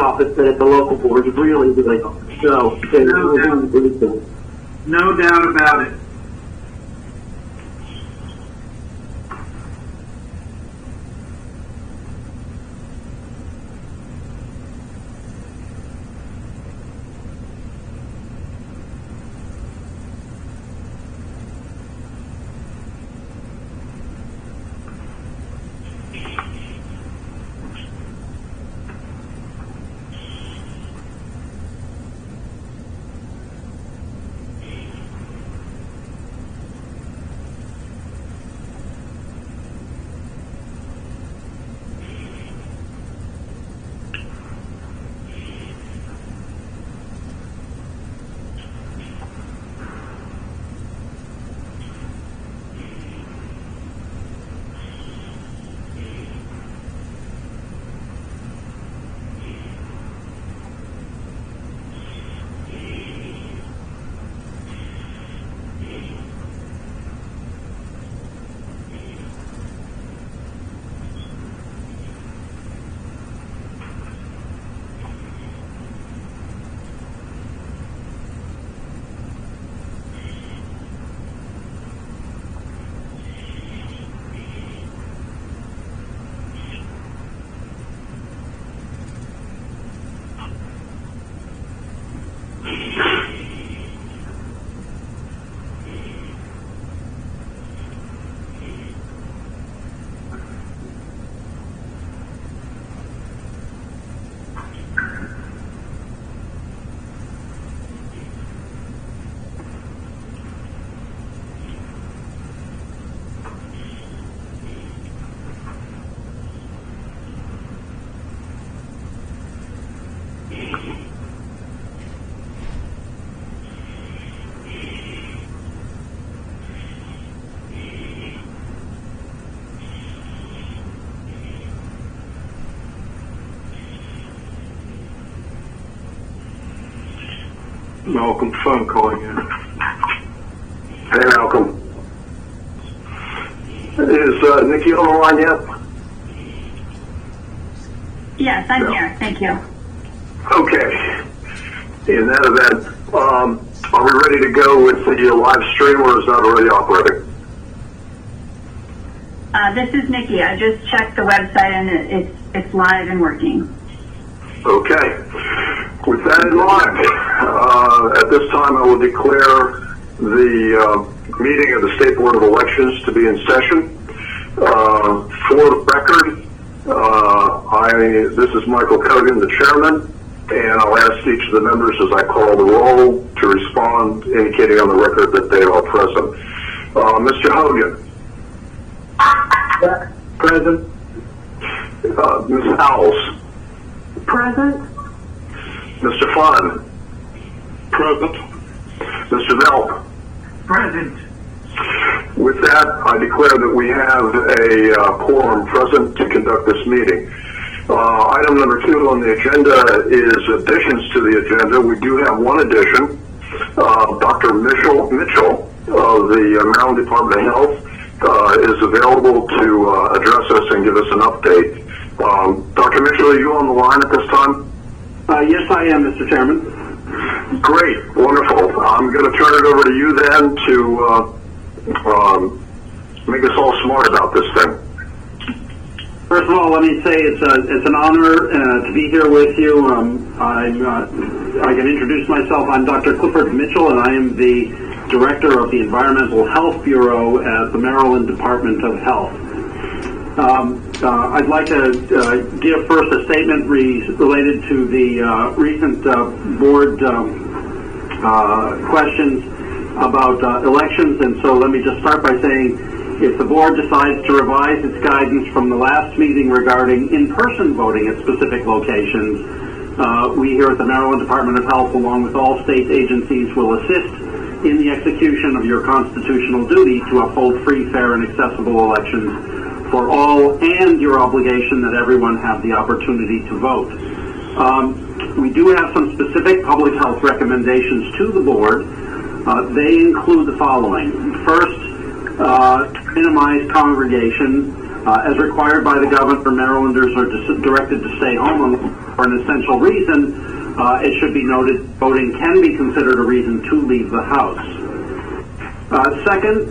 office, but at the local boards, really, really are. So, No doubt about it. Malcolm, phone calling in. Hey, Malcolm. Is Nikki on the line yet? Yes, I'm here. Thank you. Okay. In that event, are we ready to go with the live stream, or is that already operating? This is Nikki. I just checked the website and it's live and working. Okay. With that in mind, at this time I will declare the meeting of the State Board of Elections to be in session. For the record, this is Michael Kogan, the chairman, and I'll ask each of the members as I call the roll to respond, indicating on the record that they are present. Mr. Hogan. Present. Ms. Howells. Present. Mr. Flynn. Present. Mr. Velp. Present. With that, I declare that we have a quorum present to conduct this meeting. Item number 2 on the agenda is additions to the agenda. We do have one addition. Dr. Mitchell of the Maryland Department of Health is available to address us and give us an update. Dr. Mitchell, are you on the line at this time? Yes, I am, Mr. Chairman. Great, wonderful. I'm going to turn it over to you then to make us all smart about this thing. First of all, let me say it's an honor to be here with you. I can introduce myself. I'm Dr. Clifford Mitchell, and I am the Director of the Environmental Health Bureau at the Maryland Department of Health. I'd like to give first a statement related to the recent board questions about elections, and so let me just start by saying if the board decides to revise its guidance from the last meeting regarding in-person voting at specific locations, we here at the Maryland Department of Health, along with all state agencies, will assist in the execution of your constitutional duty to uphold free, fair, and accessible elections for all, and your obligation that everyone have the opportunity to vote. We do have some specific public health recommendations to the board. They include the following. First, minimize congregation. As required by the governor, Marylanders are directed to stay home for an essential reason, it should be noted voting can be considered a reason to leave the house. Second,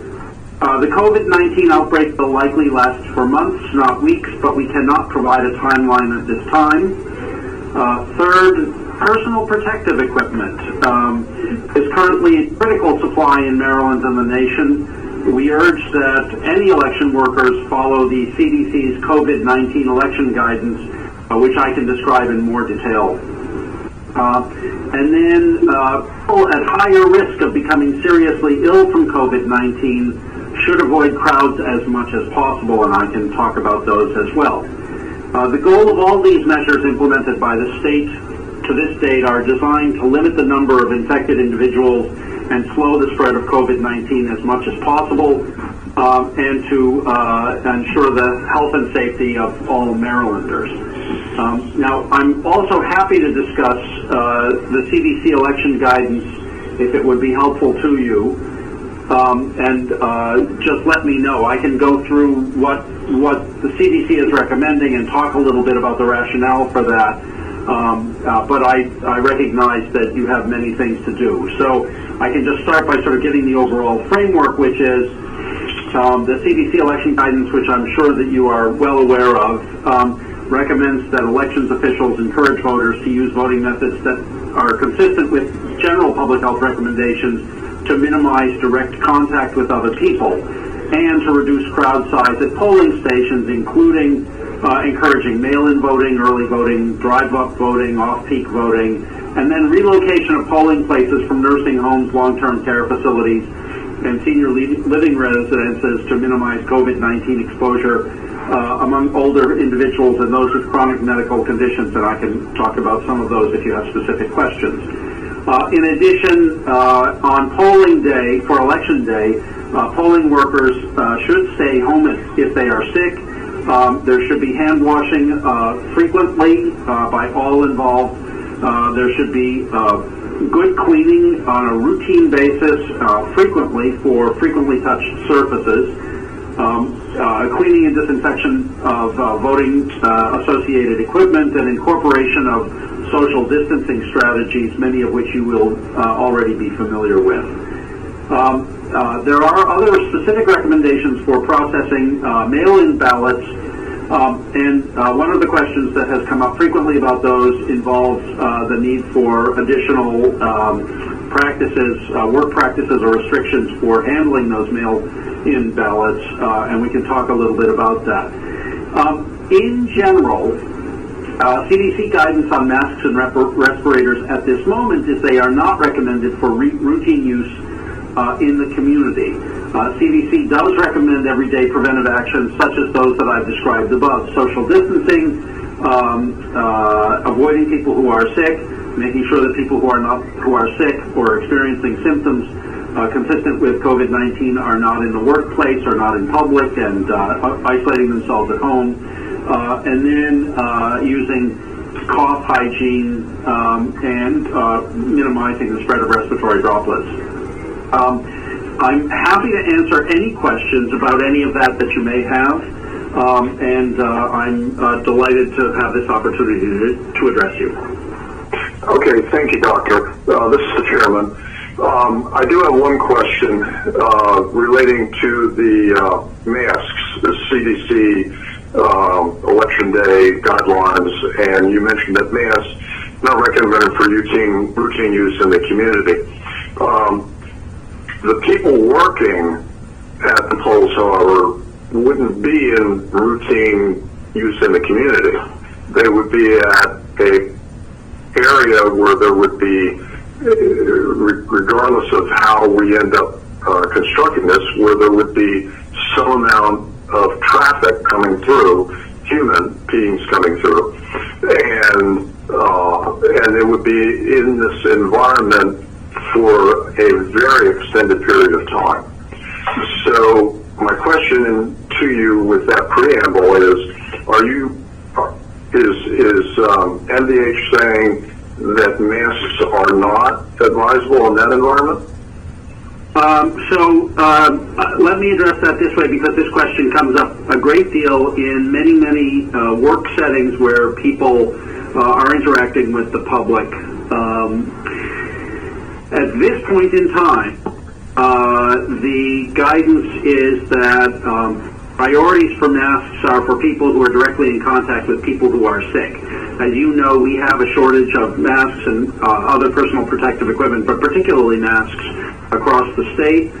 the COVID-19 outbreak will likely last for months, not weeks, but we cannot provide a timeline at this time. Third, personal protective equipment is currently in critical supply in Maryland and the nation. We urge that any election workers follow the CDC's COVID-19 election guidance, which I can describe in more detail. And then people at higher risk of becoming seriously ill from COVID-19 should avoid crowds as much as possible, and I can talk about those as well. The goal of all these measures implemented by the state to this date are designed to limit the number of infected individuals and slow the spread of COVID-19 as much as possible, and to ensure the health and safety of all Marylanders. Now, I'm also happy to discuss the CDC election guidance if it would be helpful to you, and just let me know. I can go through what the CDC is recommending and talk a little bit about the rationale for that. But I recognize that you have many things to do. So I can just start by sort of giving the overall framework, which is the CDC election guidance, which I'm sure that you are well aware of, recommends that elections officials encourage voters to use voting methods that are consistent with general public health recommendations to minimize direct contact with other people and to reduce crowd size at polling stations, including encouraging mail-in voting, early voting, drive-up voting, off-peak voting, and then relocation of polling places from nursing homes, long-term care facilities, and senior living residences to minimize COVID-19 exposure among older individuals and those with chronic medical conditions, and I can talk about some of those if you have specific questions. In addition, on polling day, for election day, polling workers should stay home if they are sick. There should be hand washing frequently by all involved. There should be good cleaning on a routine basis frequently for frequently touched surfaces. Cleaning and disinfection of voting associated equipment and incorporation of social distancing strategies, many of which you will already be familiar with. There are other specific recommendations for processing mail-in ballots, and one of the questions that has come up frequently about those involves the need for additional work practices or restrictions for handling those mail-in ballots, and we can talk a little bit about that. In general, CDC guidance on masks and respirators at this moment is they are not recommended for routine use in the community. CDC does recommend everyday preventive actions such as those that I've described above: social distancing, avoiding people who are sick, making sure that people who are sick or experiencing symptoms consistent with COVID-19 are not in the workplace or not in public, and isolating themselves at home, and then using cough hygiene and minimizing the spread of respiratory droplets. I'm happy to answer any questions about any of that you may have, and I'm delighted to have this opportunity to address you. Okay, thank you, Doctor. This is the chairman. I do have one question relating to the masks, the CDC election day guidelines, and you mentioned that masks not recommended for routine use in the community. The people working at the polls, however, wouldn't be in routine use in the community. They would be at a area where there would be, regardless of how we end up constructing this, where there would be some amount of traffic coming through, human beings coming through, and it would be in this environment for a very extended period of time. So my question to you with that preamble is MDH saying that masks are not advisable in that environment? Let me address that this way, because this question comes up a great deal in many work settings where people are interacting with the public. At this point in time, the guidance is that priorities for masks are for people who are directly in contact with people who are sick. As you know, we have a shortage of masks and other personal protective equipment, but particularly masks across the state.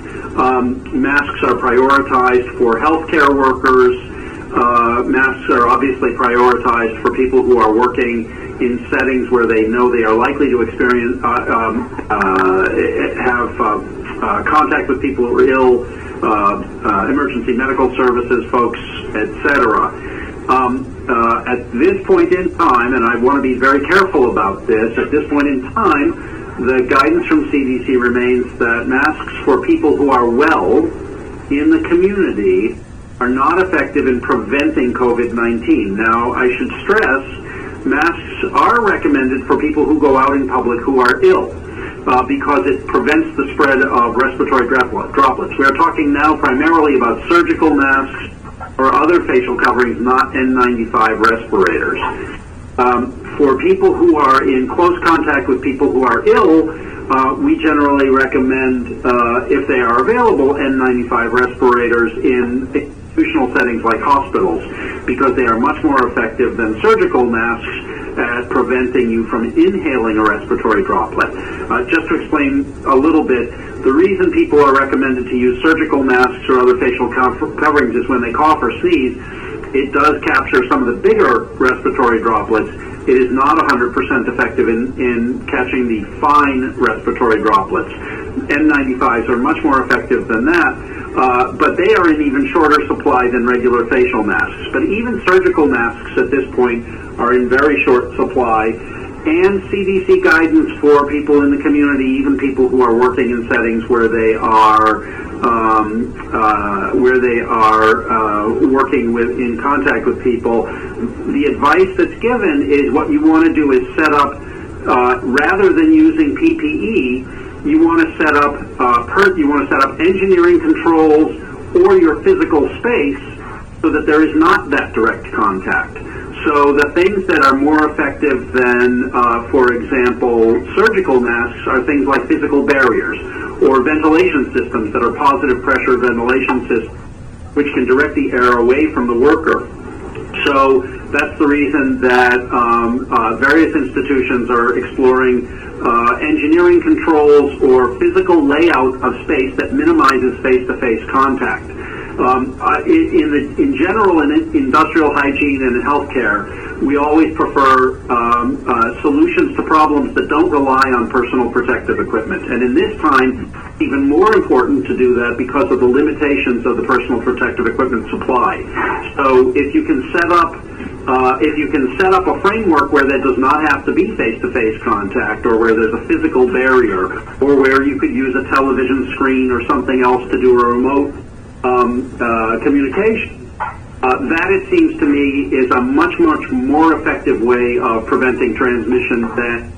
Masks are prioritized for healthcare workers. Masks are obviously prioritized for people who are working in settings where they know they are likely to experience have contact with people who are ill, emergency medical services folks, etc. At this point in time, and I want to be very careful about this, at this point in time, the guidance from CDC remains that masks for people who are well in the community are not effective in preventing COVID-19. Now, I should stress, masks are recommended for people who go out in public who are ill, because it prevents the spread of respiratory droplets. We are talking now primarily about surgical masks or other facial coverings, not N95 respirators. For people who are in close contact with people who are ill, we generally recommend, if they are available, N95 respirators in institutional settings like hospitals, because they are much more effective than surgical masks at preventing you from inhaling a respiratory droplet. Just to explain a little bit, the reason people are recommended to use surgical masks or other facial coverings is when they cough or sneeze, it does capture some of the bigger respiratory droplets. It is not 100% effective in catching the fine respiratory droplets. N95s are much more effective than that, but they are in even shorter supply than regular facial masks. But even surgical masks at this point are in very short supply, and CDC guidance for people in the community, even people who are working in settings where they are working with in contact with people, the advice that's given is what you want to do is set up, rather than using PPE, you want to set up engineering controls or your physical space so that there is not that direct contact. So the things that are more effective than, for example, surgical masks are things like physical barriers or ventilation systems that are positive pressure ventilation systems, which can direct the air away from the worker. So that's the reason that various institutions are exploring engineering controls or physical layout of space that minimizes face-to-face contact. In general, in industrial hygiene and in healthcare, we always prefer solutions to problems that don't rely on personal protective equipment. And in this time, even more important to do that because of the limitations of the personal protective equipment supply. So if you can set up a framework where there does not have to be face-to-face contact, or where there's a physical barrier, or where you could use a television screen or something else to do a remote communication, that, it seems to me, is a much more effective way of preventing transmission than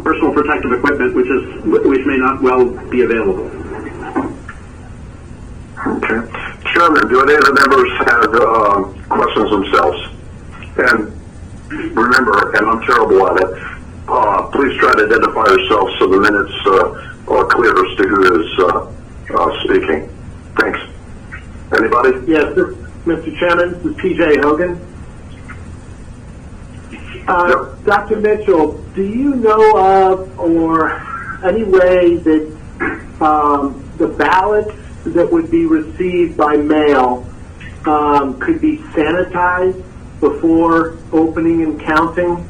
personal protective equipment, which may not well be available. Okay. Chairman, do any of the members have questions themselves? And remember, and I'm terrible at it, please try to identify yourself so the minutes are clear as to who is speaking. Thanks. Anybody? Yes, Mr. Chairman, this is P.J. Hogan. Yep. Dr. Mitchell, do you know of or any way that the ballots that would be received by mail could be sanitized before opening and counting?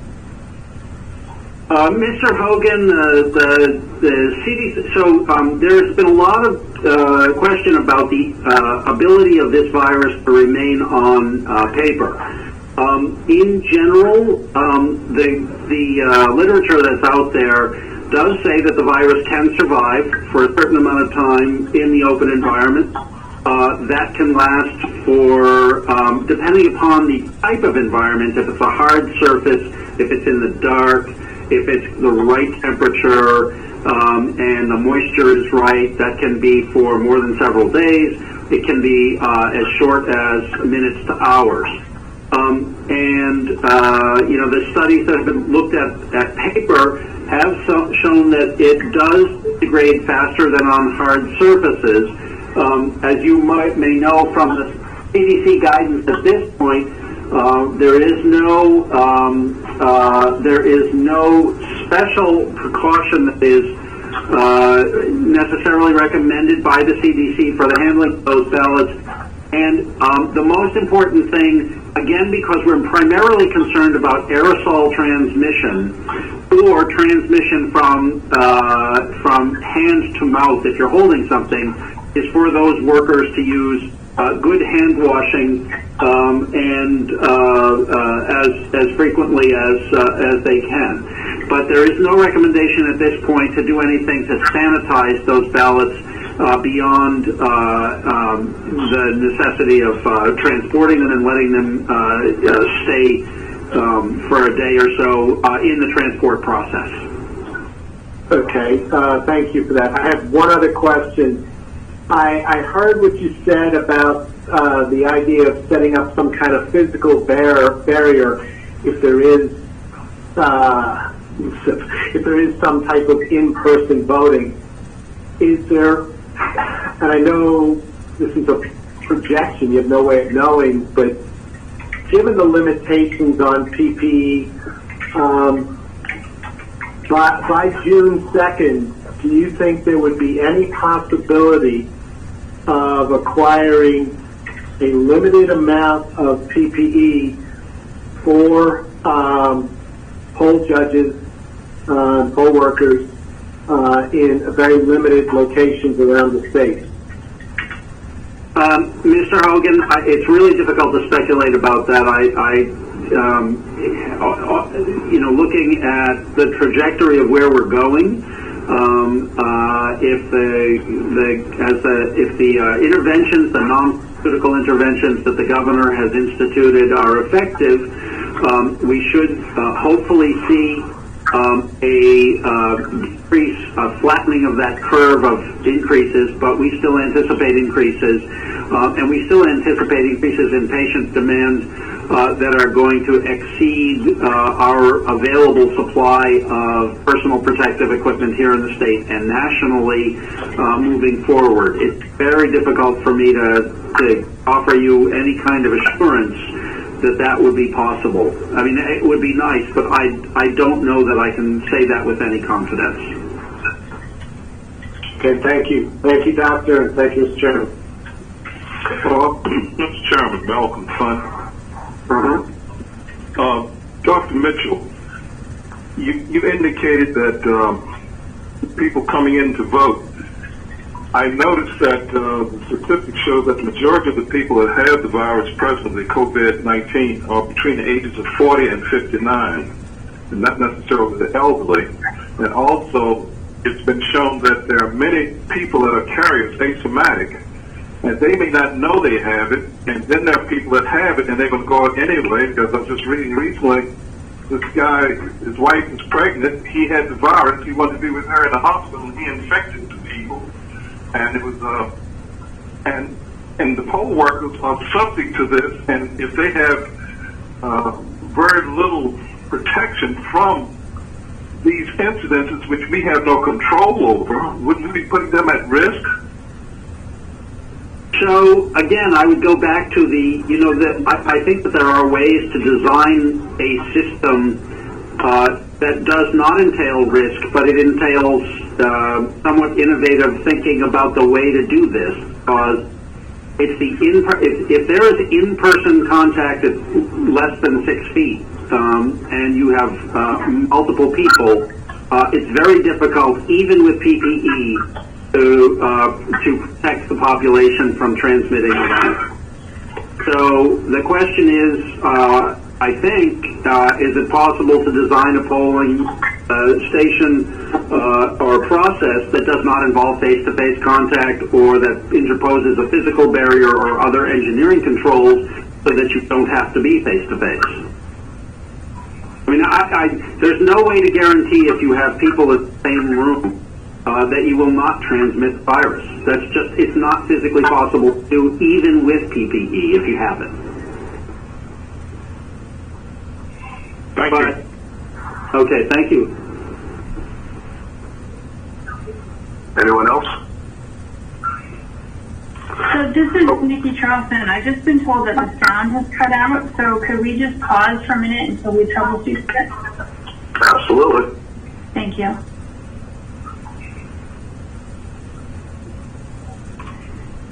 Mr. Hogan, the CDC, so there's been a lot of question about the ability of this virus to remain on paper. In general, the literature that's out there does say that the virus can survive for a certain amount of time in the open environment. That can last for, depending upon the type of environment, if it's a hard surface, if it's in the dark, if it's the right temperature, and the moisture is right, that can be for more than several days. It can be as short as minutes to hours. The studies that have been looked at paper have shown that it does degrade faster than on hard surfaces. As you may know from the CDC guidance at this point, there is no special precaution that is necessarily recommended by the CDC for the handling of those ballots. And the most important thing, again, because we're primarily concerned about aerosol transmission or transmission from hand to mouth if you're holding something, is for those workers to use good hand washing and as frequently as they can. But there is no recommendation at this point to do anything to sanitize those ballots beyond the necessity of transporting them and letting them stay for a day or so in the transport process. Okay, thank you for that. I have one other question. I heard what you said about the idea of setting up some kind of physical barrier if there is some type of in-person voting. Is there, and I know this is a projection, you have no way of knowing, but given the limitations on PPE, by June 2nd, do you think there would be any possibility of acquiring a limited amount of PPE for poll judges, poll workers in very limited locations around the state? Mr. Hogan, it's really difficult to speculate about that. Looking at the trajectory of where we're going, if the interventions, the non-political interventions that the governor has instituted are effective, we should hopefully see a flattening of that curve of increases, but we still anticipate increases, and we still anticipate increases in patient demand that are going to exceed our available supply of personal protective equipment here in the state and nationally moving forward. It's very difficult for me to offer you any kind of assurance that would be possible. I mean, it would be nice, but I don't know that I can say that with any confidence. Okay, thank you. Thank you, Doctor, and thank you, Mr. Chairman. Mr. Chairman, Malcolm Fun. Dr. Mitchell, you indicated that people coming in to vote, I noticed that the statistics show that the majority of the people that have the virus presently, COVID-19, are between the ages of 40 and 59, and not necessarily the elderly. And also, it's been shown that there are many people that are carriers, asymptomatic, and they may not know they have it, and then there are people that have it, and they're going to go out anyway, because I was just reading recently, this guy, his wife is pregnant, he had the virus, he wanted to be with her in the hospital, and he infected the people. And it was, and the poll workers are subject to this, and if they have very little protection from these incidences, which we have no control over, wouldn't we be putting them at risk? So again, I would go back to I think that there are ways to design a system that does not entail risk, but it entails somewhat innovative thinking about the way to do this. Because it's if there is in-person contact at less than 6 feet, and you have multiple people, it's very difficult, even with PPE, to protect the population from transmitting it. So the question is, I think, is it possible to design a polling station or process that does not involve face-to-face contact or that interposes a physical barrier or other engineering controls so that you don't have to be face-to-face? I mean, there's no way to guarantee if you have people in the same room that you will not transmit the virus. It's not physically possible to do, even with PPE, if you have it. Okay, thank you. Anyone else? So this is Nikki Charleston. I've just been told that the sound has cut out, so could we just pause for a minute until we troubleshoot it? Absolutely. Thank you.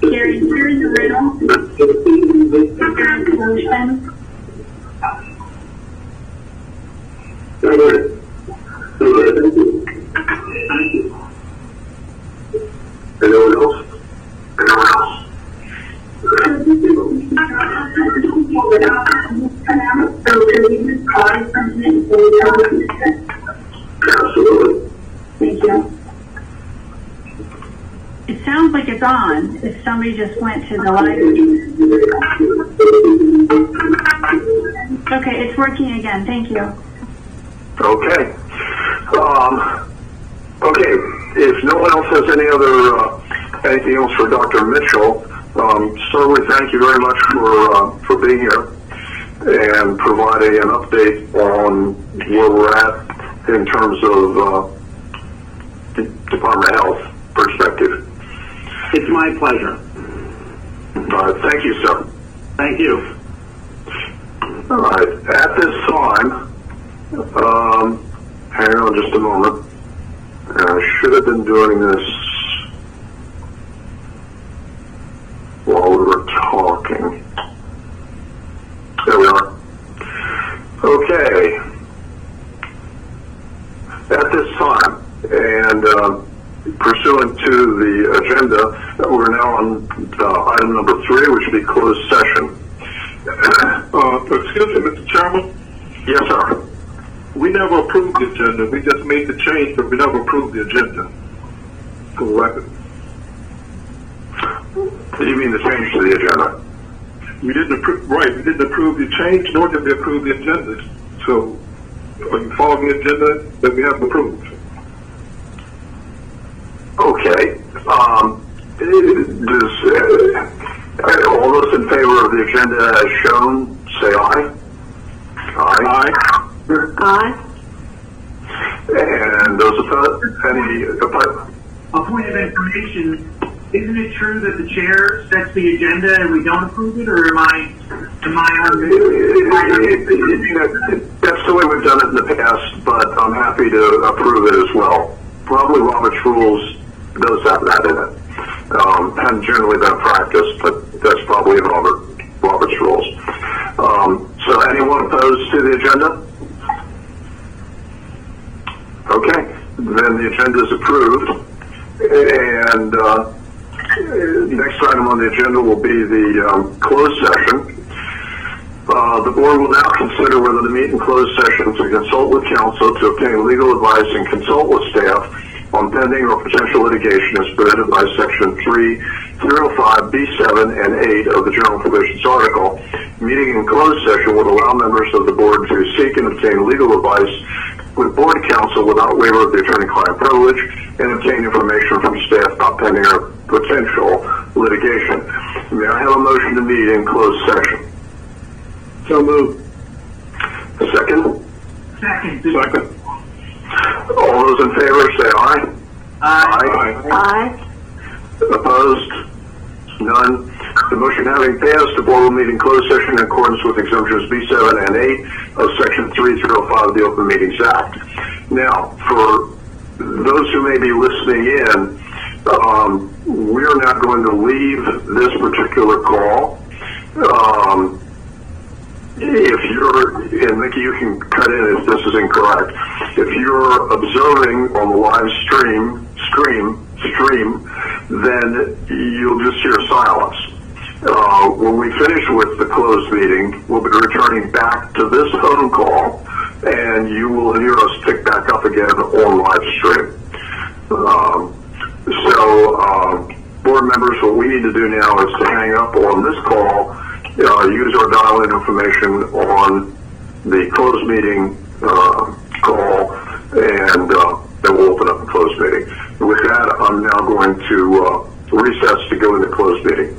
Gary, here is the riddle. Solution. Anyone else? Absolutely. Thank you. It sounds like it's on, if somebody just went to the live. Okay, it's working again, thank you. Okay. Okay. If no one else has anything else for Dr. Mitchell, certainly thank you very much for being here and providing an update on where we're at in terms of Department of Health perspective. It's my pleasure. Thank you, sir. Thank you. All right. At this time, hang on just a moment. I should have been doing this while we were talking. There we are. Okay. At this time, and pursuant to the agenda, we're now on item number 3, which would be closed session. Excuse me, Mr. Chairman. Yes, sir. We never approved the agenda. We just made the change, but we never approved the agenda. For the record. You mean the change to the agenda? We didn't approve, right, we didn't approve the change, nor did we approve the agenda. So, are you following the agenda that we have approved? Okay. All those in favor of the agenda as shown, say aye. Aye. Aye. And those opposed? Any opposed? A point of information, isn't it true that the chair sets the agenda and we don't approve it, or am I on That's the way we've done it in the past, but I'm happy to approve it as well. Probably Robert's Rules does have that in it. Hadn't generally been practiced, but that's probably in Robert's Rules. So anyone opposed to the agenda? Okay, then the agenda is approved. And next item on the agenda will be the closed session. The board will now consider whether to meet in closed session to consult with counsel to obtain legal advice and consult with staff on pending or potential litigation as permitted by Section 305B7 and 8 of the General Provisions article. Meeting in closed session would allow members of the board to seek and obtain legal advice with board counsel without waiver of the attorney-client privilege and obtain information from staff about pending or potential litigation. May I have a motion to meet in closed session? So moved. Second? Second. All those in favor say aye. Aye. Aye. Opposed? None. The motion having passed, the board will meet in closed session in accordance with exemptions B7 and 8 of Section 305 of the Open Meetings Act. Now, for those who may be listening in, we're not going to leave this particular call. If you're, and Mickey, you can cut in if this is incorrect. If you're observing on the live stream, then you'll just hear silence. When we finish with the closed meeting, we'll be returning back to this phone call, and you will hear us pick back up again on live stream. Board members, what we need to do now is to hang up on this call, use our dial-in information on the closed meeting call, and then we'll open up the closed meeting. With that, I'm now going to recess to go into closed meeting.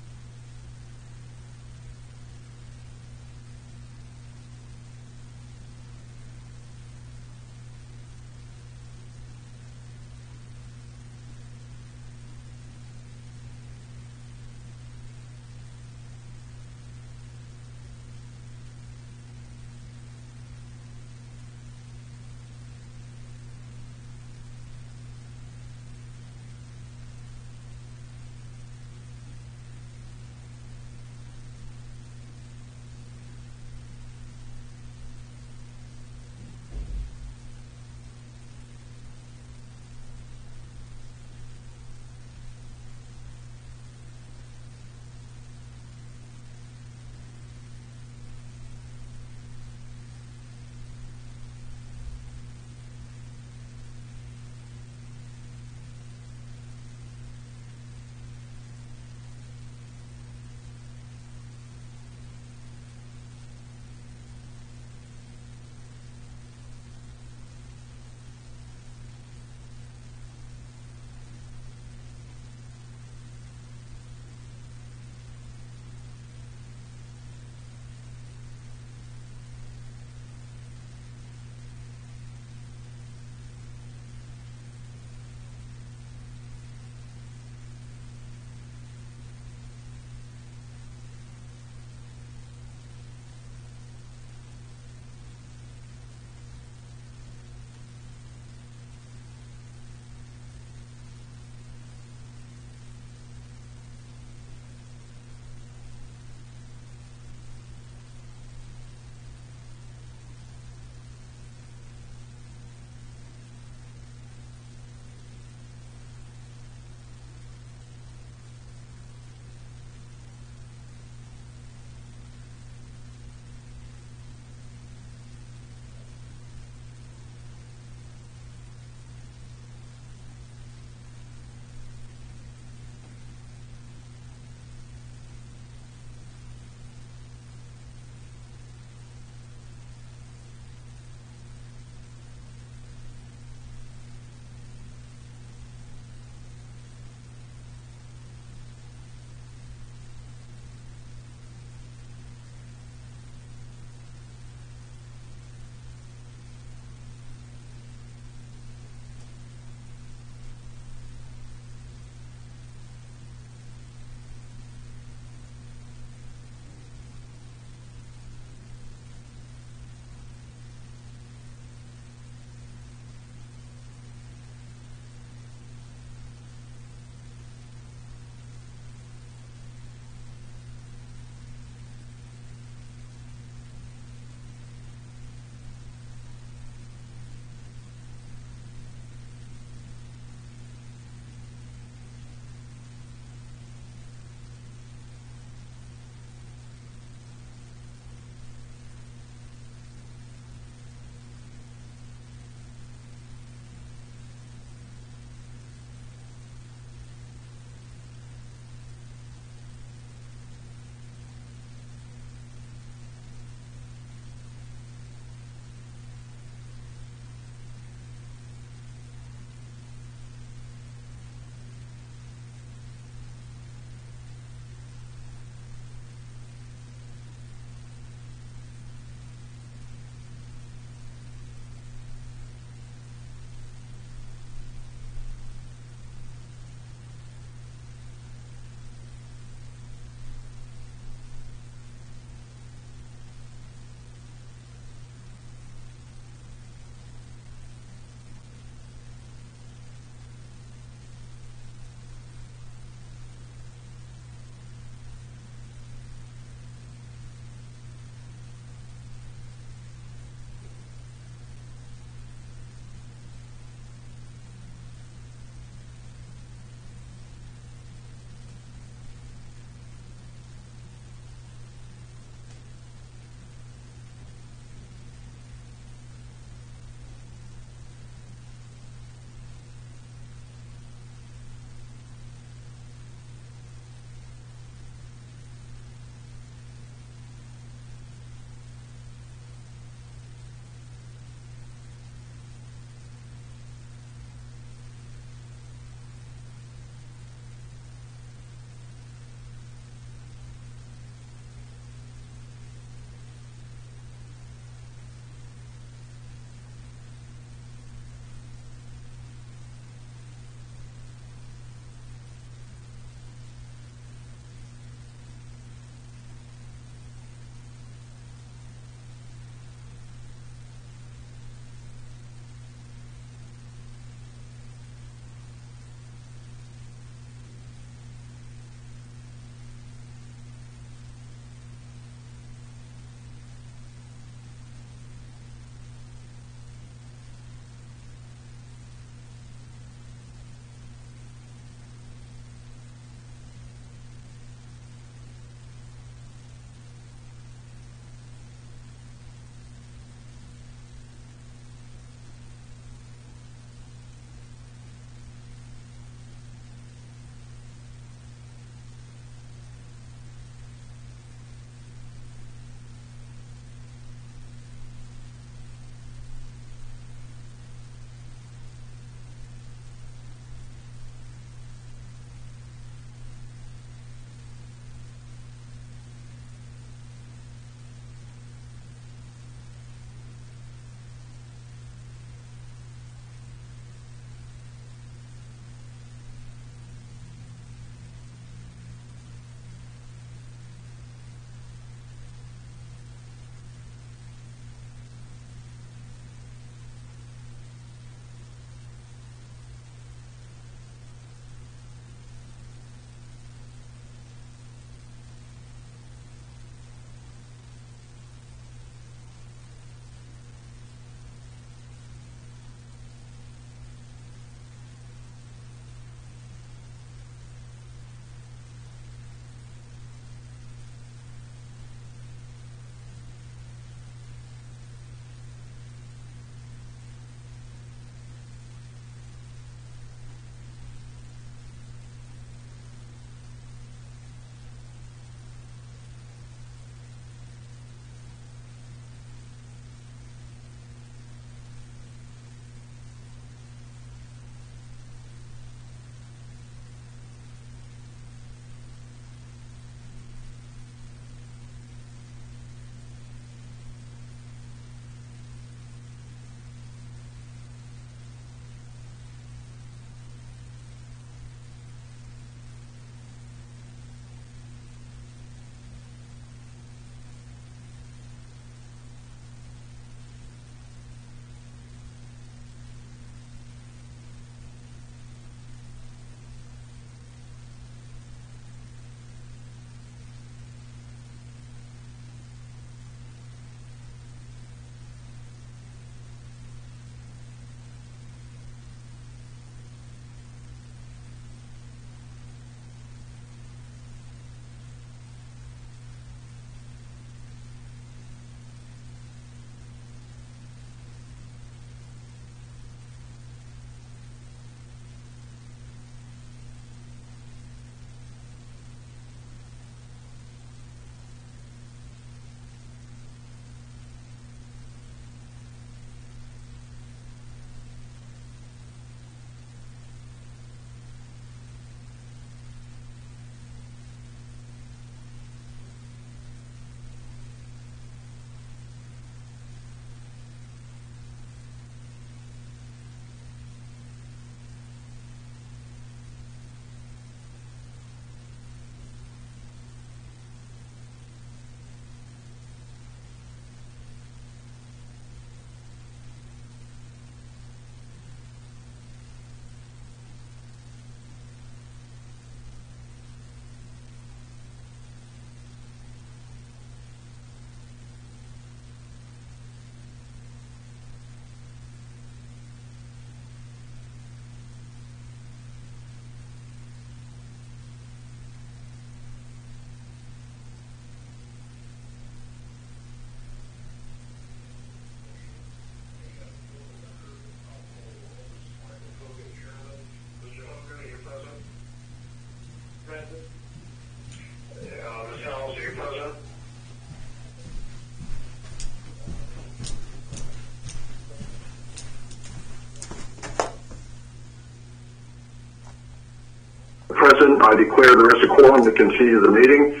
present, I declare there is a quorum to continue the meeting.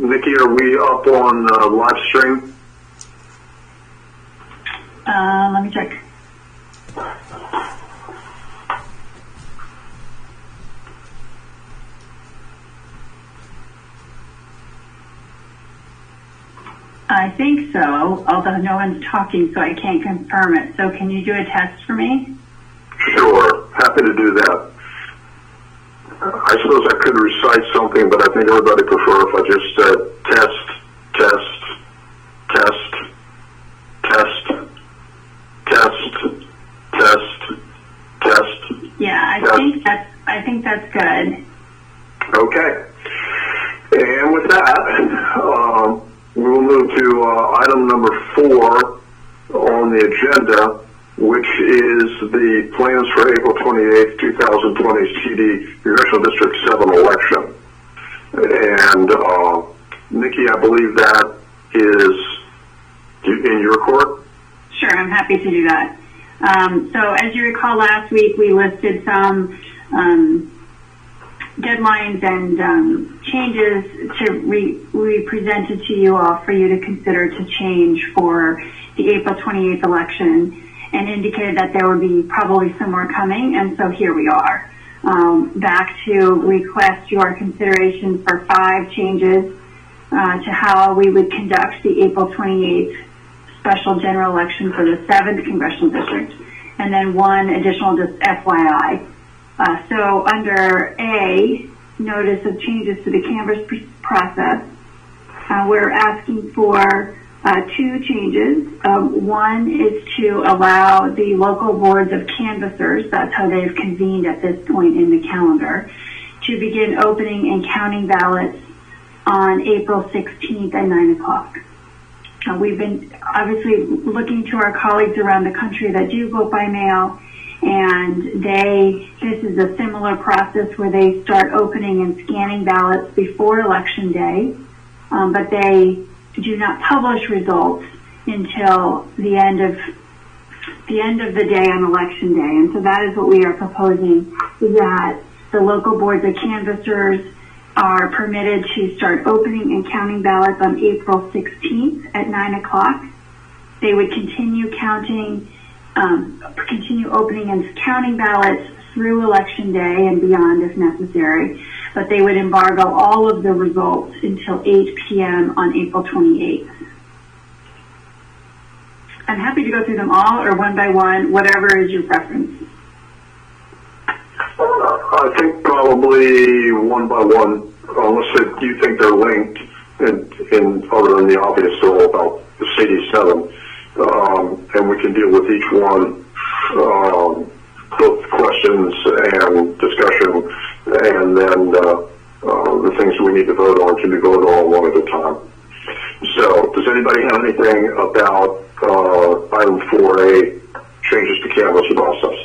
Nikki, are we up on live stream? Let me check. I think so, although no one's talking, so I can't confirm it. So can you do a test for me? Sure, happy to do that. I suppose I could recite something, but I think everybody prefer if I just said test, test, test, test, test, test, test. Yeah, I think that's good. Okay. And with that, we will move to item number 4 on the agenda, which is the plans for April 28th, 2020 CD Congressional District 7 election. And Nikki, I believe that is in your court? Sure, I'm happy to do that. So as you recall, last week we listed some deadlines and changes we presented to you all for you to consider to change for the April 28th election, and indicated that there would be probably some more coming, and so here we are. Back to request your consideration for 5 changes to how we would conduct the April 28th special general election for the 7th Congressional District, and then 1 additional just FYI. So under A, notice of changes to the canvass process, we're asking for 2 changes. One is to allow the local boards of canvassers, that's how they've convened at this point in the calendar, to begin opening and counting ballots on April 16th at 9 o'clock. We've been obviously looking to our colleagues around the country that do vote by mail, and this is a similar process where they start opening and scanning ballots before Election Day, but they do not publish results until the end of the day on Election Day. And so that is what we are proposing, is that the local boards of canvassers are permitted to start opening and counting ballots on April 16th at 9 o'clock. They would continue opening and counting ballots through Election Day and beyond if necessary, but they would embargo all of the results until 8 p.m. on April 28th. I'm happy to go through them all or one by one, whatever is your preference. I think probably one by one, unless you think they're linked, in other than the obvious all about the CD7, and we can deal with each one, both questions and discussion, and then the things we need to vote on can be voted on one at a time. So, does anybody have anything about item 4A, changes to canvass process?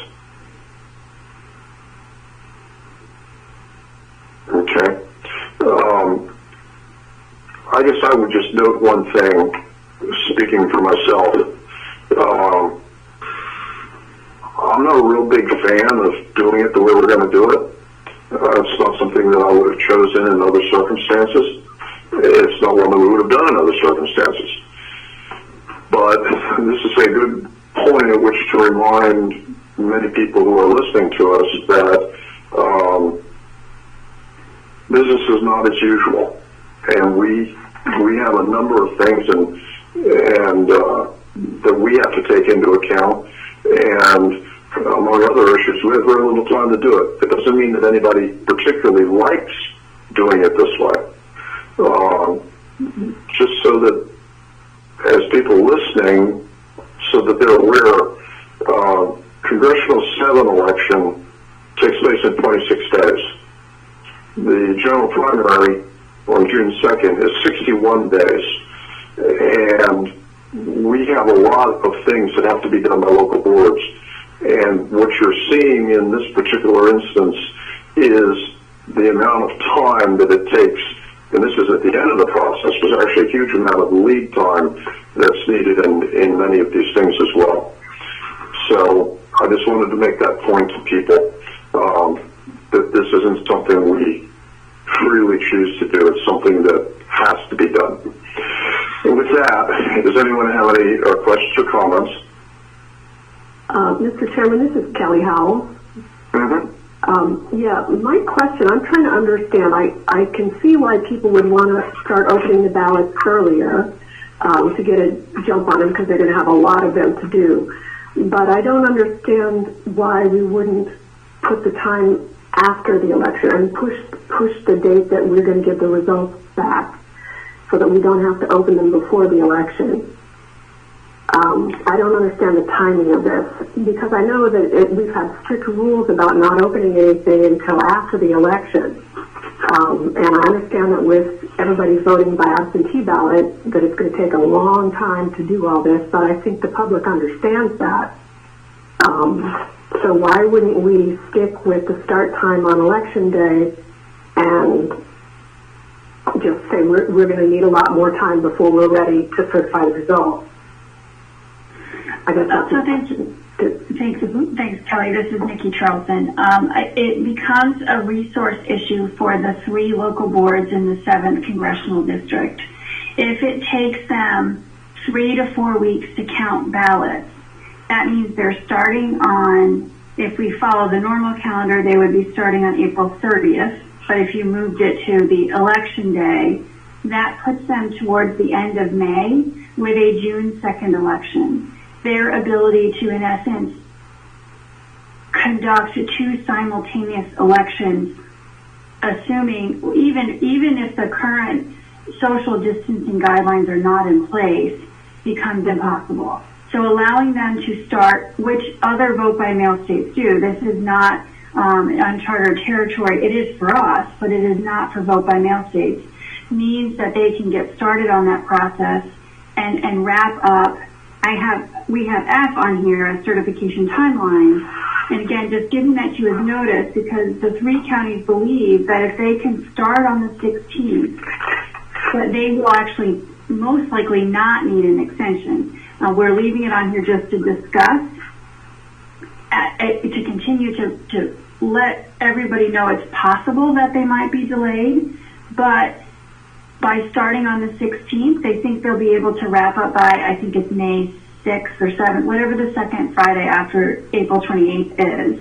Okay. I guess I would just note one thing, speaking for myself. I'm not a real big fan of doing it the way we're going to do it. It's not something that I would have chosen in other circumstances. It's not one that we would have done in other circumstances. But this is a good point at which to remind many people who are listening to us that business is not as usual, and we have a number of things and that we have to take into account, and among other issues, we have very little time to do it. It doesn't mean that anybody particularly likes doing it this way. Just so that as people listening, so that they're aware, Congressional 7 election takes place in 26 days. The general primary on June 2nd is 61 days, and we have a lot of things that have to be done by local boards. And what you're seeing in this particular instance is the amount of time that it takes, and this is at the end of the process. There's actually a huge amount of lead time that's needed in many of these things as well. So I just wanted to make that point to people, that this isn't something we freely choose to do. It's something that has to be done. And with that, does anyone have any questions or comments? Mr. Chairman, this is Kelly Howell. Mm-hmm. Yeah, my question, I'm trying to understand. I can see why people would want to start opening the ballots earlier to get a jump on them because they're going to have a lot of them to do. But I don't understand why we wouldn't put the time after the election and push the date that we're going to get the results back so that we don't have to open them before the election. I don't understand the timing of this because I know that we've had strict rules about not opening anything until after the election. And I understand that with everybody voting by absentee ballot, that it's going to take a long time to do all this, but I think the public understands that. So why wouldn't we stick with the start time on election day and just say we're going to need a lot more time before we're ready to certify the results? I guess that's Thanks, Kelly. This is Nikki Charlton. It becomes a resource issue for the 3 local boards in the 7th congressional district. If it takes them 3 to 4 weeks to count ballots, that means they're starting on, if we follow the normal calendar, they would be starting on April 30th. But if you moved it to the election day, that puts them towards the end of May with a June 2nd election. Their ability to, in essence, conduct 2 simultaneous elections, assuming even if the current social distancing guidelines are not in place, becomes impossible. So allowing them to start, which other vote-by-mail states do, this is not uncharted territory. It is for us, but it is not for vote-by-mail states, means that they can get started on that process and wrap up. We have F on here, a certification timeline. And again, just giving that to you as notice because the 3 counties believe that if they can start on the 16th, that they will actually most likely not need an extension. We're leaving it on here just to discuss, to continue to let everybody know it's possible that they might be delayed, but by starting on the 16th, they think they'll be able to wrap up by, I think it's May 6th or 7th, whatever the second Friday after April 28th is.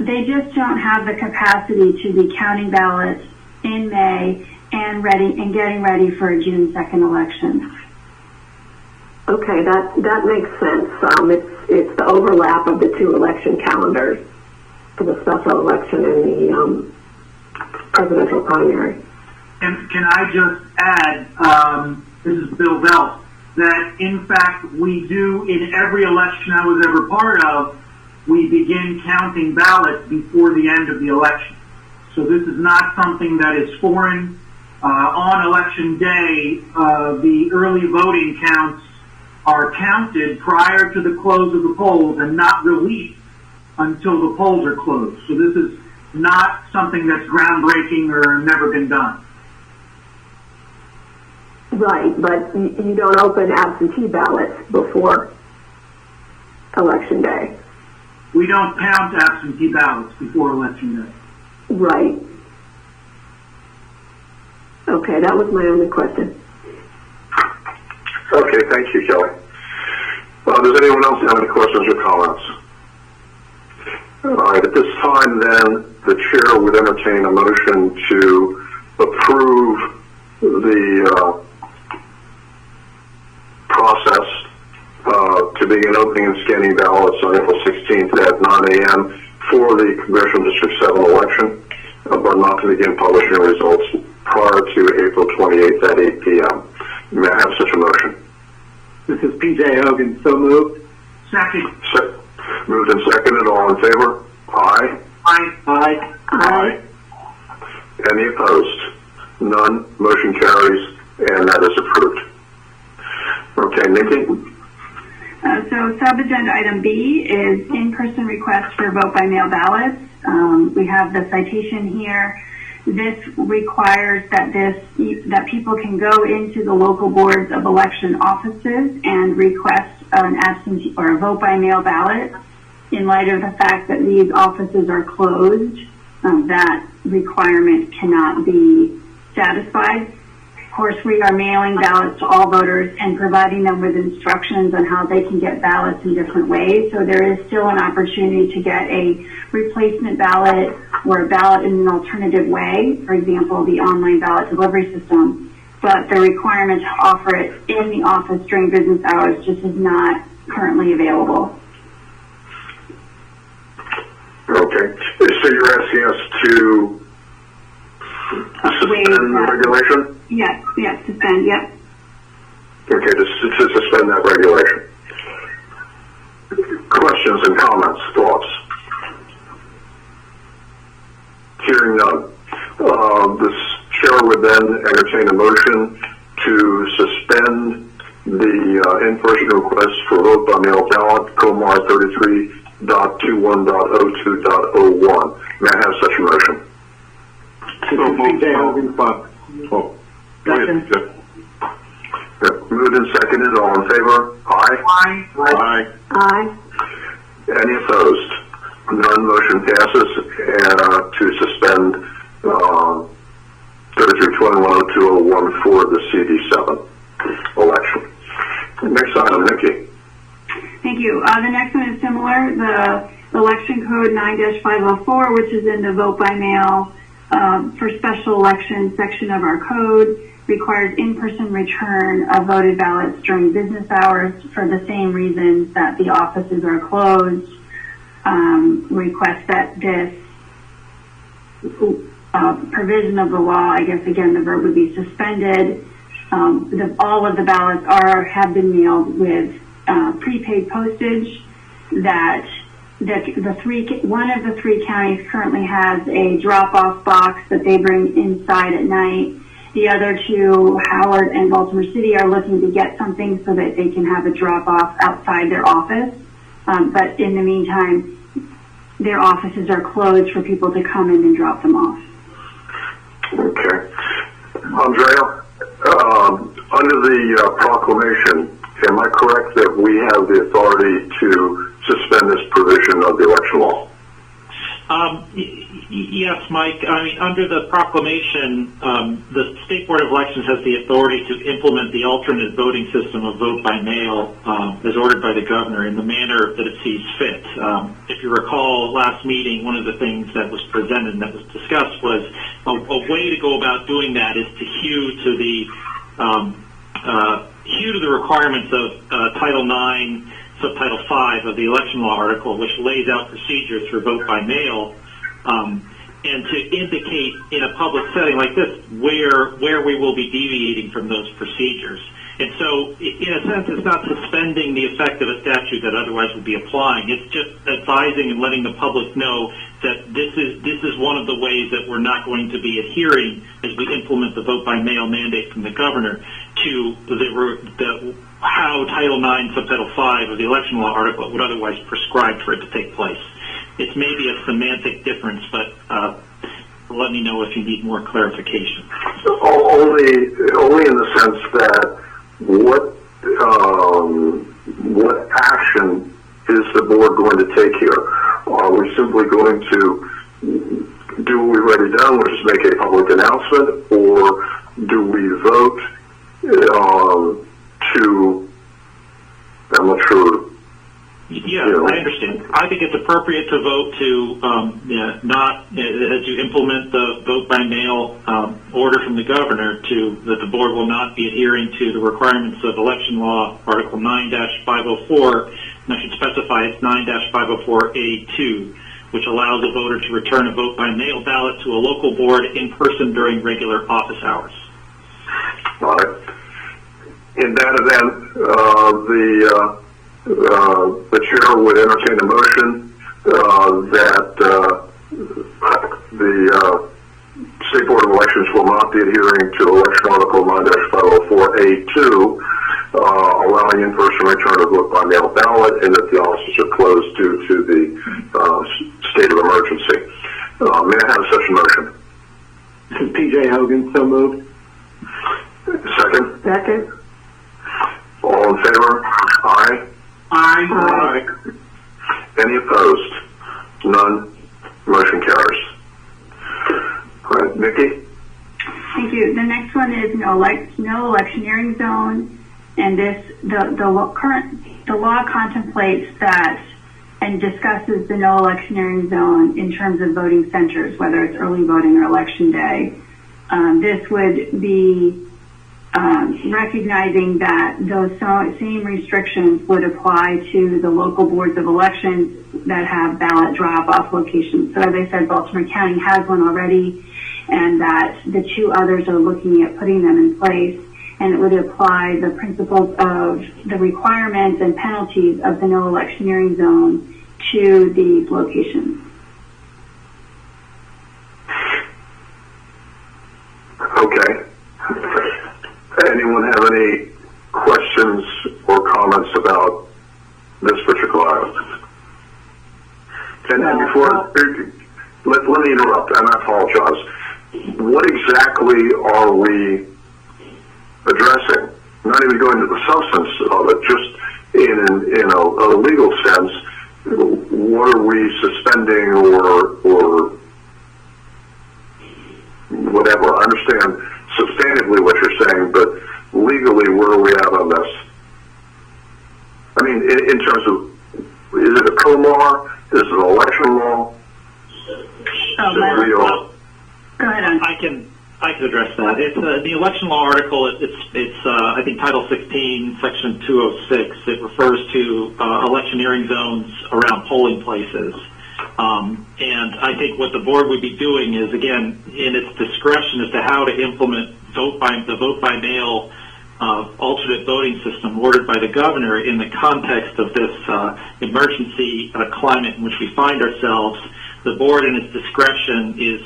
They just don't have the capacity to be counting ballots in May and getting ready for a June 2nd election. Okay, that makes sense. It's the overlap of the 2 election calendars for the special election and the presidential primary. And can I just add, this is Bill Bell, that in fact we do in every election I was ever part of, we begin counting ballots before the end of the election. So this is not something that is foreign. On election day, the early voting counts are counted prior to the close of the polls and not released until the polls are closed. So this is not something that's groundbreaking or never been done. Right, but you don't open absentee ballots before election day. We don't count absentee ballots before election day. Right. Okay, that was my only question. Okay, thank you, Kelly. Does anyone else have any questions or comments? All right, at this time, then, the chair would entertain a motion to approve the process to begin opening and scanning ballots on April 16th at 9 a.m. for the Congressional District 7 election, but not to begin publishing results prior to April 28th at 8 p.m. May I have such a motion? This is P.J. Hogan, so moved. Second. Moved and seconded, all in favor? Aye. Aye. Aye. Aye. Any opposed? None. Motion carries, and that is approved. Okay, Nikki? So sub-agenda item B is in-person request for vote-by-mail ballots. We have the citation here. This requires that people can go into the local boards of election offices and request an absentee or a vote-by-mail ballot in light of the fact that these offices are closed that requirement cannot be satisfied. Of course, we are mailing ballots to all voters and providing them with instructions on how they can get ballots in different ways. So there is still an opportunity to get a replacement ballot or a ballot in an alternative way, for example, the online ballot delivery system. But the requirement to offer it in the office during business hours just is not currently available. Okay. So you're asking us to suspend the regulation? Yes, suspend, yep. Okay, to suspend that regulation. Questions and comments, thoughts? Hearing none. The chair would then entertain a motion to suspend the in-person request for vote by mail ballot, Comar 33.21.02.01. May I have such a motion? Moved and seconded. All in favor? Aye. Aye. Aye. Any opposed? None. Motion passes. To suspend 33.21.02.01 for the CD7 election. Next item, Nikki. Thank you. The next one is similar. The election code 9-504, which is in the vote by mail for special election section of our code, requires in-person return of voted ballots during business hours for the same reasons that the offices are closed. Request that this provision of the law, I guess again the verb would be suspended. All of the ballots have been mailed with prepaid postage. That one of the three counties currently has a drop-off box that they bring inside at night. The other two, Howard and Baltimore City, are looking to get something so that they can have a drop-off outside their office. But in the meantime, their offices are closed for people to come in and drop them off. Okay. Andrea, under the proclamation, am I correct that we have the authority to suspend this provision of the election law? Yes, Mike. I mean, under the proclamation, the State Board of Elections has the authority to implement the alternate voting system of vote by mail as ordered by the governor in the manner that it sees fit. If you recall last meeting, one of the things that was presented and that was discussed was a way to go about doing that is to hew to the requirements of Title IX, Subtitle 5 of the election law article, which lays out procedures for vote by mail, and to indicate in a public setting like this where we will be deviating from those procedures. And so, in a sense, it's not suspending the effect of a statute that otherwise would be applying. It's just advising and letting the public know that this is one of the ways that we're not going to be adhering as we implement the vote by mail mandate from the governor to how Title IX, Subtitle 5 of the election law article would otherwise prescribe for it to take place. It's maybe a semantic difference, but let me know if you need more clarification. Only in the sense that what action is the board going to take here? Are we simply going to do what we've already done, which is make a public announcement, or do we vote I'm not sure. Yeah, I understand. I think it's appropriate to vote to not, as you implement the vote by mail order from the governor, that the board will not be adhering to the requirements of election law Article 9-504, and I should specify it's 9-504A2, which allows a voter to return a vote by mail ballot to a local board in person during regular office hours. All right. In that event, the chair would entertain a motion that the State Board of Elections will not be adhering to Election Article 9-504A2, allowing in-person return of vote by mail ballot, and that the offices are closed due to the state of emergency. May I have such a motion? This is P.J. Hogan, so moved. Second? Second. All in favor? Aye. Aye. Any opposed? None. Motion carries. Nikki? Thank you. The next one is no electioneering zone, and the law contemplates that and discusses the no electioneering zone in terms of voting centers, whether it's early voting or election day. This would be recognizing that those same restrictions would apply to the local boards of elections that have ballot drop-off locations. So as I said, Baltimore County has one already, and that the two others are looking at putting them in place, and it would apply the principles of the requirements and penalties of the no electioneering zone to these locations. Okay. Anyone have any questions or comments about this particular item? And before, let me interrupt, and I apologize. What exactly are we addressing? Not even going to the substance of it, just in a legal sense. What are we suspending or whatever? I understand substantively what you're saying, but legally, where are we at on this? I mean, in terms of, is it a COMAR? Is it an election law? Go ahead, Ann. I can address that. It's the election law article. It's I think Title 16, Section 206. It refers to electioneering zones around polling places. And I think what the board would be doing is, again, in its discretion as to how to implement the vote by mail alternate voting system ordered by the governor in the context of this emergency climate in which we find ourselves. The board, in its discretion, is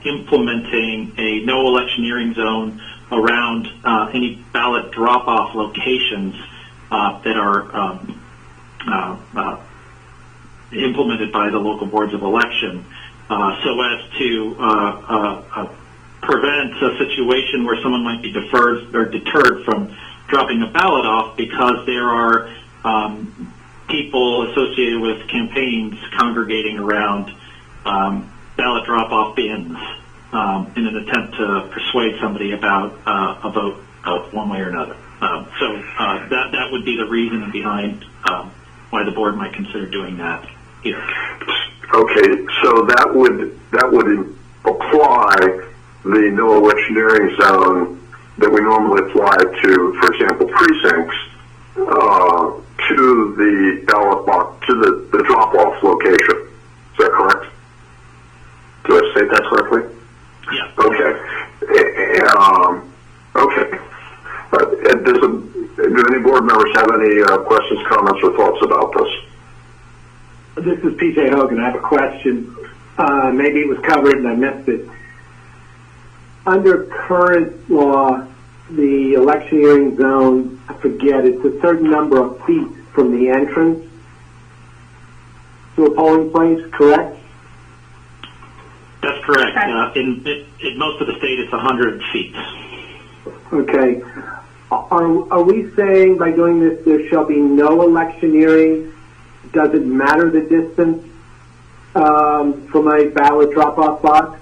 implementing a no electioneering zone around any ballot drop-off locations that are implemented by the local boards of election, so as to prevent a situation where someone might be deterred from dropping a ballot off because there are people associated with campaigns congregating around ballot drop-off bins in an attempt to persuade somebody about a vote one way or another. So that would be the reason behind why the board might consider doing that here. Okay, so that would apply the no electioneering zone that we normally apply to, for example, precincts, to the ballot box, to the drop-off location. Is that correct? Do I state that correctly? Yeah. Okay. Okay. Do any board members have any questions, comments, or thoughts about this? This is P.J. Hogan. I have a question. Maybe it was covered and I missed it. Under current law, the electioneering zone, I forget, it's a certain number of feet from the entrance to a polling place, correct? That's correct. In most of the state, it's 100 feet. Okay. Are we saying by doing this there shall be no electioneering? Does it matter the distance from a ballot drop-off box?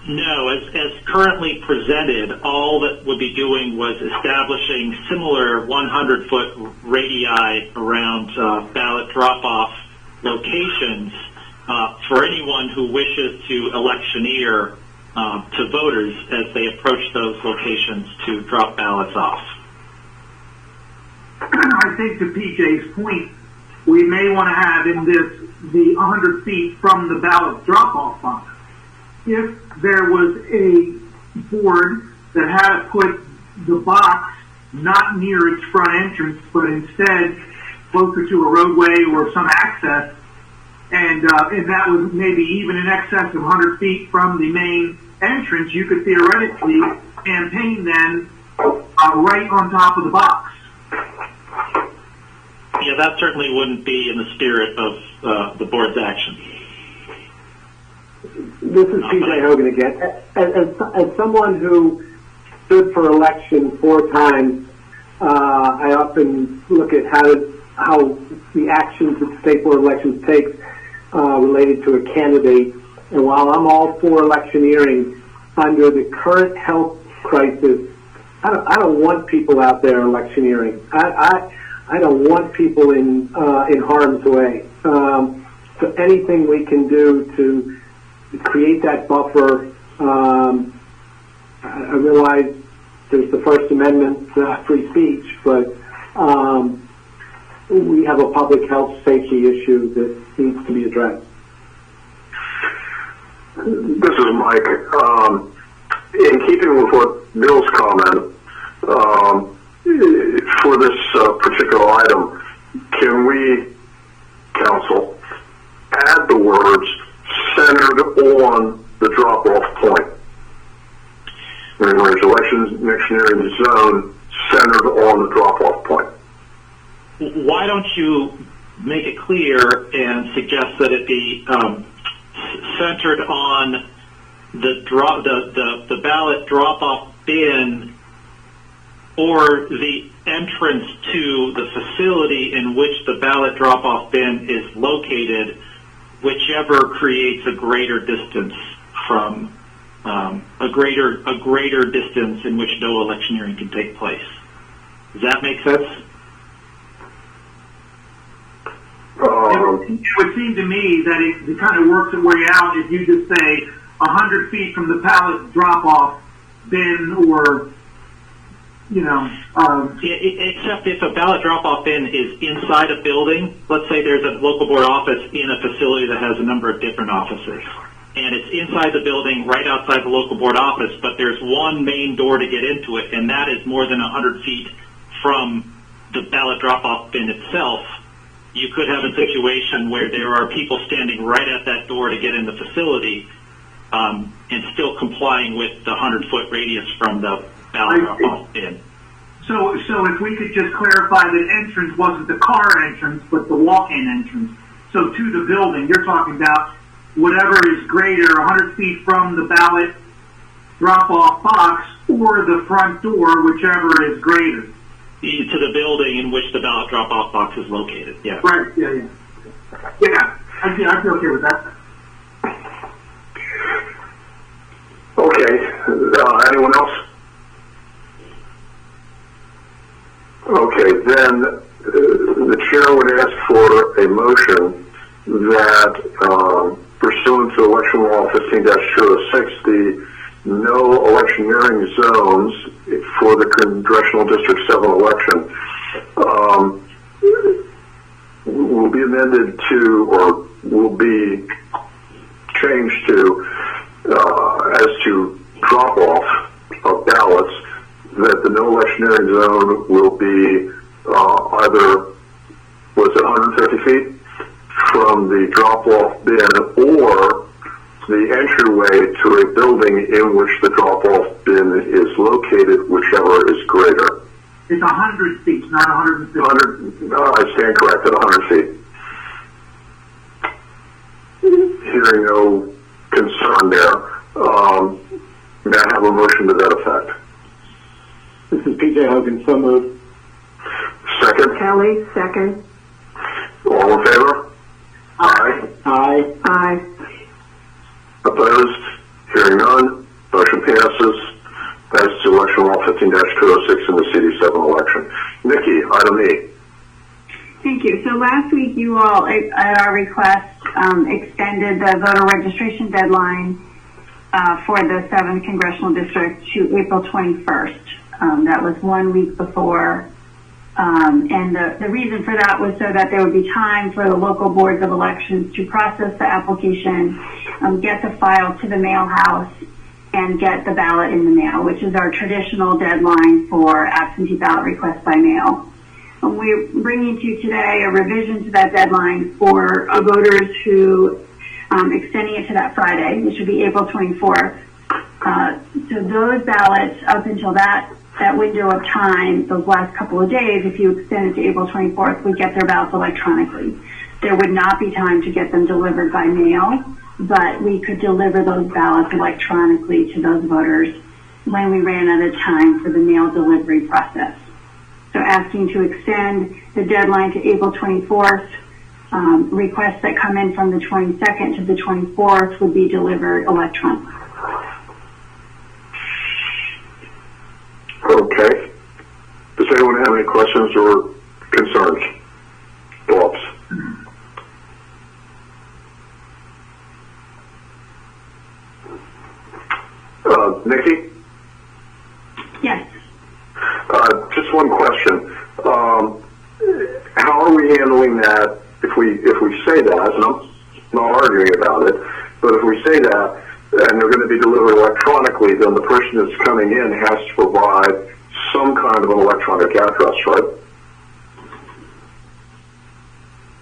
No, as currently presented, all that would be doing was establishing similar 100-foot radii around ballot drop-off locations for anyone who wishes to electioneer to voters as they approach those locations to drop ballots off. I think to PJ's point, we may want to have in this the 100 feet from the ballot drop-off box. If there was a board that had to put the box not near its front entrance, but instead closer to a roadway or some access, and that was maybe even in excess of 100 feet from the main entrance, you could theoretically campaign then right on top of the box. Yeah, that certainly wouldn't be in the spirit of the board's action. This is P.J. Hogan again. As someone who stood for election 4 times, I often look at how the actions that state board elections take related to a candidate. And while I'm all for electioneering, under the current health crisis, I don't want people out there electioneering. I don't want people in harm's way. So anything we can do to create that buffer. I realize there's the First Amendment, free speech, but we have a public health safety issue that needs to be addressed. This is Mike. In keeping with what Bill's comment, for this particular item, can we, council, add the words centered on the drop-off point? In other words, electioneering zone centered on the drop-off point. Why don't you make it clear and suggest that it be centered on the ballot drop-off bin or the entrance to the facility in which the ballot drop-off bin is located, whichever creates a greater distance from a greater distance in which no electioneering can take place. Does that make sense? It would seem to me that it kind of works its way out if you just say 100 feet from the ballot drop-off bin, or except if a ballot drop-off bin is inside a building. Let's say there's a local board office in a facility that has a number of different offices, and it's inside the building, right outside the local board office, but there's one main door to get into it, and that is more than 100 feet from the ballot drop-off bin itself. You could have a situation where there are people standing right at that door to get in the facility, and still complying with the 100-foot radius from the ballot drop-off bin. So if we could just clarify that entrance wasn't the car entrance, but the walk-in entrance. So to the building, you're talking about whatever is greater, 100 feet from the ballot drop-off box, or the front door, whichever is greater. To the building in which the ballot drop-off box is located, yeah. Right, yeah. Yeah, I'd be okay with that. Okay, anyone else? Okay, then the chair would ask for a motion that pursuant to election law 15-206, the no electioneering zones for the Congressional District 7 election will be amended to, or will be changed to, as to drop-off of ballots, that the no electioneering zone will be either, was it 150 feet from the drop-off bin, or the entryway to a building in which the drop-off bin is located, whichever is greater. It's 100 feet, not 150. 100, I stand corrected, 100 feet. Hearing no concern there, may I have a motion to that effect? This is P.J. Hogan, so moved. Second? Kelly, second. All in favor? Aye. Aye. Aye. Opposed? Hearing none. Motion passes. As to election law 15-206 in the CD7 election. Nikki, item E. Thank you. So last week you all, at our request, extended the voter registration deadline for the 7th Congressional District to April 21st. That was 1 week before. And the reason for that was so that there would be time for the local boards of elections to process the application, get the file to the mail house, and get the ballot in the mail, which is our traditional deadline for absentee ballot requests by mail. We're bringing to you today a revision to that deadline for voters who, extending it to that Friday, which would be April 24th. So those ballots, up until that window of time, those last couple of days, if you extend it to April 24th, would get their ballots electronically. There would not be time to get them delivered by mail, but we could deliver those ballots electronically to those voters when we ran out of time for the mail delivery process. So asking to extend the deadline to April 24th requests that come in from the 22nd to the 24th would be delivered electronically. Okay. Does anyone have any questions or concerns? Thoughts? Nikki? Yes. Just one question. How are we handling that if we say that, and I'm not arguing about it, but if we say that and they're going to be delivered electronically, then the person that's coming in has to provide some kind of an electronic address, right?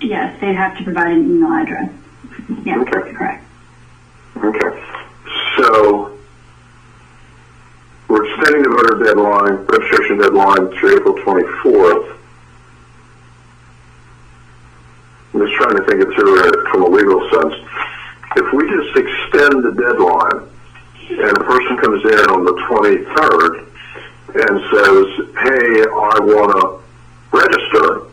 Yes, they'd have to provide an email address. Yes, Okay. that's correct. Okay. So we're extending the voter deadline, registration deadline to April 24th. I'm just trying to think it through from a legal sense. If we just extend the deadline and a person comes in on the 23rd and says, hey, I want to register,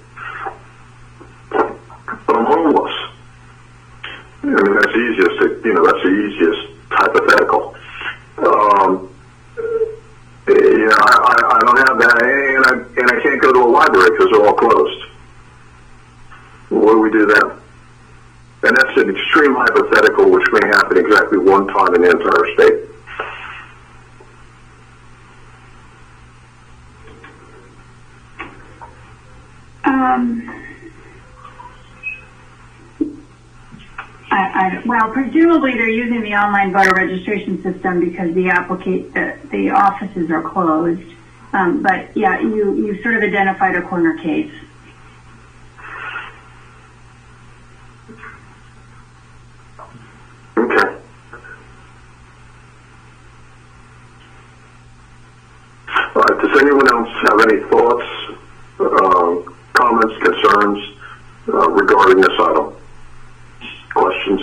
but I'm homeless. I mean, that's the easiest hypothetical. I don't have that, and I can't go to a library because they're all closed. What do we do then? And that's an extreme hypothetical, which may happen exactly one time in the entire state. Well, presumably they're using the online voter registration system because the offices are closed. But yeah, you sort of identified a corner case. Okay. Does anyone else have any thoughts, comments, concerns regarding this item? Questions?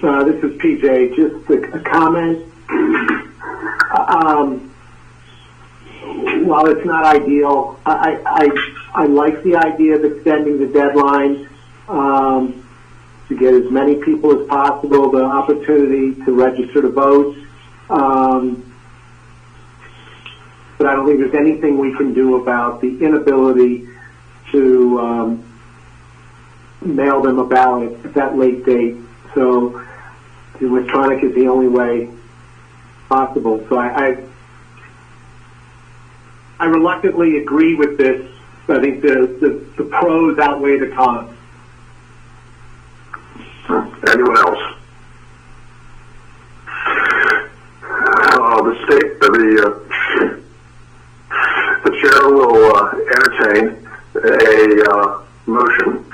This is PJ. Just a comment. While it's not ideal, I like the idea of extending the deadline to get as many people as possible the opportunity to register to vote. But I don't think there's anything we can do about the inability to mail them a ballot at that late date. So the electronic is the only way possible. So I reluctantly agree with this. I think the pros outweigh the cons. Anyone else? The chair will entertain a motion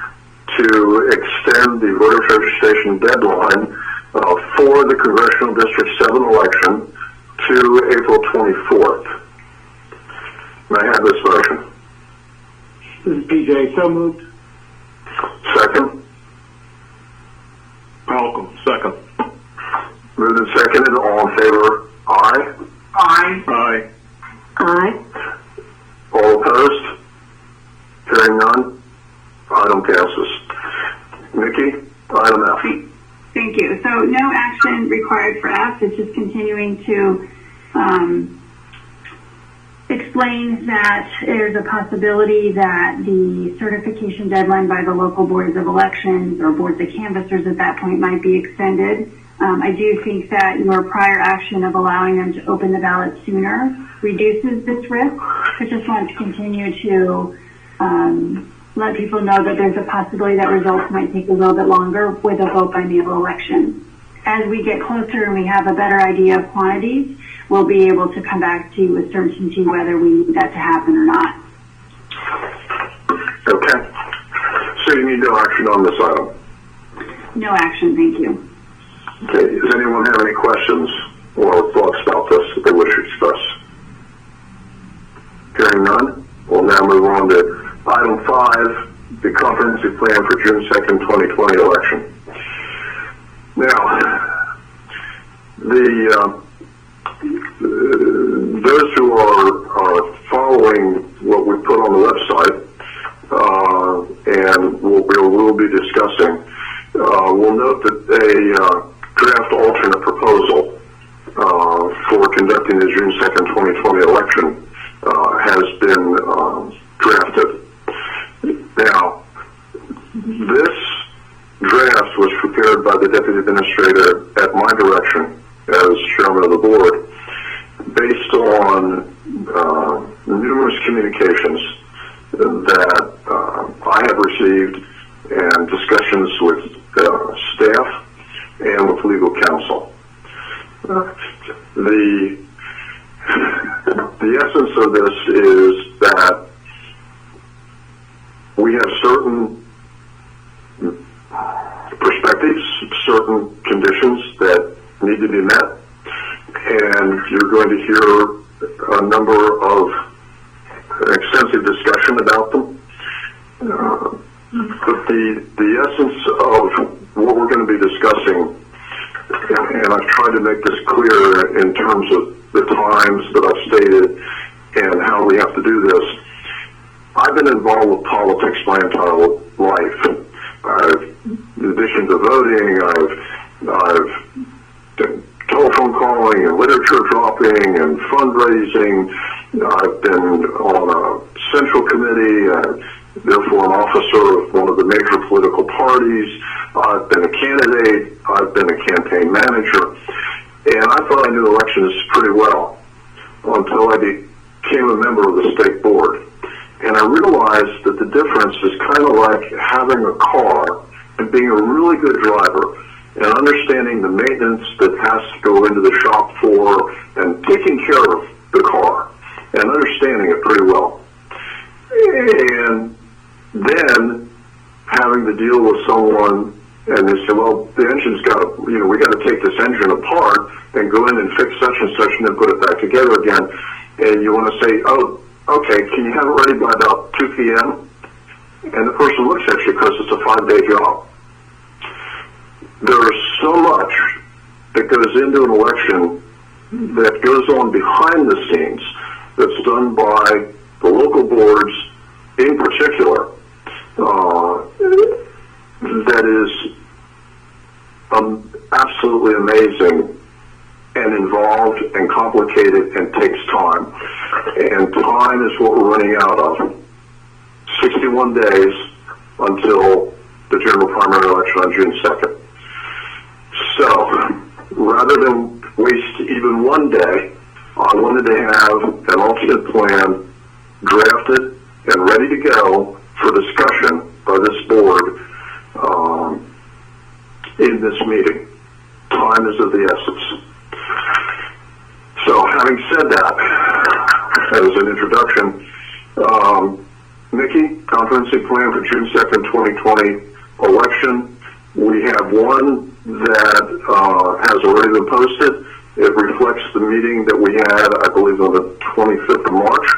to extend the voter registration deadline for the Congressional District 7 election to April 24th. May I have this motion? This is PJ. So moved. Second? Malcolm, second. Moved and seconded. All in favor? Aye. Aye. Aye. Aye. All opposed? Hearing none? Item passes. Nikki, item F. Thank you. So no action required for F. It's just continuing to explain that there's a possibility that the certification deadline by the local boards of elections or boards of canvassers at that point might be extended. I do think that your prior action of allowing them to open the ballot sooner reduces this risk. I just want to continue to let people know that there's a possibility that results might take a little bit longer with a vote by mail election. As we get closer and we have a better idea of quantities, we'll be able to come back to you with certainty whether we need that to happen or not. Okay. So you need no action on this item? No action, thank you. Okay. Does anyone have any questions or thoughts about this that they wish to express? Hearing none, we'll now move on to item 5, the comprehensive plan for June 2nd, 2020 election. Now, those who are following what we put on the website and we'll be discussing. We'll note that a draft alternate proposal for conducting the June 2nd, 2020 election has been drafted. Now, this draft was prepared by the Deputy Administrator at my direction as Chairman of the Board, based on numerous communications that I have received and discussions with staff and with legal counsel. The essence of this is that we have certain perspectives, certain conditions that need to be met, and you're going to hear a number of extensive discussion about them. But the essence of what we're going to be discussing, and I've tried to make this clear in terms of the times that I've stated and how we have to do this. I've been involved with politics my entire life. In addition to voting, I've done telephone calling and literature dropping and fundraising. I've been on a central committee, therefore an officer of one of the major political parties. I've been a candidate. I've been a campaign manager. And I thought I knew elections pretty well until I became a member of the state board. And I realized that the difference is kind of like having a car and being a really good driver and understanding the maintenance that has to go into the shop floor and taking care of the car and understanding it pretty well. And then having to deal with someone and they say, well, the engine's got to, we got to take this engine apart and go in and fix such and such and then put it back together again. And you want to say, oh, okay, can you have it ready by about 2 p.m.? And the person looks at you because it's a 5-day job. There is so much that goes into an election that goes on behind the scenes that's done by the local boards in particular, that is absolutely amazing and involved and complicated and takes time. And time is what we're running out of. 61 days until the general primary election on June 2nd. So, rather than waste even one day, I wanted to have an alternate plan drafted and ready to go for discussion by this board in this meeting. Time is of the essence. So, having said that, as an introduction, Nikki, comprehensive plan for June 2nd, 2020 election. We have one that has already been posted. It reflects the meeting that we had, I believe, on the 25th of March.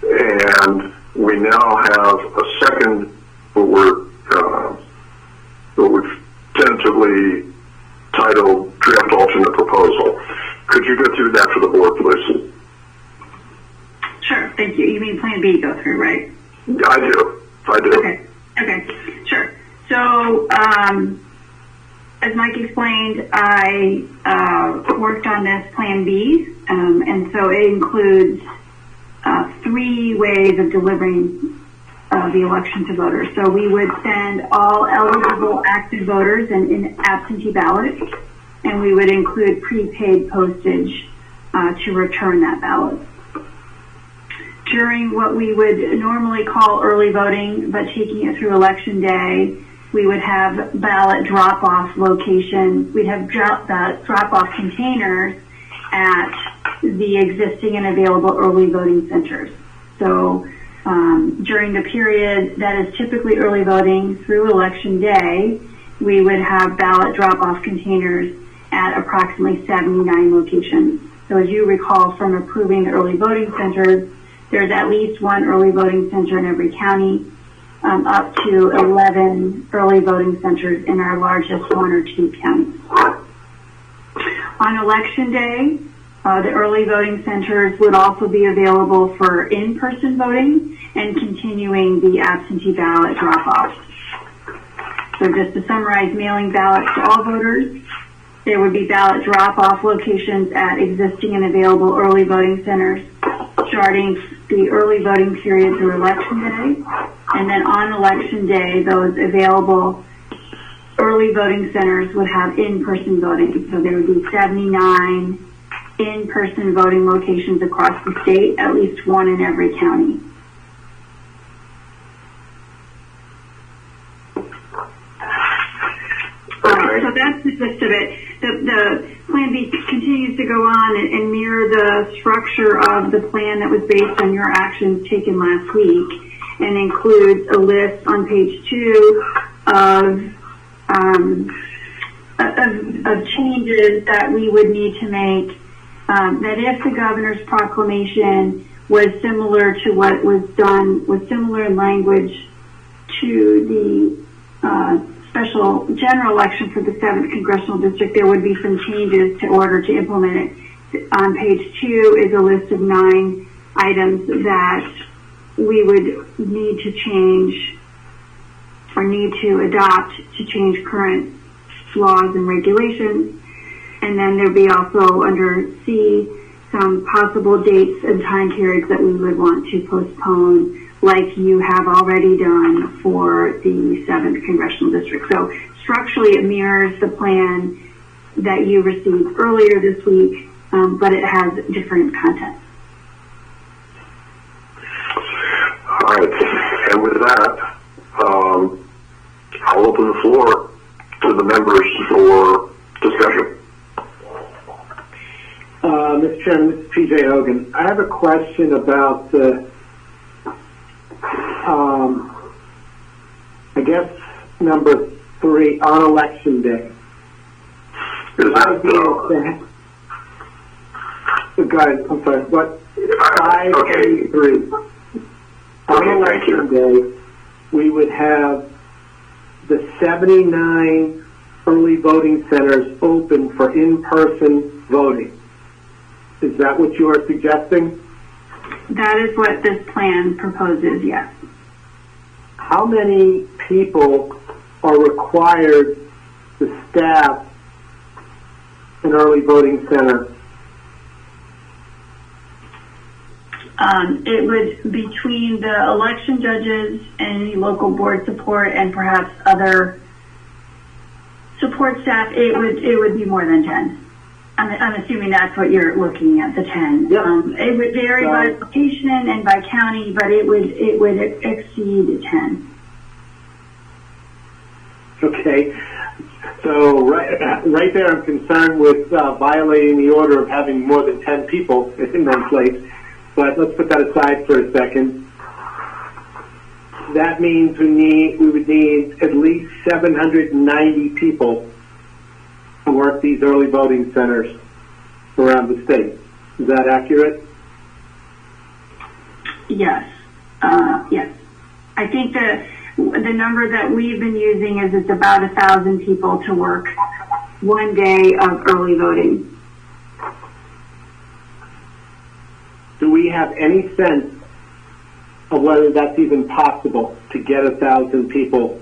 And we now have a second, what we've tentatively titled Draft Alternate Proposal. Could you go through that for the board, please? Sure, thank you. You mean Plan B to go through, right? I do. Okay, sure. So, as Mike explained, I worked on this Plan B, and so it includes 3 ways of delivering the election to voters. So we would send all eligible active voters an absentee ballot, and we would include prepaid postage to return that ballot. During what we would normally call early voting, but taking it through election day, we would have ballot drop-off locations. We'd have drop-off containers at the existing and available early voting centers. So during the period that is typically early voting through election day, we would have ballot drop-off containers at approximately 79 locations. So as you recall from approving the early voting centers, there's at least 1 early voting center in every county, up to 11 early voting centers in our largest 1 or 2 counties. On election day, the early voting centers would also be available for in-person voting, and continuing the absentee ballot drop-off. So just to summarize, mailing ballots to all voters. There would be ballot drop-off locations at existing and available early voting centers, starting the early voting period through Election Day. And then on Election Day, those available early voting centers would have in-person voting. So there would be 79 in-person voting locations across the state, at least one in every county. So that's the gist of it. The Plan B continues to go on and mirror the structure of the plan that was based on your actions taken last week, and includes a list on page 2 of changes that we would need to make. That if the governor's proclamation was similar to what was done, with similar language to the special general election for the 7th Congressional District, there would be some changes to order to implement it. On page 2 is a list of 9 items that we would need to change or need to adopt to change current laws and regulations. And then there'd be also under C some possible dates and time periods that we would want to postpone, like you have already done for the 7th Congressional District. So structurally it mirrors the plan that you received earlier this week, but it has different content. All right, and with that, I'll open the floor to the members for discussion. Mr. Chairman, this is P.J. Hogan. I have a question about I guess number 3 on Election Day. Is that, guys, I'm sorry, what? okay. 583. On Election Day, we would have the 79 early voting centers open for in-person voting. Is that what you are suggesting? That is what this plan proposes, yes. How many people are required to staff an early voting center? It would, between the election judges and any local board support and perhaps other support staff, it would be more than 10. I'm assuming that's what you're looking at, the 10. Yep. It would vary by location and by county, but it would exceed 10. Okay. So right there, I'm concerned with violating the order of having more than 10 people in one place. But let's put that aside for a second. That means we would need at least 790 people to work these early voting centers around the state. Is that accurate? Yes. Yes. I think the number that we've been using is it's about 1,000 people to work one day of early voting. Do we have any sense of whether that's even possible to get 1,000 people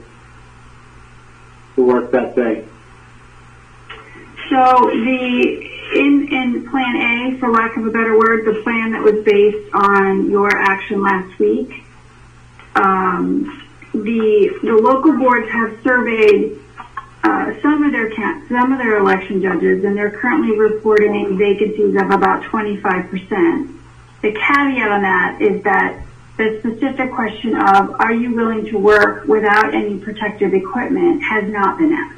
to work that day? So in Plan A, for lack of a better word, the plan that was based on your action last week, the local boards have surveyed some of their election judges, and they're currently reporting vacancies of about 25%. The caveat on that is that the specific question of, are you willing to work without any protective equipment, has not been asked.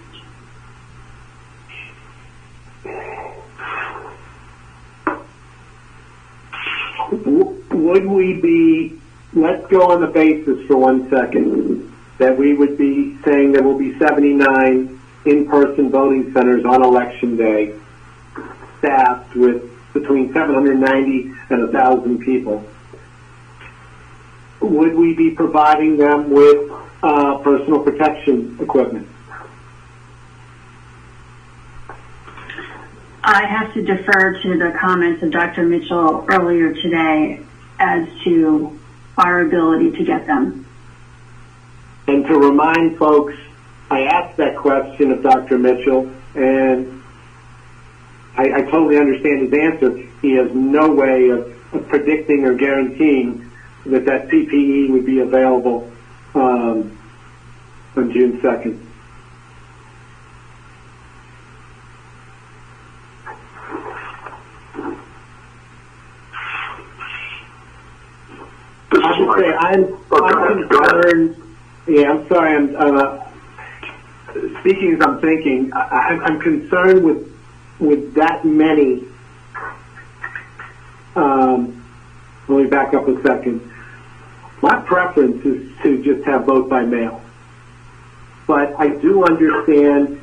Would we be, let's go on the basis for 1 second, that we would be saying there will be 79 in-person voting centers on Election Day, staffed with between 790 and 1,000 people. Would we be providing them with personal protection equipment? I have to defer to the comments of Dr. Mitchell earlier today as to our ability to get them. And to remind folks, I asked that question of Dr. Mitchell, and I totally understand his answer. He has no way of predicting or guaranteeing that PPE would be available on June 2nd. I'm concerned. Yeah, I'm sorry. I'm speaking as I'm thinking. I'm concerned with that many. Let me back up a second. My preference is to just have vote by mail, but I do understand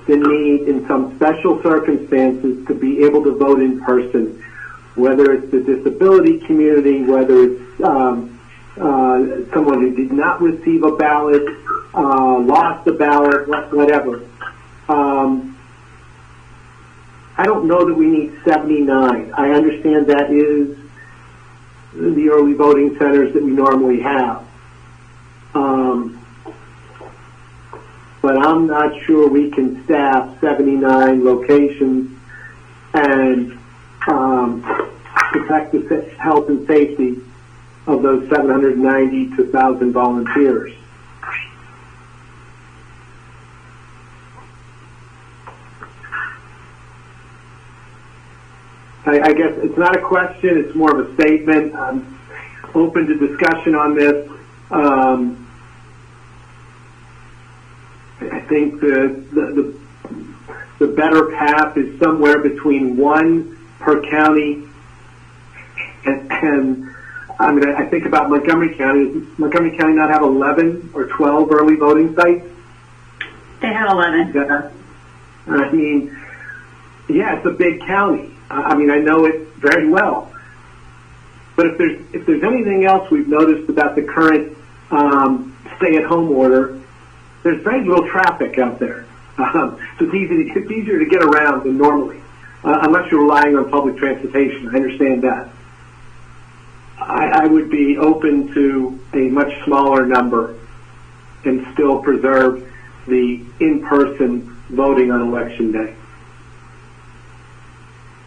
the need in some special circumstances to be able to vote in person, whether it's the disability community, whether it's someone who did not receive a ballot, lost a ballot, whatever. I don't know that we need 79. I understand that is the early voting centers that we normally have. But I'm not sure we can staff 79 locations and protect the health and safety of those 790 to 1,000 volunteers. I guess it's not a question, it's more of a statement. I'm open to discussion on this. I think the better path is somewhere between one per county and I mean, I think about Montgomery County. Does Montgomery County not have 11 or 12 early voting sites? They have 11. Yeah. I mean, yeah, it's a big county. I mean, I know it very well. But if there's anything else we've noticed about the current stay-at-home order, there's very little traffic out there. So it's easier to get around than normally, unless you're relying on public transportation. I understand that. I would be open to a much smaller number and still preserve the in-person voting on Election Day.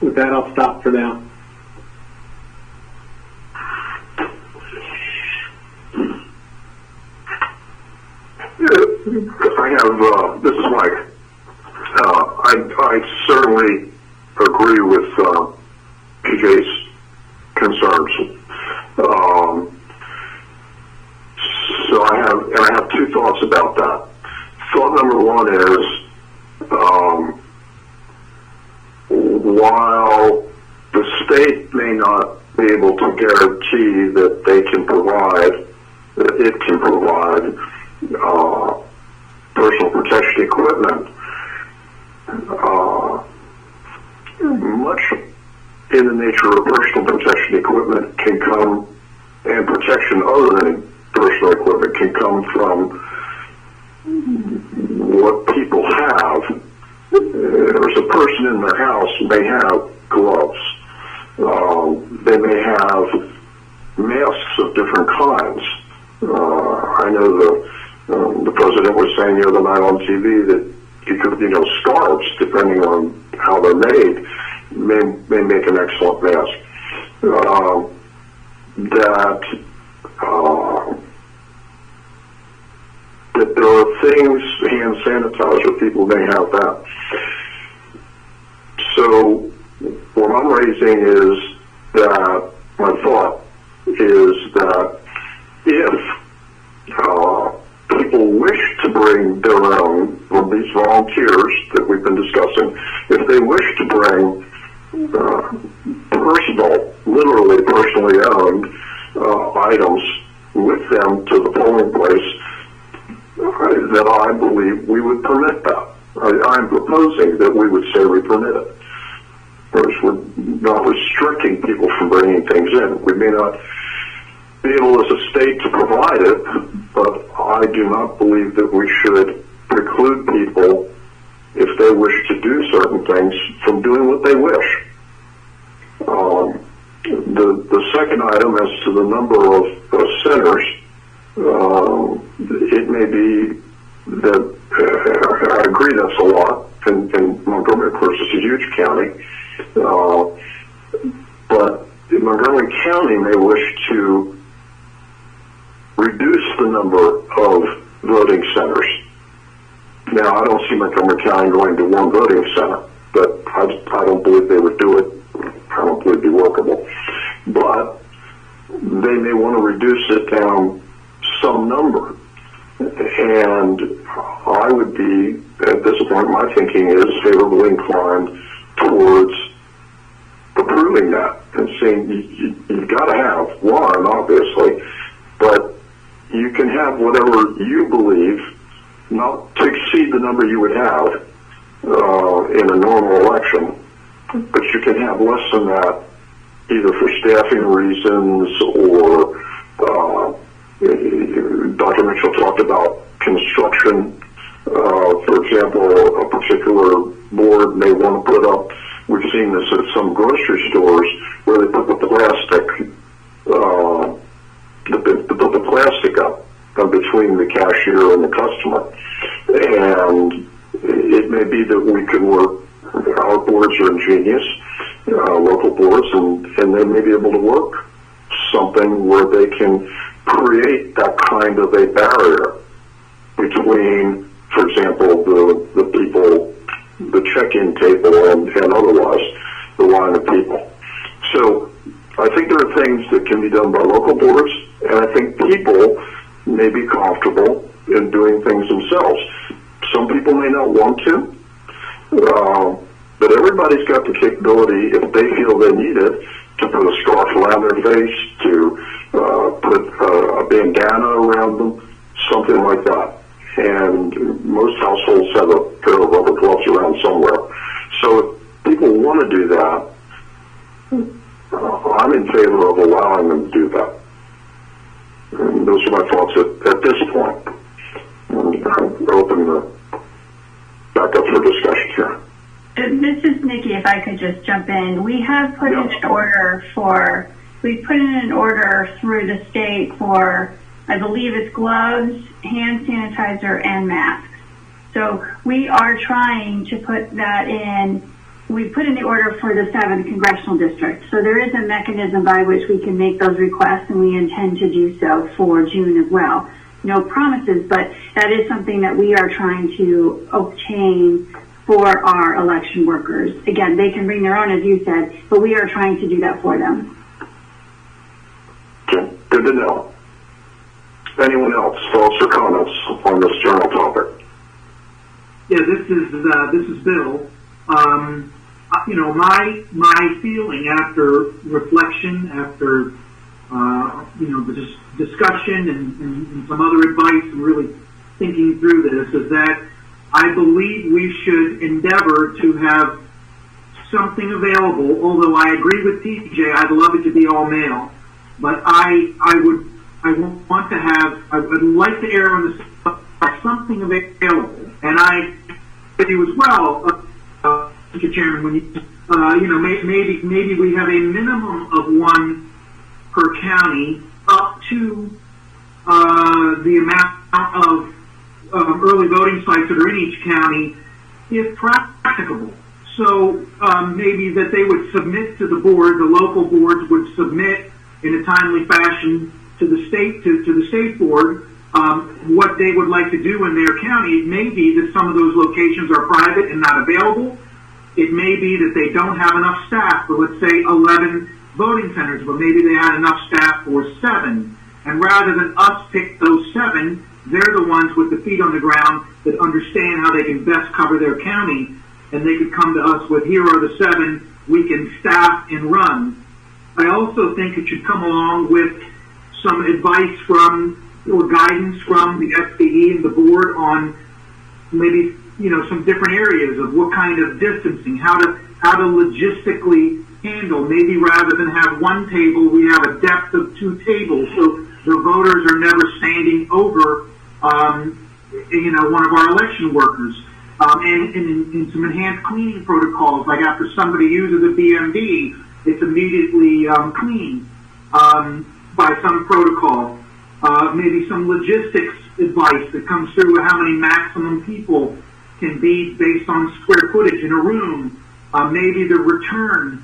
With that, I'll stop for now. I have, this is Mike. I certainly agree with PJ's concerns. So I have two thoughts about that. Thought number one is, while the state may not be able to guarantee that it can provide personal protection equipment, much in the nature of personal protection equipment can come, and protection other than personal equipment can come from what people have. There's a person in their house may have gloves. They may have masks of different kinds. I know the president was saying the other night on TV that you could, scarves, depending on how they're made, may make an excellent mask. That there are things, hand sanitizer, people may have that. So what I'm raising is that, my thought is that if people wish to bring their own, or these volunteers that we've been discussing, if they wish to bring literally personally owned items with them to the polling place, that I believe we would permit that. I'm proposing that we would say we permit it. Whereas we're not restricting people from bringing things in. We may not be able as a state to provide it, but I do not believe that we should preclude people, if they wish to do certain things, from doing what they wish. The second item as to the number of centers, it may be that, I agree that's a lot, and Montgomery, of course, is a huge county, but Montgomery County may wish to reduce the number of voting centers. Now, I don't see Montgomery County going to one voting center, but I don't believe they would do it. I don't believe it'd be workable. But they may want to reduce it down some number. And I would be, at this point, my thinking is favorably inclined towards approving that and saying you've got to have one, obviously, but you can have whatever you believe, not to exceed the number you would have in a normal election, but you can have less than that either for staffing reasons or Dr. Mitchell talked about construction. For example, a particular board may want to put up, we've seen this at some grocery stores, where they put the plastic, they put the plastic up between the cashier and the customer. And it may be that we can work, our boards are ingenious, local boards, and they may be able to work something where they can create that kind of a barrier between, for example, the people, the check-in table and otherwise, the line of people. So I think there are things that can be done by local boards, and I think people may be comfortable in doing things themselves. Some people may not want to, but everybody's got the capability, if they feel they need it, to put a scarf around their face, to put a bandana around them, something like that. And most households have a pair of rubber gloves around somewhere. So if people want to do that, I'm in favor of allowing them to do that. And those are my thoughts at this point. And open back up for discussion here. This is Nikki, if I could just jump in. We have put in an order through the state for, I believe it's gloves, hand sanitizer, and masks. So we are trying to put that in. We put in the order for the 7th congressional district. So there is a mechanism by which we can make those requests, and we intend to do so for June as well. No promises, but that is something that we are trying to obtain for our election workers. Again, they can bring their own, as you said, but we are trying to do that for them. Okay, good to know. Anyone else, thoughts or comments on this general topic? Yeah, this is Bill. My feeling after reflection, after the discussion and some other advice and really thinking through this is that I believe we should endeavor to have something available, although I agree with TJ, I'd love it to be all mail, but I would like to err on the side of something available. And I with you as well, Mr. Chairman, when maybe we have a minimum of one per county up to the amount of early voting sites that are in each county, if practicable. So maybe that they would submit to the board, the local boards would submit in a timely fashion to the state board what they would like to do in their county. It may be that some of those locations are private and not available. It may be that they don't have enough staff for, let's say, 11 voting centers, but maybe they had enough staff for 7. And rather than us pick those 7, they're the ones with the feet on the ground that understand how they can best cover their county, and they could come to us with, here are the 7 we can staff and run. I also think it should come along with some advice from, or guidance from the FDE and the board on maybe, some different areas of what kind of distancing, how to logistically handle. Maybe rather than have one table, we have a depth of 2 tables, so the voters are never standing over, one of our election workers. And some enhanced cleaning protocols, like after somebody uses a BMD, it's immediately cleaned by some protocol. Maybe some logistics advice that comes through how many maximum people can be based on square footage in a room. Maybe the return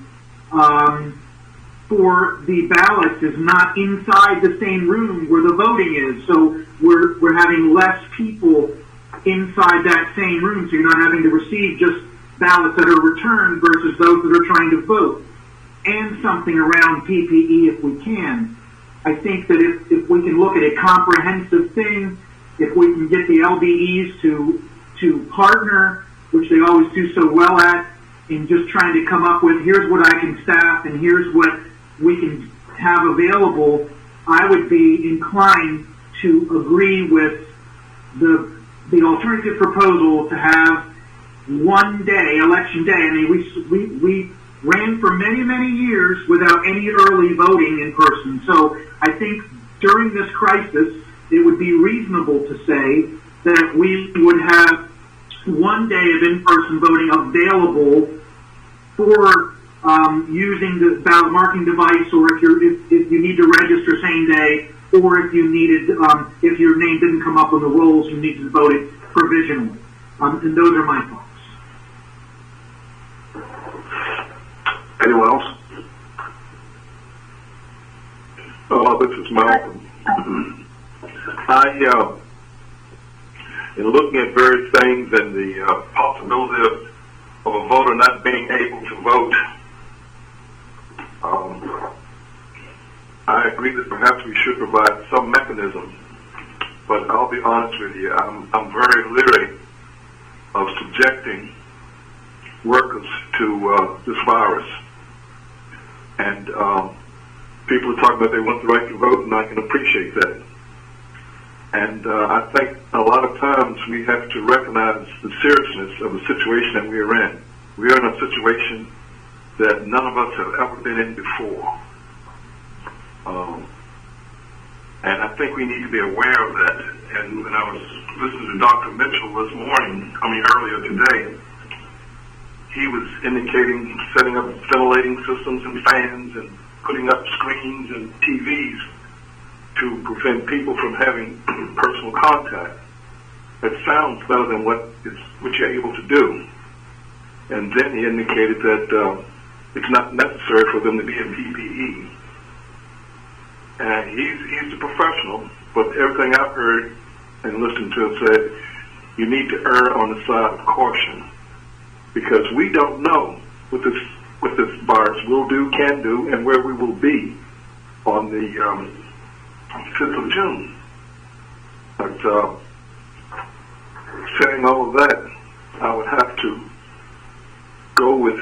for the ballots is not inside the same room where the voting is. So we're having less people inside that same room. So you're not having to receive just ballots that are returned versus those that are trying to vote. And something around PPE if we can. I think that if we can look at a comprehensive thing, if we can get the LBEs to partner, which they always do so well at, in just trying to come up with, here's what I can staff and here's what we can have available, I would be inclined to agree with the alternative proposal to have one day, election day. I mean, we ran for many, many years without any early voting in person. So I think during this crisis, it would be reasonable to say that we would have one day of in-person voting available for using the ballot marking device, or if you need to register same day, or if you needed if your name didn't come up on the rolls, you need to vote it provisionally. And those are my thoughts. Anyone else? This is Malcolm. In looking at various things and the possibility of a voter not being able to vote, I agree that perhaps we should provide some mechanism, but I'll be honest with you, I'm very leery of subjecting workers to this virus. And people are talking about they want the right to vote, and I can appreciate that. And I think a lot of times we have to recognize the seriousness of the situation that we are in. We are in a situation that none of us have ever been in before. And I think we need to be aware of that. And when I was listening to Dr. Mitchell earlier today, he was indicating setting up ventilating systems and fans and putting up screens and TVs to prevent people from having personal contact. That sounds better than what you're able to do. And then he indicated that it's not necessary for them to be in PPE. And he's a professional, but everything I've heard and listened to him said, you need to err on the side of caution, because we don't know what this virus will do, can do, and where we will be on the 5th of June. But saying all of that, I would have to go with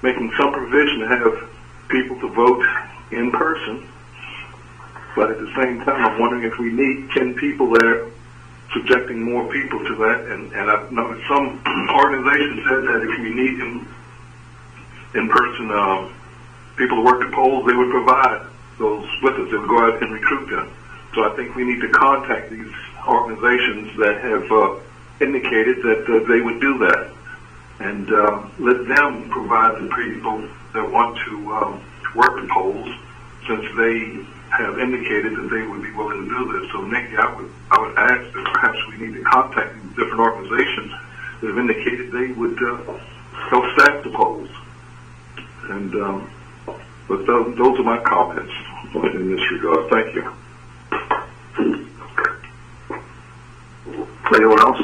making some provision to have people to vote in person. But at the same time, I'm wondering if we need 10 people there, subjecting more people to that. And I've noticed some organizations said that if we need in-person people to work the polls, they would provide those with us. They would go out and recruit them. So I think we need to contact these organizations that have indicated that they would do that, and let them provide the people that want to work the polls, since they have indicated that they would be willing to do this. So, Nikki, I would ask that perhaps we need to contact these different organizations that have indicated they would help staff the polls. And but those are my comments in this regard. Thank you. Anyone else?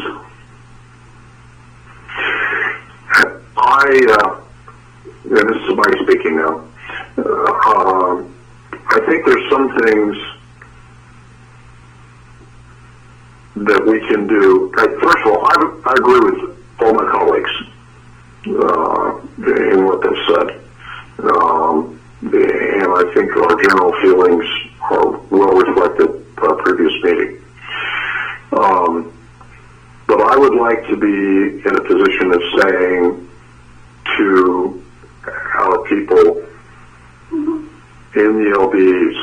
And this is somebody speaking now. I think there's some things that we can do. First of all, I agree with all my colleagues in what they've said. And I think our general feelings are well reflected in our previous meeting. But I would like to be in a position of saying to our people in the LBs,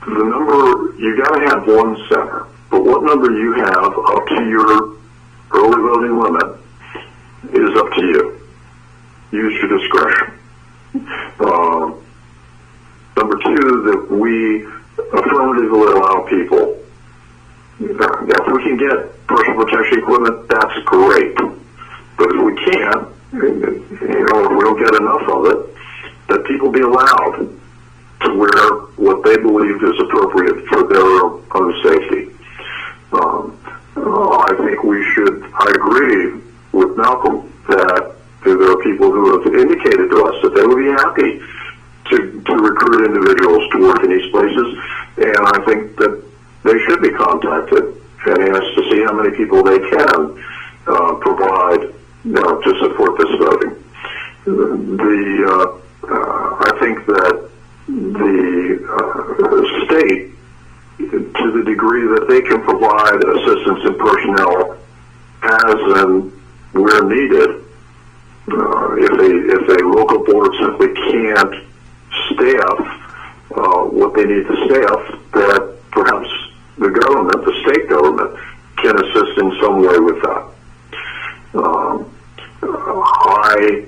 the number, you got to have one center, but what number you have up to your early voting limit is up to you. Use your discretion. Number two, that we affirmatively allow people, if we can get personal protection equipment, that's great. But if we can't, if we don't get enough of it, that people be allowed to wear what they believe is appropriate for their own safety. I think I agree with Malcolm that there are people who have indicated to us that they would be happy to recruit individuals to work in these places, and I think that they should be contacted and asked to see how many people they can provide to support this voting. I think that the state, to the degree that they can provide assistance in personnel as and where needed, if a local board simply can't staff what they need to staff, that perhaps the government, the state government, can assist in some way with that. I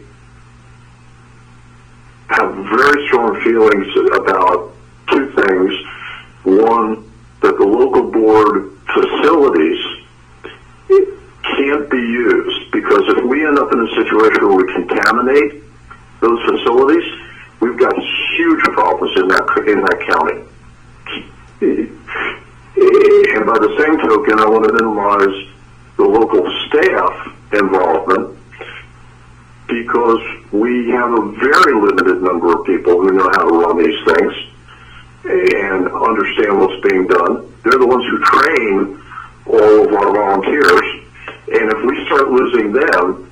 have very strong feelings about two things. One, that the local board facilities can't be used, because if we end up in a situation where we contaminate those facilities, we've got huge problems in that county. And by the same token, I want to minimize the local staff involvement, because we have a very limited number of people who know how to run these things and understand what's being done. They're the ones who train all of our volunteers. And if we start losing them,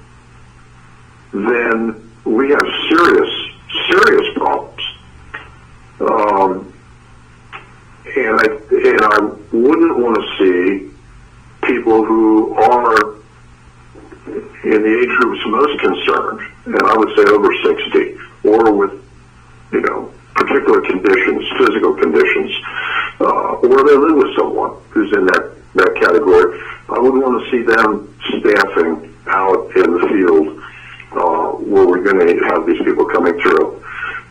then we have serious problems. And I wouldn't want to see people who are in the age groups most concerned, and I would say over 60, or with, particular conditions, physical conditions, or they live with someone who's in that category. I wouldn't want to see them staffing out in the field where we're going to have these people coming through.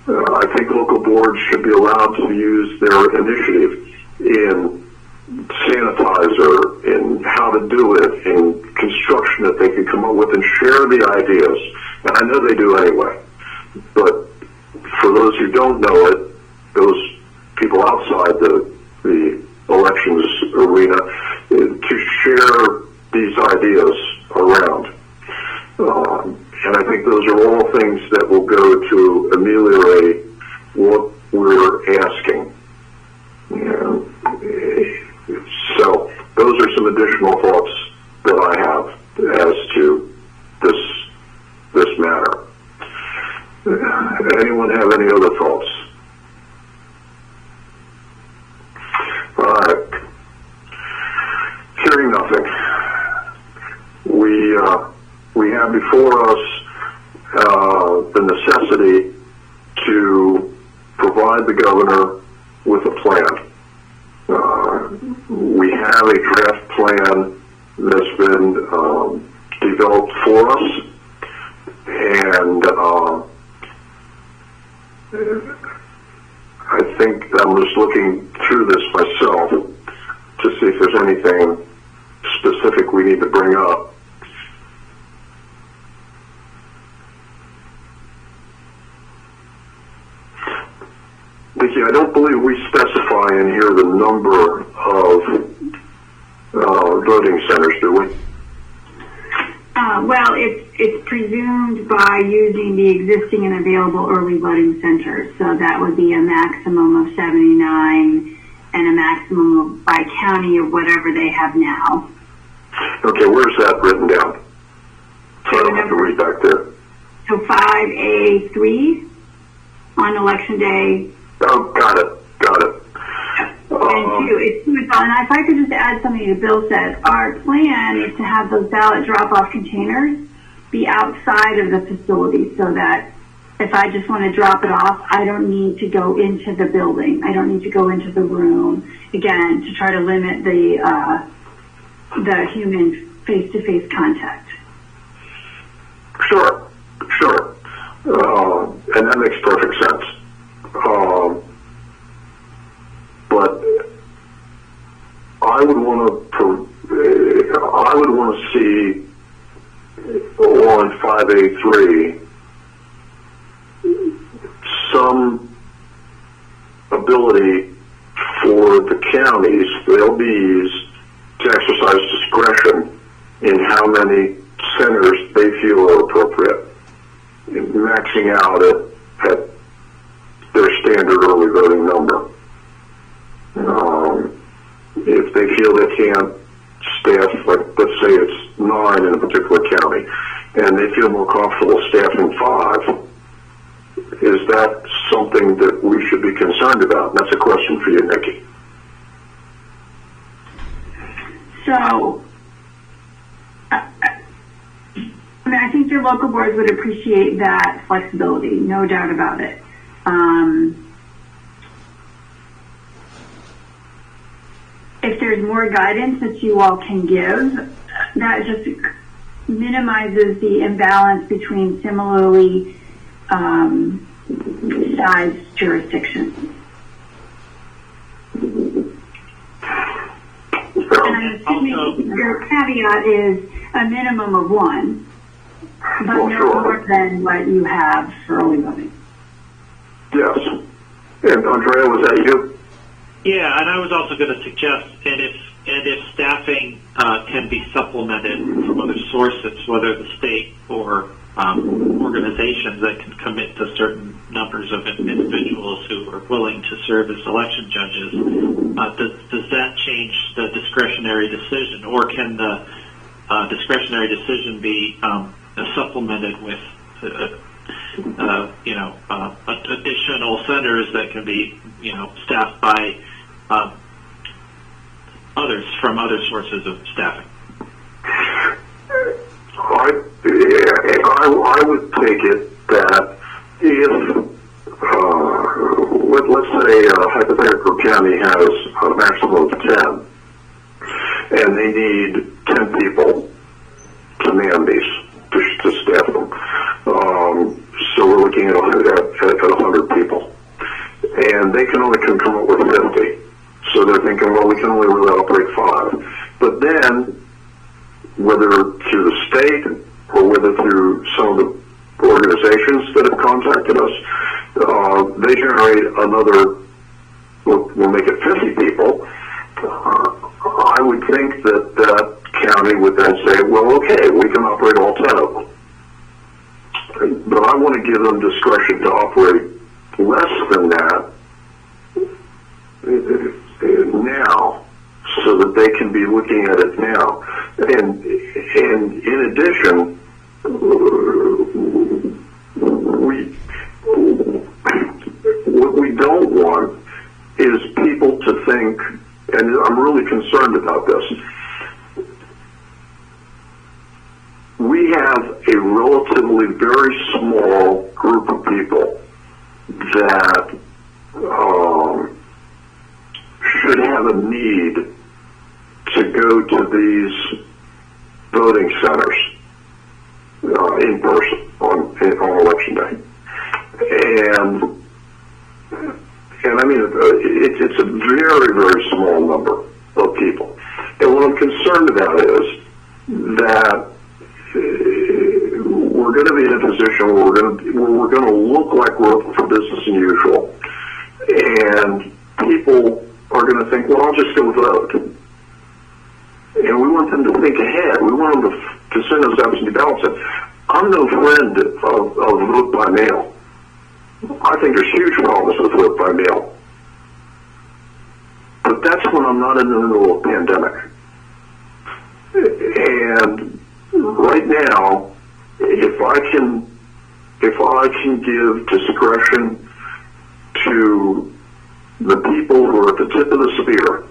I think local boards should be allowed to use their initiative in sanitizer, in how to do it, in construction that they can come up with and share the ideas. And I know they do anyway. But for those who don't know it, those people outside the elections arena, to share these ideas around. And I think those are all things that will go to ameliorate what we're asking. So those are some additional thoughts that I have as to this matter. Anyone have any other thoughts? All right. Hearing nothing, we have before us the necessity to provide the governor with a plan. We have a draft plan that's been developed for us, and I think I'm just looking through this myself to see if there's anything specific we need to bring up. Vicki, I don't believe we specify in here the number of voting centers, do we? Well, it's presumed by using the existing and available early voting centers. So that would be a maximum of 79 and a maximum of, by county, of whatever they have now. Okay, where's that written down? So I don't have to read back there. So 5A3 on election day. Oh, got it. And if I could just add something to Bill said, our plan is to have those ballot drop-off containers be outside of the facility, so that if I just want to drop it off, I don't need to go into the building. I don't need to go into the room, again, to try to limit the human face-to-face contact. Sure. And that makes perfect sense. But I would want to see on 5A3 some ability for the counties, the LBs, to exercise discretion in how many centers they feel are appropriate, maxing out at their standard early voting number. If they feel they can't staff, like let's say it's 9 in a particular county, and they feel more comfortable staffing 5, is that something that we should be concerned about? And that's a question for you, Nikki. So, I think your local boards would appreciate that flexibility, no doubt about it. If there's more guidance that you all can give, that just minimizes the imbalance between similarly sized jurisdictions. And I'm assuming your caveat is a minimum of 1, but no more than what you have for early voting. Yes. And Andrea, was that you? Yeah, and I was also going to suggest, and if staffing can be supplemented from other sources, whether the state or organizations that can commit to certain numbers of individuals who are willing to serve as election judges, does that change the discretionary decision, or can the discretionary decision be supplemented with additional centers that can be staffed by others from other sources of staffing? I would take it that if, let's say a hypothetical county has a maximum of 10, and they need 10 people to man these, to staff them. So we're looking at 100 people. And they can only come up with 50. So they're thinking, well, we can only really operate 5. But then, whether through the state or whether through some of the organizations that have contacted us, they generate another, we'll make it 50 people. I would think that that county would then say, well, okay, we can operate all 10 of them. But I want to give them discretion to operate less than that now, so that they can be looking at it now. And in addition, what we don't want is people to think, and I'm really concerned about this, we have a relatively very small group of people that should have a need to go to these voting centers in person on election day. And I mean, it's a very, very small number of people. And what I'm concerned about is that we're going to be in a position where we're going to look like we're open for business as usual, and people are going to think, well, I'll just go vote. And we want them to think ahead. We want them to send us absentee ballots in. I'm no friend of vote by mail. I think there's huge problems with vote by mail. But that's when I'm not in the middle of a pandemic. And right now, if I can give discretion to the people who are at the tip of the spear,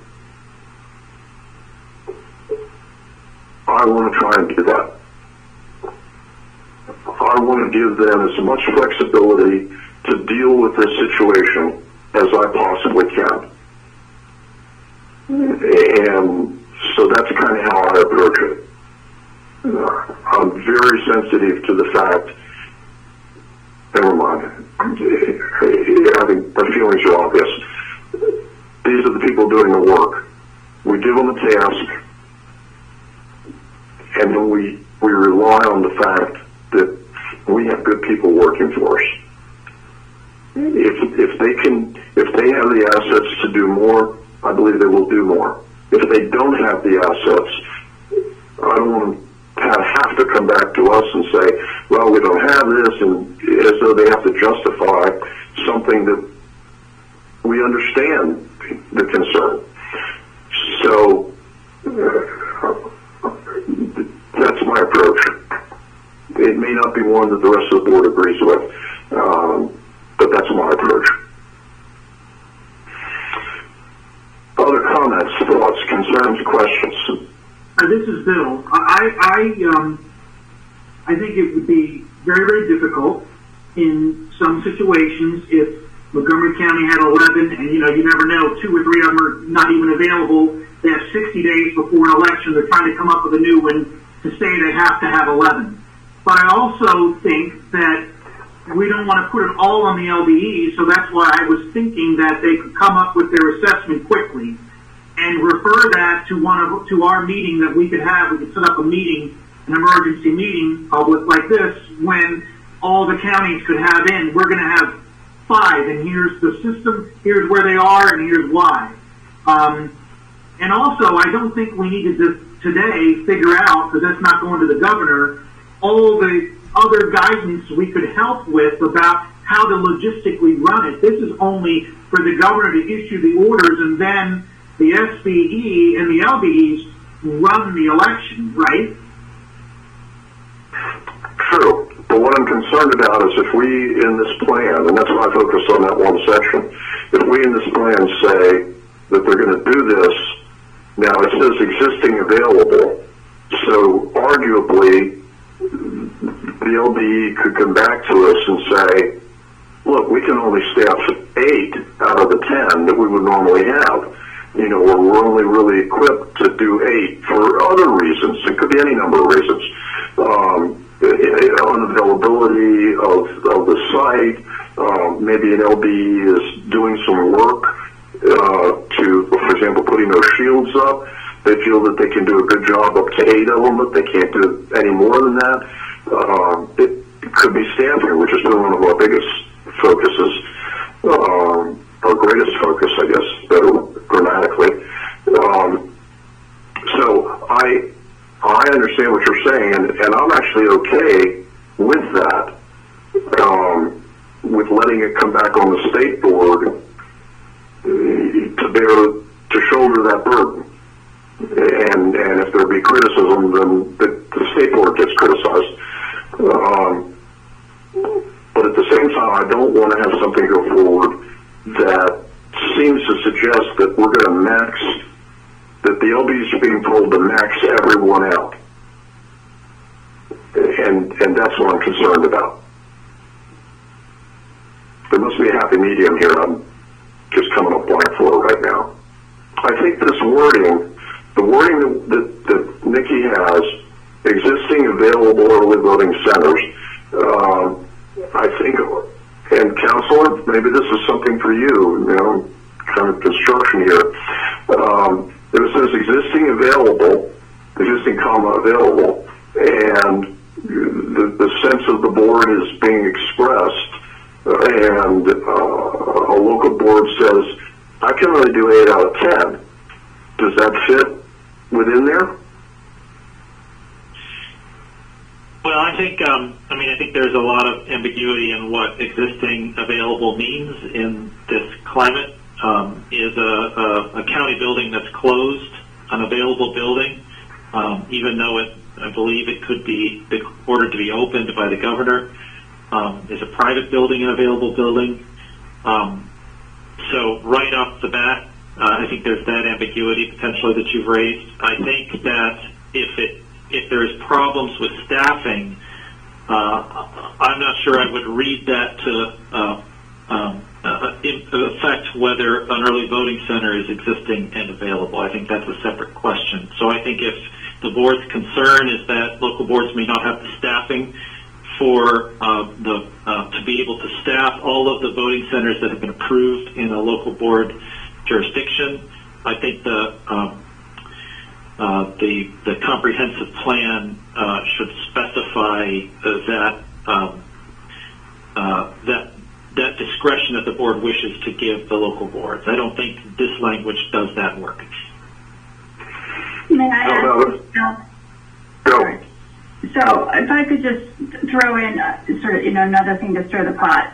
I want to try and do that. I want to give them as much flexibility to deal with this situation as I possibly can. And so that's kind of how I approach it. I'm very very sensitive to the fact, never mind, I think my feelings are obvious. These are the people doing the work. We give them a task, and then we rely on the fact that we have good people working for us. If they have the assets to do more, I believe they will do more. If they don't have the assets, I don't want them to have to come back to us and say, well, we don't have this, and as though they have to justify something that we understand the concern. So that's my approach. It may not be one that the rest of the board agrees with, but that's my approach. Other comments, thoughts, concerns, questions? This is Bill. I think it would be very, very difficult in some situations if Montgomery County had 11, and you never know, 2 or 3 of them are not even available. They have 60 days before an election. They're trying to come up with a new one to say they have to have 11. But I also think that we don't want to put it all on the LBE, so that's why I was thinking that they could come up with their assessment quickly and refer that to our meeting that we could have. We could set up a meeting, an emergency meeting, public like this, when all the counties could have in. We're going to have 5, and here's the system, here's where they are, and here's why. And also, I don't think we needed to today figure out, because that's not going to the governor, all the other guidance we could help with about how to logistically run it. This is only for the governor to issue the orders, and then the SBE and the LBEs run the election, right? True. But what I'm concerned about is if we in this plan, and that's why I focus on that one section, if we in this plan say that they're going to do this, now it says existing available, so arguably the LBE could come back to us and say, look, we can only staff 8 out of the 10 that we would normally have. Or we're only really equipped to do 8 for other reasons. It could be any number of reasons. Unavailability of the site, maybe an LBE is doing some work to, for example, putting those shields up. They feel that they can do a good job up to 8 of them, but they can't do any more than that. It could be staffing, which has been one of our biggest focuses, our greatest focus, I guess, better grammatically. So I understand what you're saying, and I'm actually okay with that, with letting it come back on the state board to shoulder that burden. And if there be criticism, then the state board gets criticized. But at the same time, I don't want to have something go forward that seems to suggest that we're going to max, that the LBs are being told to max everyone out. And that's what I'm concerned about. There must be a happy medium here. I'm just coming up blank for it right now. I think this wording, the wording that Nikki has, existing available early voting centers, I think, and Counselor, maybe this is something for you, kind of construction here. It says existing available, existing comma available, and the sense of the board is being expressed, and a local board says, I can only do 8 out of 10. Does that fit within there? Well, I think there's a lot of ambiguity in what existing available means in this climate. Is a county building that's closed an available building, even though I believe it could be ordered to be opened by the governor? Is a private building an available building? So right off the bat, I think there's that ambiguity potentially that you've raised. I think that if there's problems with staffing, I'm not sure I would read that to affect whether an early voting center is existing and available. I think that's a separate question. So I think the board's concern is that local boards may not have the staffing for to be able to staff all of the voting centers that have been approved in a local board jurisdiction. I think the comprehensive plan should specify that discretion that the board wishes to give the local boards. I don't think this language does that work. May I ask? Go. So if I could just throw in sort of, another thing to stir the pot.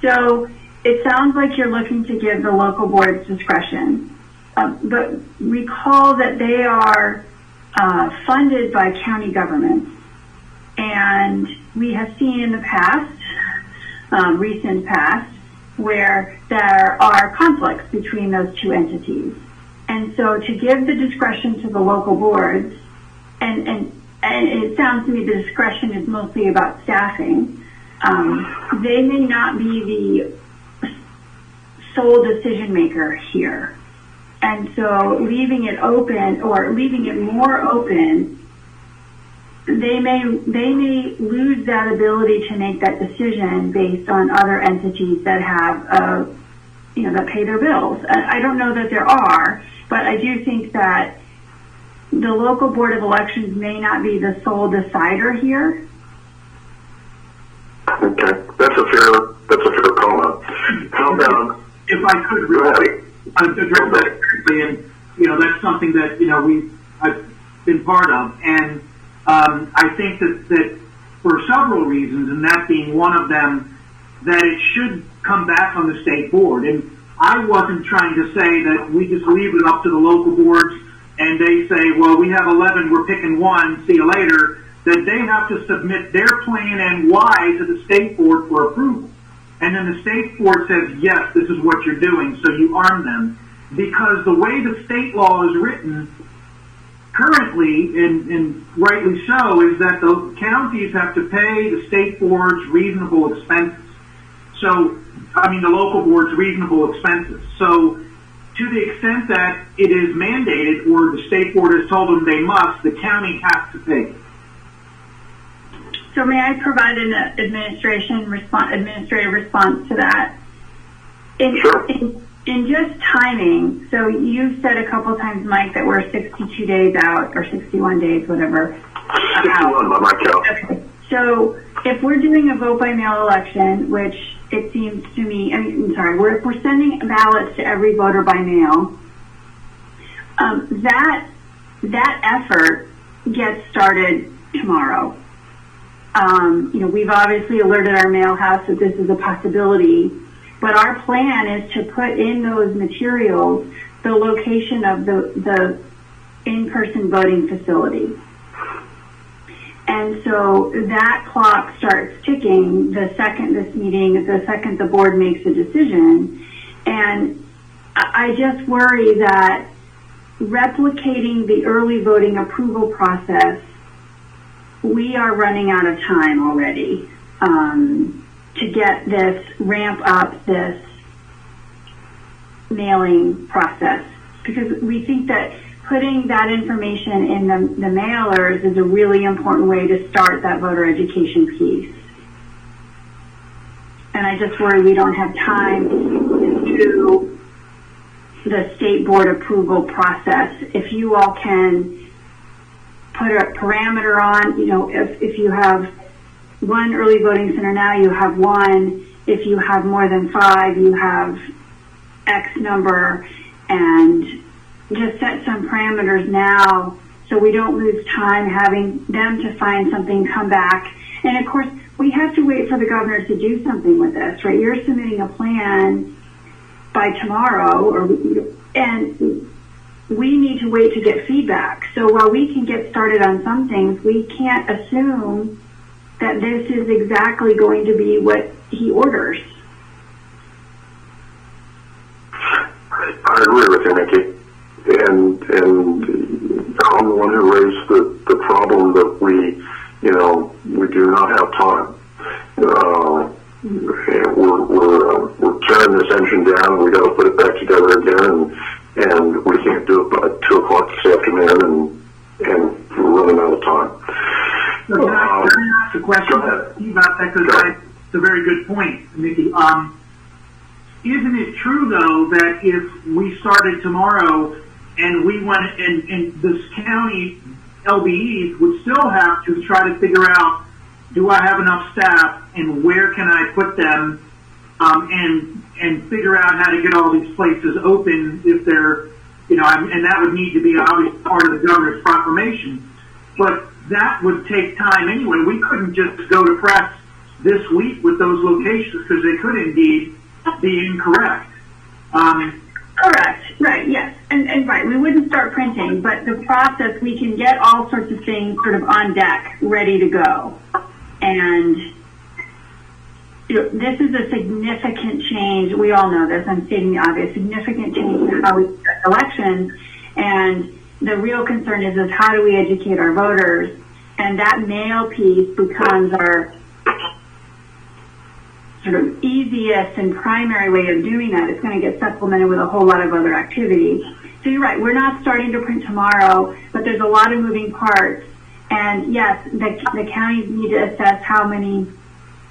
So it sounds like you're looking to give the local boards discretion, but recall that they are funded by county governments. And we have seen in the past, recent past, where there are conflicts between those two entities. And so to give the discretion to the local boards, and it sounds to me the discretion is mostly about staffing, they may not be the sole decision maker here. And so leaving it open, or leaving it more open, they may lose that ability to make that decision based on other entities that have, that pay their bills. I don't know that there are, but I do think that the local board of elections may not be the sole decider here. Okay, that's a fair comment. How about, If I could really address that quickly, and that's something that I've been part of, and I think that for several reasons, and that being one of them, that it should come back on the state board. And I wasn't trying to say that we just leave it up to the local boards and they say, well, we have 11, we're picking one, see you later. That they have to submit their plan and why to the state board for approval. And then the state board says, yes, this is what you're doing, so you arm them. Because the way the state law is written currently, and rightly so, is that the counties have to pay the state board's reasonable expenses. So, the local board's reasonable expenses. So, to the extent that it is mandated, or the state board has told them they must, the county has to pay. So may I provide an administrative response to that? Sure. In just timing, so you said a couple times, Mike, that we're 62 days out, or 61 days, whatever. 61 by my count. Okay. So if we're doing a vote by mail election, which it seems to me, if we're sending ballots to every voter by mail, that effort gets started tomorrow. We've obviously alerted our mail house that this is a possibility, but our plan is to put in those materials the location of the in-person voting facility. And so that clock starts ticking the second the board makes a decision. And I just worry that replicating the early voting approval process, we are running out of time already to get ramp up this mailing process, because we think that putting that information in the mailers is a really important way to start that voter education piece. And I just worry we don't have time to do the state board approval process. If you all can put a parameter on, if you have one early voting center now, you have one. If you have more than 5, you have X number, and just set some parameters now so we don't lose time having them to find something, come back. And of course, we have to wait for the governor to do something with this, right? You're submitting a plan by tomorrow, and we need to wait to get feedback. So while we can get started on some things, we can't assume that this is exactly going to be what he orders. I agree with you, Nikki. And I'm the one who raised the problem that we do not have time. We're tearing this engine down, and we got to put it back together again, and we can't do it by 2 o'clock this afternoon, and short amount of time. So can I ask a question Go ahead. about that? Because it's a very good point, Mickey. Isn't it true, though, that if we started tomorrow and we went and this county LBEs would still have to try to figure out, do I have enough staff and where can I put them, and figure out how to get all these places open if they're, and that would need to be obviously part of the governor's proclamation. But that would take time anyway. We couldn't just go to press this week with those locations because they could indeed be incorrect. Correct. Right. Yes. And right. We wouldn't start printing, but the process, we can get all sorts of things sort of on deck, ready to go. And this is a significant change. We all know this. I'm stating the obvious. Significant change in how we conduct elections. And the real concern is how do we educate our voters? And that mail piece becomes our sort of easiest and primary way of doing that. It's going to get supplemented with a whole lot of other activities. So you're right, we're not starting to print tomorrow, but there's a lot of moving parts. And yes, the counties need to assess how many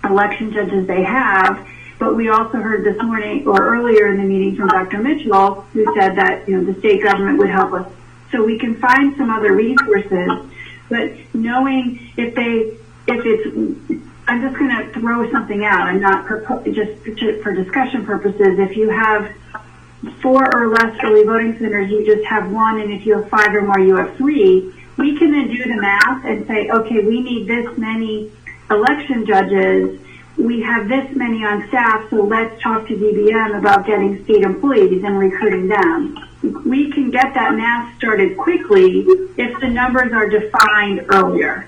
election judges they have, but we also heard this morning or earlier in the meeting from Dr. Mitchell, who said that the state government would help us. So we can find some other resources, but knowing I'm just going to throw something out. I'm not just for discussion purposes. If you have 4 or less early voting centers, you just have 1, and if you have 5 or more, you have 3. We can then do the math and say, okay, we need this many election judges. We have this many on staff, so let's talk to DBM about getting state employees and recruiting them. We can get that math started quickly if the numbers are defined earlier.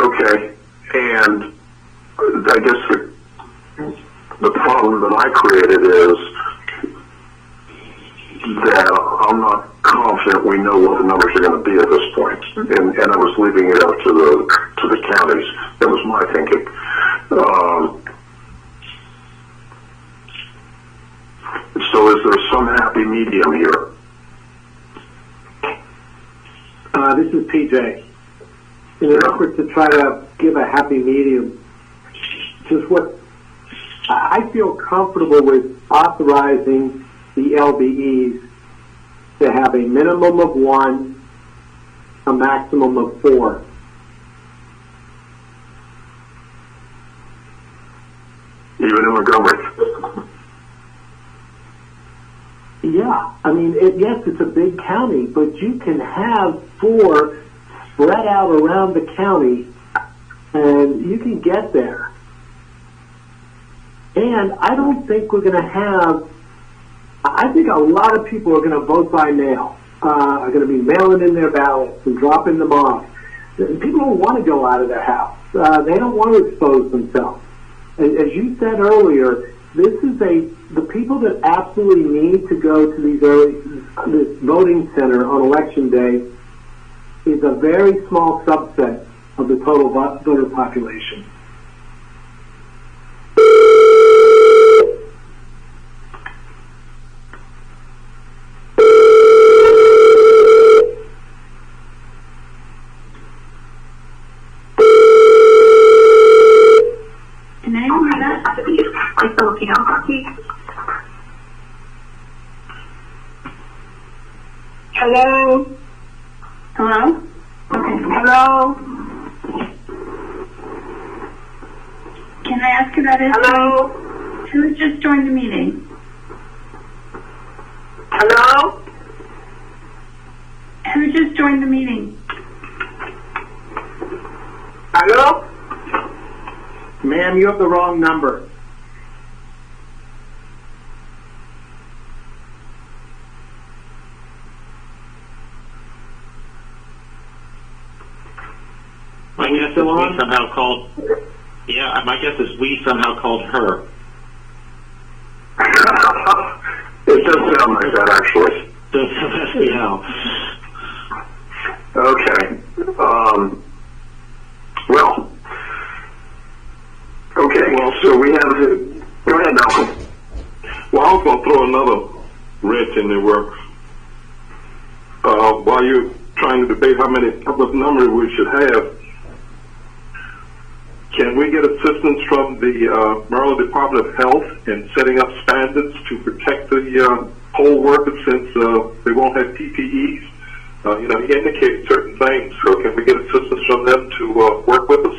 Okay, and I guess the problem that I created is that I'm not confident we know what the numbers are going to be at this point, and I was leaving it up to the counties. That was my thinking. So is there some happy medium here? This is PJ. In an effort to try to give a happy medium, just what I feel comfortable with authorizing the LBEs to have a minimum of 1, a maximum of 4. Even in Montgomery? Yeah, I mean, yes, it's a big county, but you can have 4 spread out around the county, and you can get there. And I don't think we're going to have, I think a lot of people are going to vote by mail, are going to be mailing in their ballots and dropping them off. People don't want to go out of their house. They don't want to expose themselves. As you said earlier, this is the people that absolutely need to go to this voting center on election day is a very small subset of the total voter population. Can anyone hear that? Hello? Hello? Okay. Hello? Can I ask who that is? Hello? Who just joined the meeting? Hello? Who just joined the meeting? Hello? Ma'am, you have the wrong number. My guess is we somehow called. Yeah, my guess is we somehow called her. It does sound like that, actually. Yeah. Okay. Well. Okay. Well, so we have. Go ahead, Malcolm. Well, I was going to throw wrench in their works. While you're trying to debate what number we should have, can we get assistance from the Maryland Department of Health in setting up standards to protect the poll workers since they won't have PPEs? He indicated certain things, so can we get assistance from them to work with us?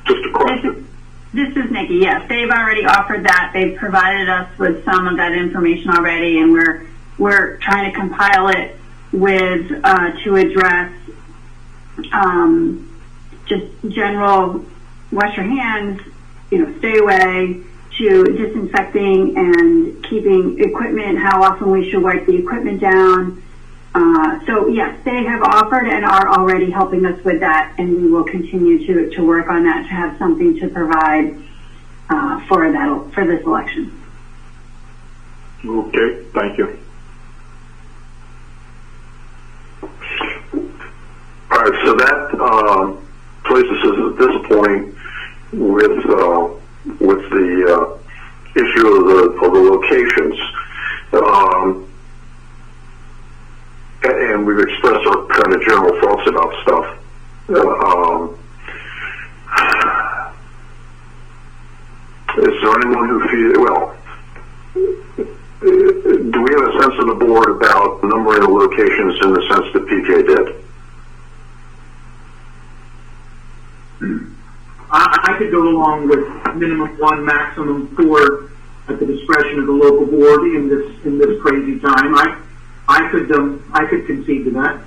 Just a question. This is Nikki. Yes, they've already offered that. They've provided us with some of that information already, and we're trying to compile it with to address just general wash your hands, stay away, to disinfecting and keeping equipment, how often we should wipe the equipment down. So yes, they have offered and are already helping us with that, and we will continue to work on that to have something to provide for this election. Okay, thank you. All right, so that places us at this point with the issue of the locations, and we've expressed our kind of general thoughts about stuff. Is there anyone who feels, do we have a sense of the board about numbering the locations in the sense that PJ did? I could go along with minimum 1, maximum 4 at the discretion of the local board in this crazy time. I could concede to that.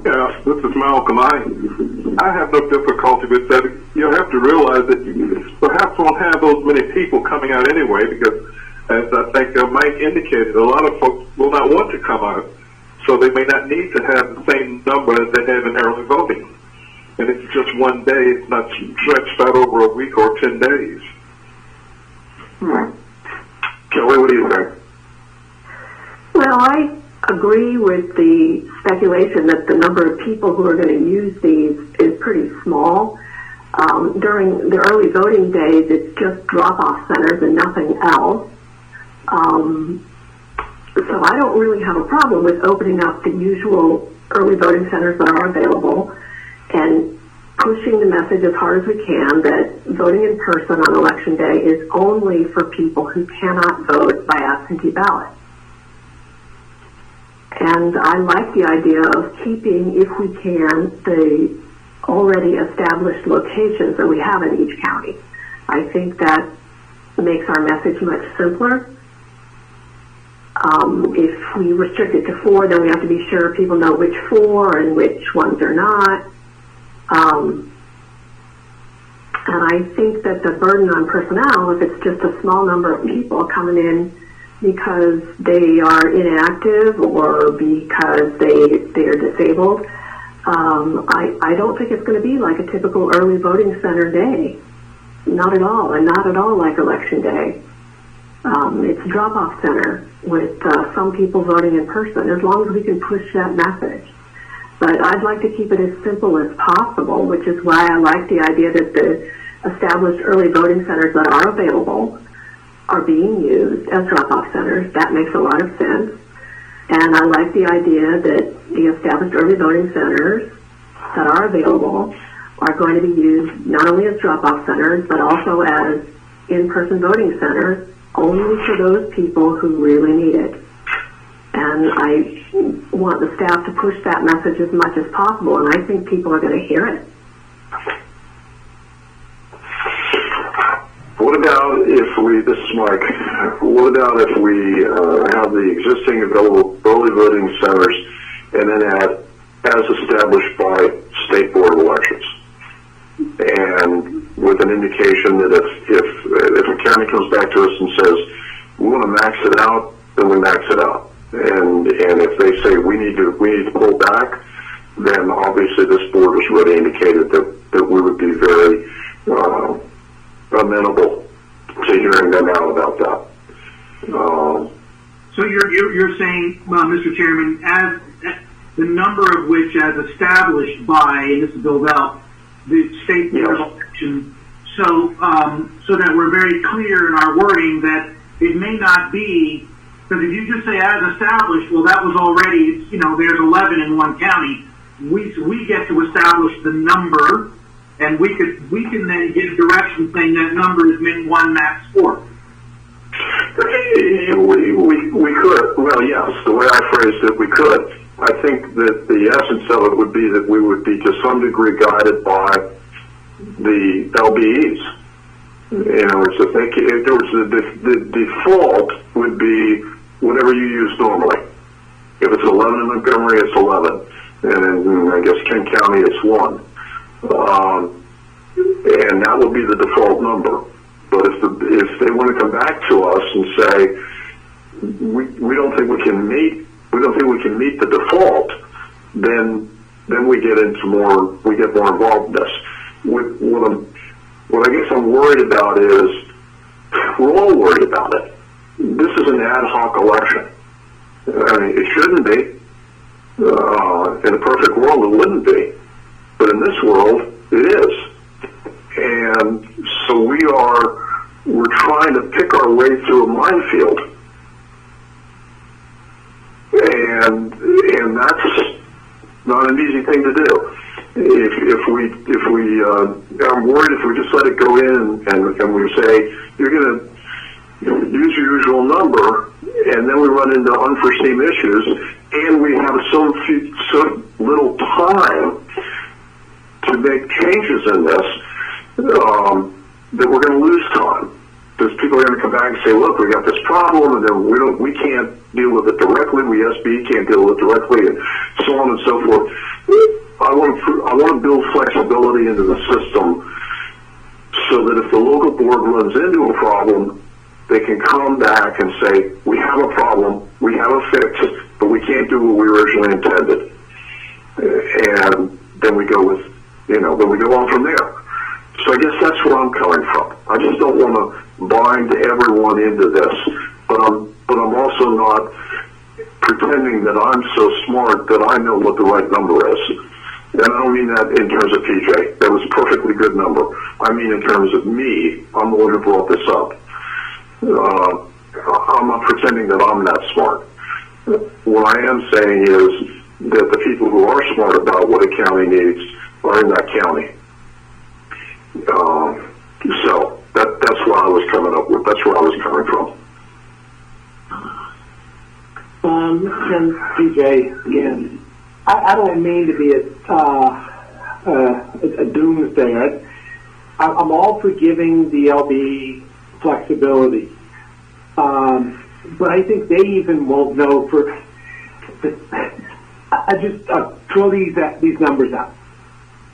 Yeah, this is Malcolm. I have no difficulty with that. You have to realize that you perhaps won't have those many people coming out anyway, because as I think Mike indicated, a lot of folks will not want to come out, so they may not need to have the same number as they have in early voting. And it's just one day, it's not stretched out over a week or 10 days. Kelly, what do you think? Well, I agree with the speculation that the number of people who are going to use these is pretty small. During the early voting days, it's just drop-off centers and nothing else. So I don't really have a problem with opening up the usual early voting centers that are available and pushing the message as hard as we can that voting in person on election day is only for people who cannot vote by absentee ballot. And I like the idea of keeping, if we can, the already established locations that we have in each county. I think that makes our message much simpler. If we restrict it to 4, then we have to be sure people know which 4 and which ones are not. And I think that the burden on personnel, if it's just a small number of people coming in because they are inactive or because they are disabled, I don't think it's going to be like a typical early voting center day. Not at all, and not at all like election day. It's a drop-off center with some people voting in person, as long as we can push that message. But I'd like to keep it as simple as possible, which is why I like the idea that the established early voting centers that are available are being used as drop-off centers. That makes a lot of sense. And I like the idea that the established early voting centers that are available are going to be used not only as drop-off centers, but also as in-person voting centers, only for those people who really need it. And I want the staff to push that message as much as possible, and I think people are going to hear it. What about if we, this is Mike, what about if we have the existing available early voting centers and then add as established by State Board of Elections? And with an indication that if a county comes back to us and says, we want to max it out, then we max it out. And if they say we need to pull back, then obviously this board has already indicated that we would be very amenable to hearing them out about that. So you're saying, Mr. Chairman, as the number of which, as established by, and this is Bill Bell, the State Board of Election, so that we're very clear in our wording that It may not be, because if you just say as established, well, that was already, there's 11 in one county. We get to establish the number, and we can then give direction saying that number is min 1, max 4. We could. Well, yes, the way I phrased it, we could. I think that the essence of it would be that we would be to some degree guided by the LBEs. The default would be whatever you use normally. If it's 11 in Montgomery, it's 11. And in, I guess, Kent County, it's 1. And that will be the default number. But if they want to come back to us and say, we don't think we can meet the default, then we get into we get more involved in this. What I guess I'm worried about is, we're all worried about it. This is an ad hoc election. I mean, it shouldn't be. In a perfect world, it wouldn't be. But in this world, it is. And so we're trying to pick our way through a minefield. And that's not an easy thing to do. I'm worried if we just let it go in and we say, you're going to use your usual number, and then we run into unforeseen issues, and we have so little time to make changes in this, that we're going to lose time. Because people are going to come back and say, look, we got this problem, and then we can't deal with it directly, we SB can't deal with it directly, and so on and so forth. I want to build flexibility into the system so that if the local board runs into a problem, they can come back and say, we have a problem, we have a fix, but we can't do what we originally intended. And then we go on from there. So I guess that's where I'm coming from. I just don't want to bind everyone into this, but I'm also not pretending that I'm so smart that I know what the right number is. And I don't mean that in terms of PJ. That was a perfectly good number. I mean in terms of me. I'm the one who brought this up. I'm not pretending that I'm that smart. What I am saying is that the people who are smart about what a county needs are in that county. So that's what I was coming up with. That's where I was coming from. And PJ, again, I don't mean to be a doomsayer. I'm all for giving the LB flexibility, but I think they even won't know. I just throw these numbers out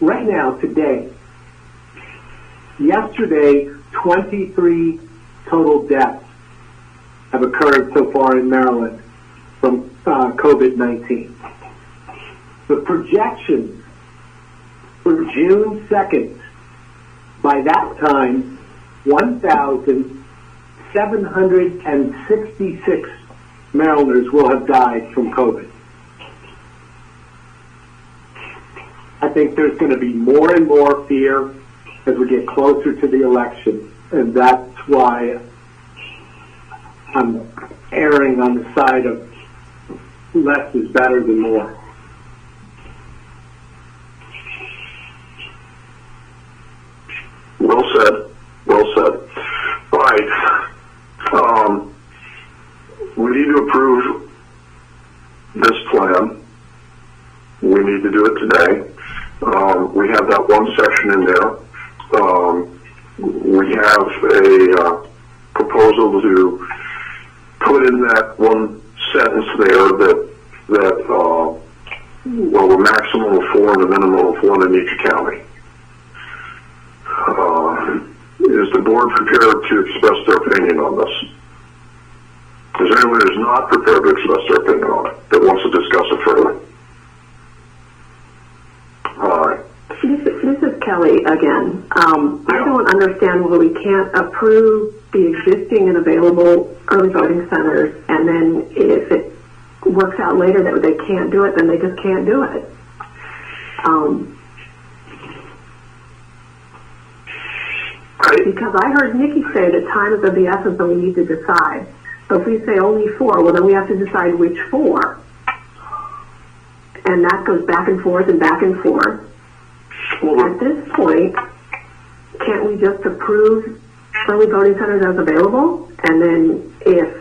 right now. Yesterday, 23 total deaths have occurred so far in Maryland from COVID-19. The projections for June 2nd, by that time, 1,766 Marylanders will have died from COVID. I think there's going to be more and more fear as we get closer to the election, and that's why I'm erring on the side of less is better than more. Well said. Well said. All right. We need to approve this plan. We need to do it today. We have that one section in there. We have a proposal to put in that one sentence there that a maximum of 4 and a minimum of 1 in each county. Is the board prepared to express their opinion on this? Is there anyone who's not prepared to express their opinion on it that wants to discuss it further? All right. This is Kelly again. I don't understand why we can't approve the existing and available early voting centers, and then if it works out later that they can't do it, then they just can't do it. Because I heard Nikki say that time is of the essence and we need to decide. So if we say only 4, well, then we have to decide which 4. And that goes back and forth and back and forth. At this point, can't we just approve early voting centers as available? And then if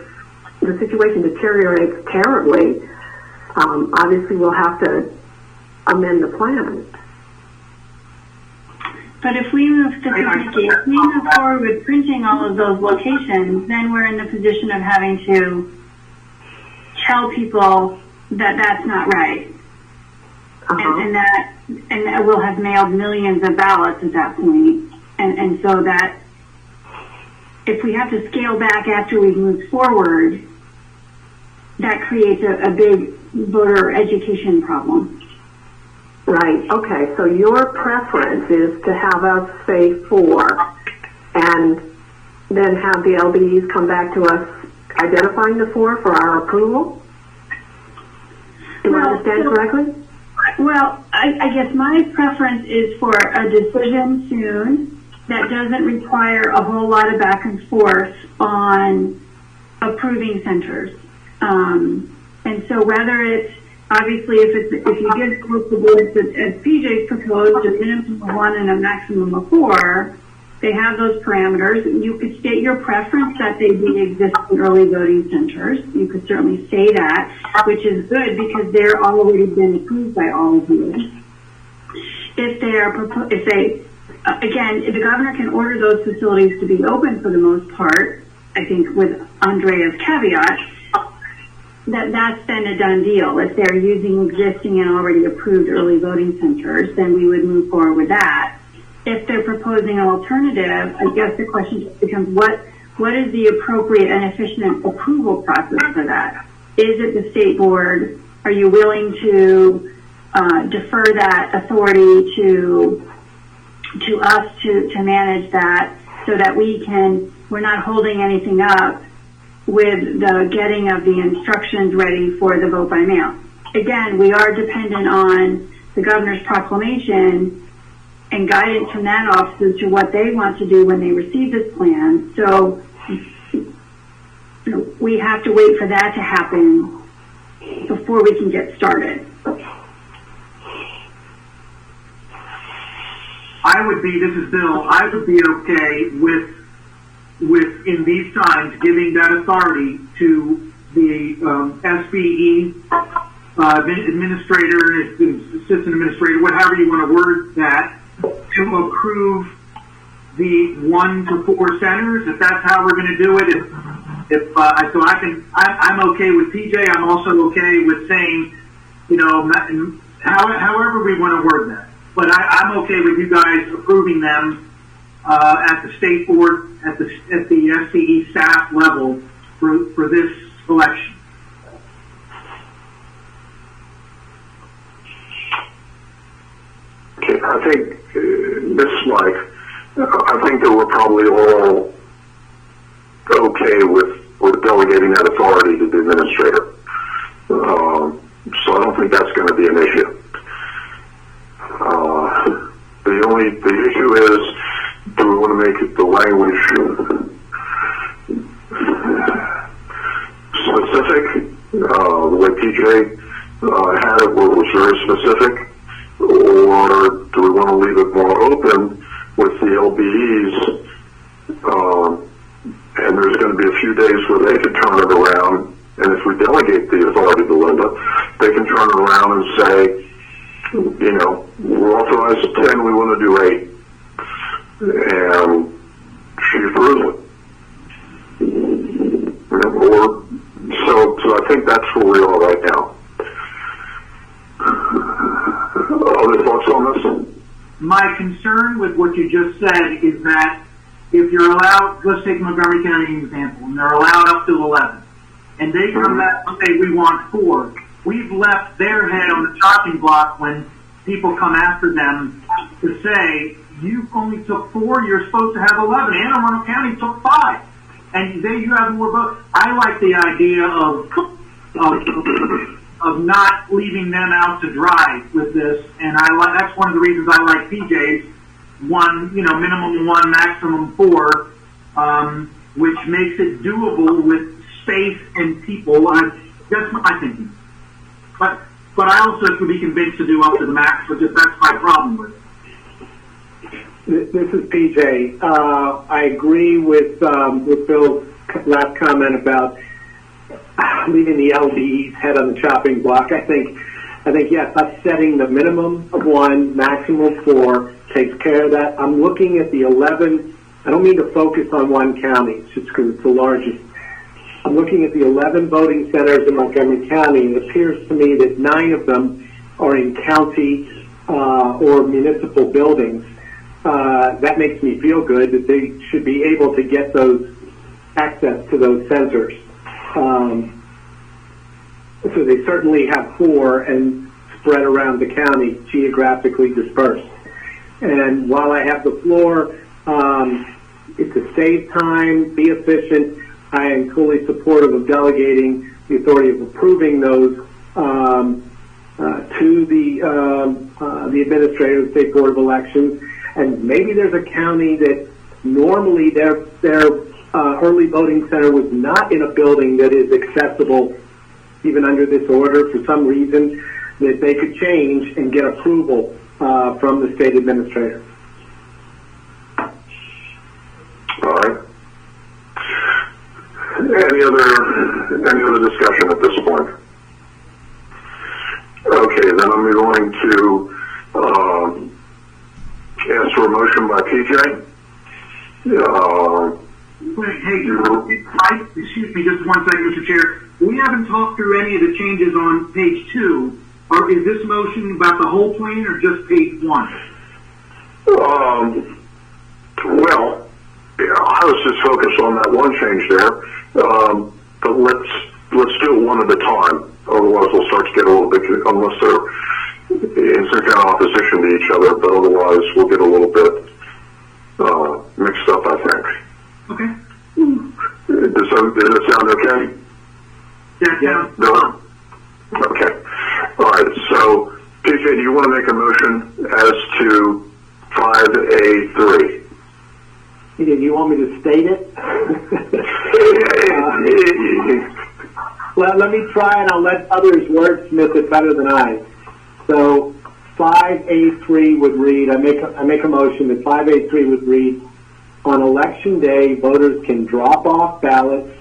the situation deteriorates terribly, obviously we'll have to amend the plan. But if we move forward with printing all of those locations, then we're in the position of having to tell people that that's not right. And that we'll have mailed millions of ballots at that point. And so that if we have to scale back after we've moved forward, that creates a big voter education problem. Right, okay, so your preference is to have us say 4 and then have the LBEs come back to us identifying the 4 for our approval? Do I understand correctly? Well, I guess my preference is for a decision soon that doesn't require a whole lot of back and forth on approving centers. And so whether it's, obviously, if you give the boards as PJ's proposed, a minimum of 1 and a maximum of 4, they have those parameters. You could state your preference that they be existing early voting centers. You could certainly say that, which is good because they're already been approved by all of you. If the governor can order those facilities to be open for the most part, I think with Andrea's caveat, that's then a done deal. If they're using existing and already approved early voting centers, then we would move forward with that. If they're proposing an alternative, I guess the question just becomes what is the appropriate and efficient approval process for that? Is it the state board? Are you willing to defer that authority to us to manage that so that we're not holding anything up with the getting of the instructions ready for the vote by mail? Again, we are dependent on the governor's proclamation and guidance from that office as to what they want to do when they receive this plan. So we have to wait for that to happen before we can get started. This is Bill, I would be okay with in these times giving that authority to the SBE administrator, assistant administrator, whatever you want to word that, to approve the 1 to 4 centers, if that's how we're going to do it. I'm okay with PJ. I'm also okay with saying, however we want to word that. But I'm okay with you guys approving them at the state board, at the SCE staff level for this election. Okay, I think, this is Mike, I think that we're probably all okay with delegating that authority to the administrator. So I don't think that's going to be an issue. The issue is, do we want to make the language specific, the way PJ had it, where it was very specific, or do we want to leave it more open with the LBEs, and there's going to be a few days where they can turn it around, and if we delegate the authority to Linda, they can turn it around and say, we're authorized 10, we want to do 8. And she approves it. So I think that's where we are right now. Other thoughts on this? My concern with what you just said is that if you're allowed, let's take Montgomery County as an example, and they're allowed up to 11, and they come back and say, we want 4, we've left their head on the chopping block when people come after them to say, you only took 4, you're supposed to have 11. Anne Arundel County took 5. And you have more votes. I like the idea of not leaving them out to dry with this, and that's one of the reasons I like PJ's, minimum one, maximum four, which makes it doable with space and people. That's my thinking. But I also could be convinced to do up to the max, but just that's my problem with it. This is PJ. I agree with Bill's last comment about leaving the LDE's head on the chopping block. I think yes, us setting the minimum of one, maximum of four takes care of that. I'm looking at the 11. I don't mean to focus on one county, it's just because it's the largest. I'm looking at the 11 voting centers in Montgomery County, and it appears to me that 9 of them are in county or municipal buildings. That makes me feel good that they should be able to get those access to those centers. So they certainly have 4 and spread around the county, geographically dispersed. And while I have the floor, it's to save time, be efficient. I am fully supportive of delegating the authority of approving those to the administrator of the State Board of Elections. And maybe there's a county that normally their early voting center was not in a building that is accessible, even under this order, for some reason, that they could change and get approval from the state administrator. All right. Any other discussion at this point? Okay, then I'm going to ask for a motion by PJ. Excuse me just 1 second, Mr. Chair. We haven't talked through any of the changes on page 2. Is this motion about the whole plan or just page 1? Well, I was just focused on that one change there, but let's do it one at a time. Otherwise, we'll start to get a little bit, unless they're in some kind of opposition to each other. But otherwise, we'll get a little bit mixed up, I think. Okay. Does that sound okay? Yeah. No. Okay. All right. So, PJ, do you want to make a motion as to 5A3? Do you want me to state it? Let me try, and I'll let others wordsmith it better than I. So 5A3 would read, I make a motion that 5A3 would read, on election day, voters can drop off ballots,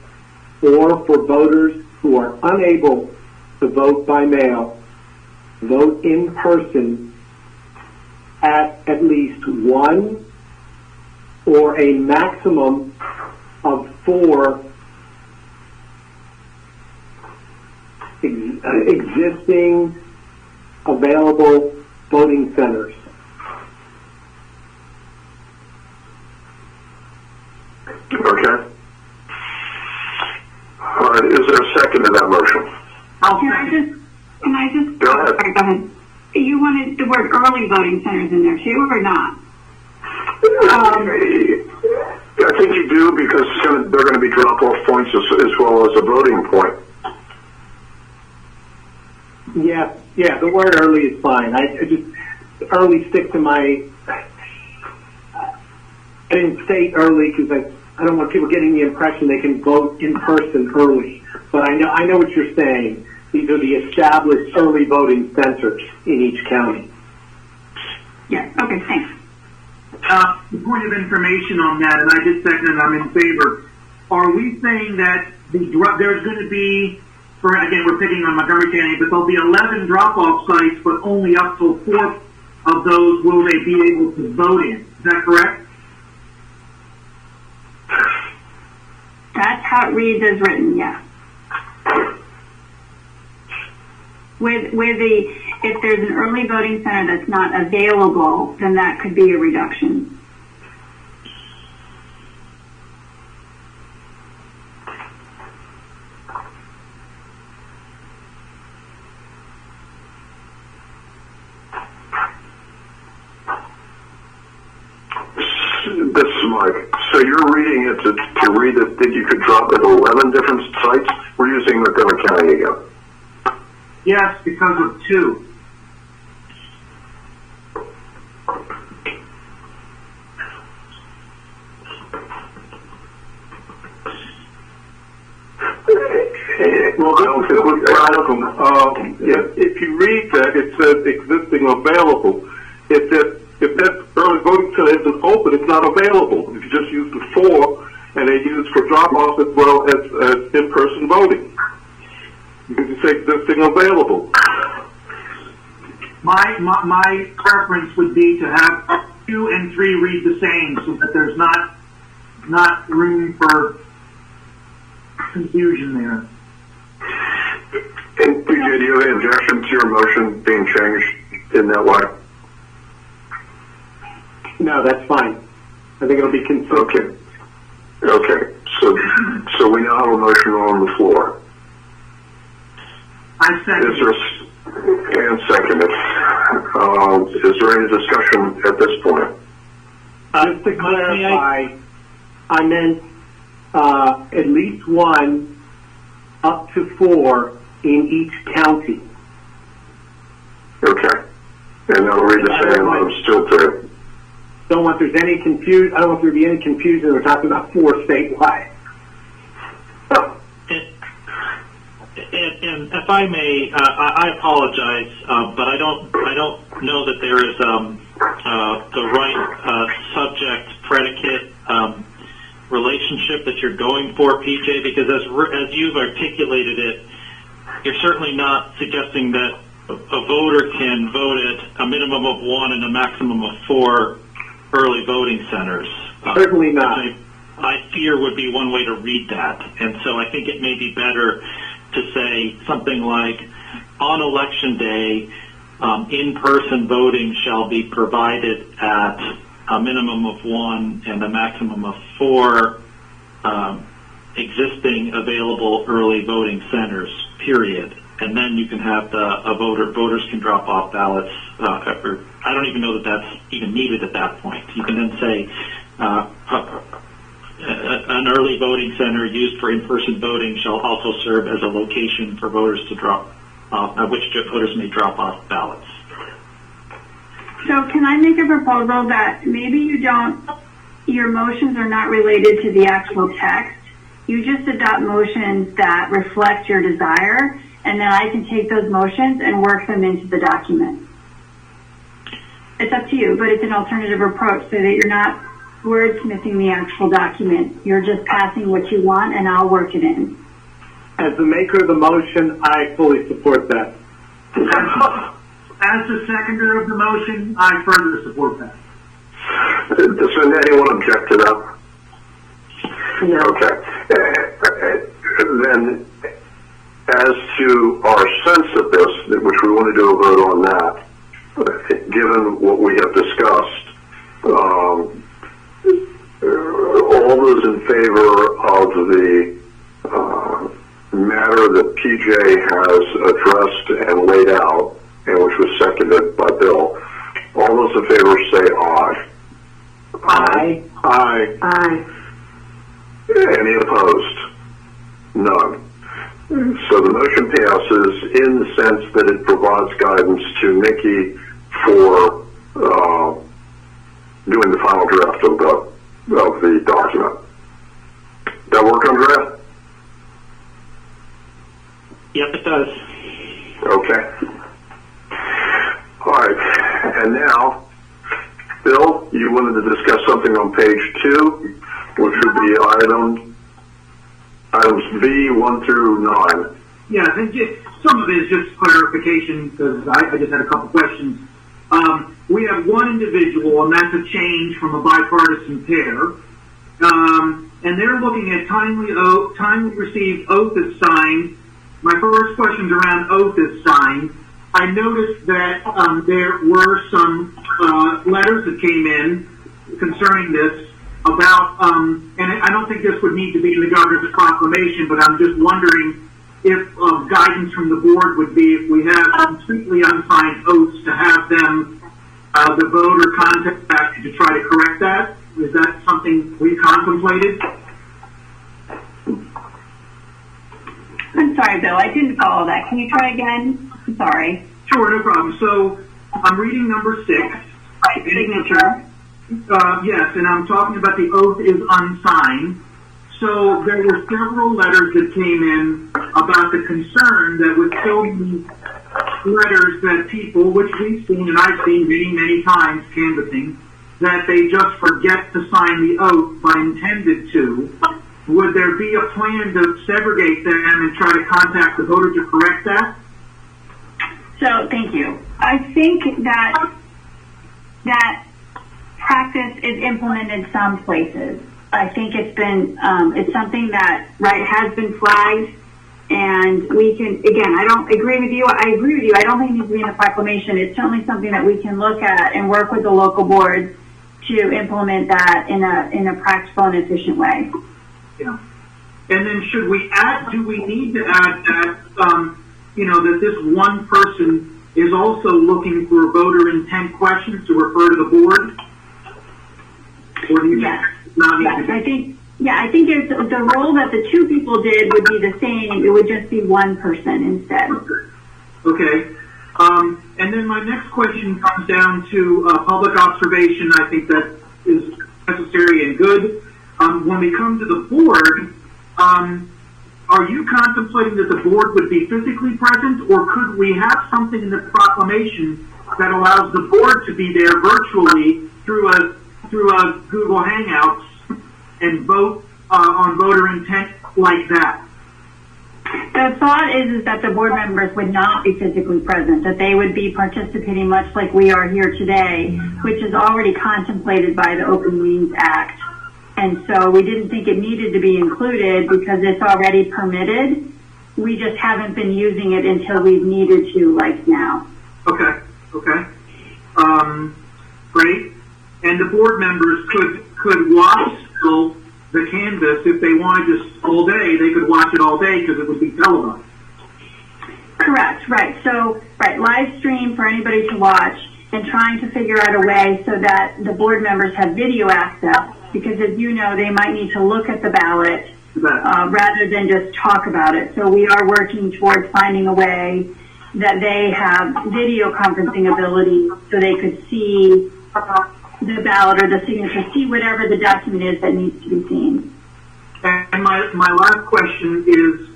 or for voters who are unable to vote by mail, vote in person at least one or a maximum of 4 existing available voting centers. Okay. All right. Is there a second to that motion? Can I just go ahead. Sorry, go ahead. You wanted the word early voting centers in there too, or not? I think you do, because they're going to be drop-off points as well as a voting point. Yeah, the word early is fine. I just, early sticks in my, I didn't state early because I don't want people getting the impression they can vote in person early. But I know what you're saying. These are the established early voting centers in each county. Yeah, okay, thanks. The point of information on that, and I did second and I'm in favor. Are we saying that there's going to be, again, we're picking on Montgomery County, but there'll be 11 drop-off sites, but only up to 4 of those will they be able to vote in? Is that correct? That's how it reads as written, yeah. If there's an early voting center that's not available, then that could be a reduction. This is Mike. So you're reading it to read that you could drop at 11 different sites? We're using Montgomery County again. Yes, because of 2. Well, I don't think we're if you read that, it says existing available. If that early voting center isn't open, it's not available. If you just use the 4, and they're used for drop-off as well as in-person voting, you can just say existing available. My preference would be to have 2 and 3 read the same, so that there's not room for confusion there. And PJ, do you have any objection to your motion being changed in that way? No, that's fine. I think it'll be consistent. Okay. So we now have a motion on the floor. I second. And seconded. Is there any discussion at this point? Just to clarify, I meant at least 1 up to 4 in each county. Okay. And I'll read the same on still 2. I don't want any confusion. We're talking about 4 statewide. And if I may, I apologize, but I don't know that there is the right subject predicate relationship that you're going for, PJ. Because as you've articulated it, you're certainly not suggesting that a voter can vote at a minimum of 1 and a maximum of 4 early voting centers. Certainly not. I fear would be one way to read that, and so I think it may be better to say something like, on election day, in-person voting shall be provided at a minimum of 1 and a maximum of 4 existing available early voting centers, period. And then you can have voters can drop off ballots. I don't even know that that's even needed at that point. You can then say an early voting center used for in-person voting shall also serve as a location for voters to drop off, which voters may drop off ballots. So can I make a proposal that maybe your motions are not related to the actual text. You just adopt motions that reflect your desire, and then I can take those motions and work them into the document. It's up to you, but it's an alternative approach so that you're not wordsmithing the actual document. You're just passing what you want, and I'll work it in. As the maker of the motion, I fully support that. As the seconder of the motion, I further support that. Does anyone object to that? No. Okay. Then, as to our sense of this, which we want to do a vote on that, given what we have discussed, all those in favor of the matter that PJ has addressed and laid out, and which was seconded by Bill, all those in favor say aye. Aye. Aye. Aye. Any opposed? None. So the motion passes in the sense that it provides guidance to Nikki for doing the final draft of the document. That work, Andrea? Yep, it does. Okay. All right. And now, Bill, you wanted to discuss something on page 2, which would be items B 1 through 9. Yeah, I think some of it is just clarification because I just had a couple questions. We have one individual, and that's a change from a bipartisan pair, and they're looking at timely received oath is signed. My first question's around oath is signed. I noticed that there were some letters that came in concerning this about, and I don't think this would need to be in the governor's proclamation, but I'm just wondering if guidance from the board would be if we have completely unsigned oaths to have them, the voter contact to try to correct that. Is that something we contemplated? I'm sorry, Bill. I didn't follow that. Can you try again? I'm sorry. Sure, no problem. So I'm reading number 6. Right, signature. Yes, and I'm talking about the oath is unsigned. So there were several letters that came in about the concern that with so many letters that people, which we've seen and I've seen many, many times canvassing, that they just forget to sign the oath but intended to. Would there be a plan to segregate them and try to contact the voter to correct that? So, thank you. I think that practice is implemented some places. I think it's been, it's something that, has been flagged, and we can, again, I don't agree with you. I agree with you. I don't think it needs to be in the proclamation. It's certainly something that we can look at and work with the local boards to implement that in a practical and efficient way. Yeah. And then should we add, do we need to add that, that this one person is also looking for voter intent questions to refer to the board? Or do you yes. think I think it's the role that the two people did would be the same. It would just be one person instead. Okay. And then my next question comes down to public observation. I think that is necessary and good. When we come to the board, are you contemplating that the board would be physically present, or could we have something in the proclamation that allows the board to be there virtually through a Google Hangouts and vote on voter intent like that? The thought is that the board members would not be physically present, that they would be participating much like we are here today, which is already contemplated by the Open Meetings Act. And so we didn't think it needed to be included because it's already permitted. We just haven't been using it until we've needed to, like now. Okay. Great. And the board members could watch the canvas if they wanted just all day. They could watch it all day because it would be televised. Correct. Right. So, live stream for anybody to watch, and trying to figure out a way so that the board members have video access, because as you know, they might need to look at the ballot rather than just talk about it. So we are working towards finding a way that they have video conferencing ability so they could see the ballot or the signature, see whatever the document is that needs to be seen. And my last question is,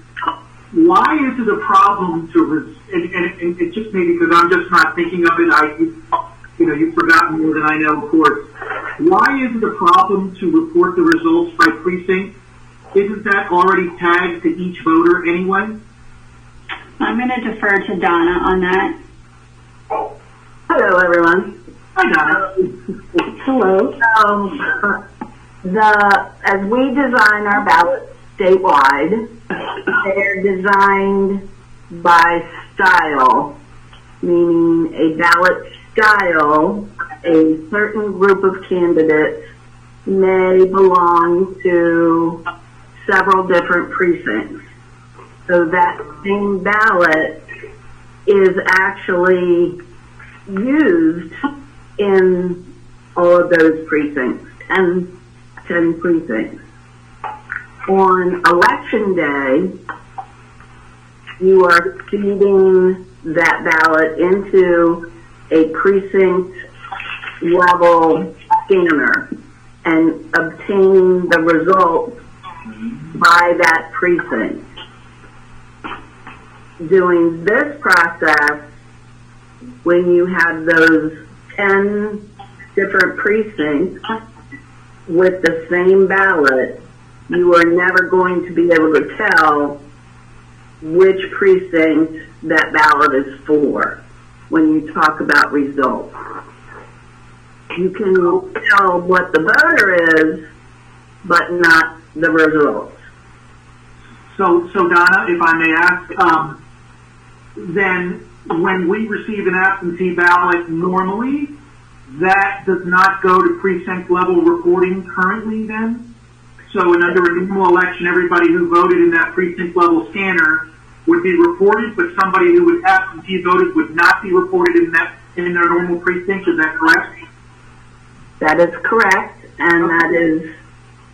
why is it a problem to, and it's just maybe because I'm just not thinking of it, you've forgotten more than I know, of course. Why is it a problem to report the results by precinct? Isn't that already tagged to each voter anyway? I'm going to defer to Donna on that. Hello, everyone. Hi, Donna. Hello. As we design our ballots statewide, they're designed by style, meaning a ballot style, a certain group of candidates may belong to several different precincts. So that same ballot is actually used in all of those precincts, 10 precincts. On election day, you are feeding that ballot into a precinct level scanner and obtaining the results by that precinct. Doing this process, when you have those 10 different precincts with the same ballot, you are never going to be able to tell which precinct that ballot is for when you talk about results. You can tell what the voter is, but not the results. So Donna, if I may ask, then when we receive an absentee ballot normally, that does not go to precinct level reporting currently then? So under a normal election, everybody who voted in that precinct level scanner would be reported, but somebody who was absentee voted would not be reported in their normal precinct. Is that correct? That is correct, and that is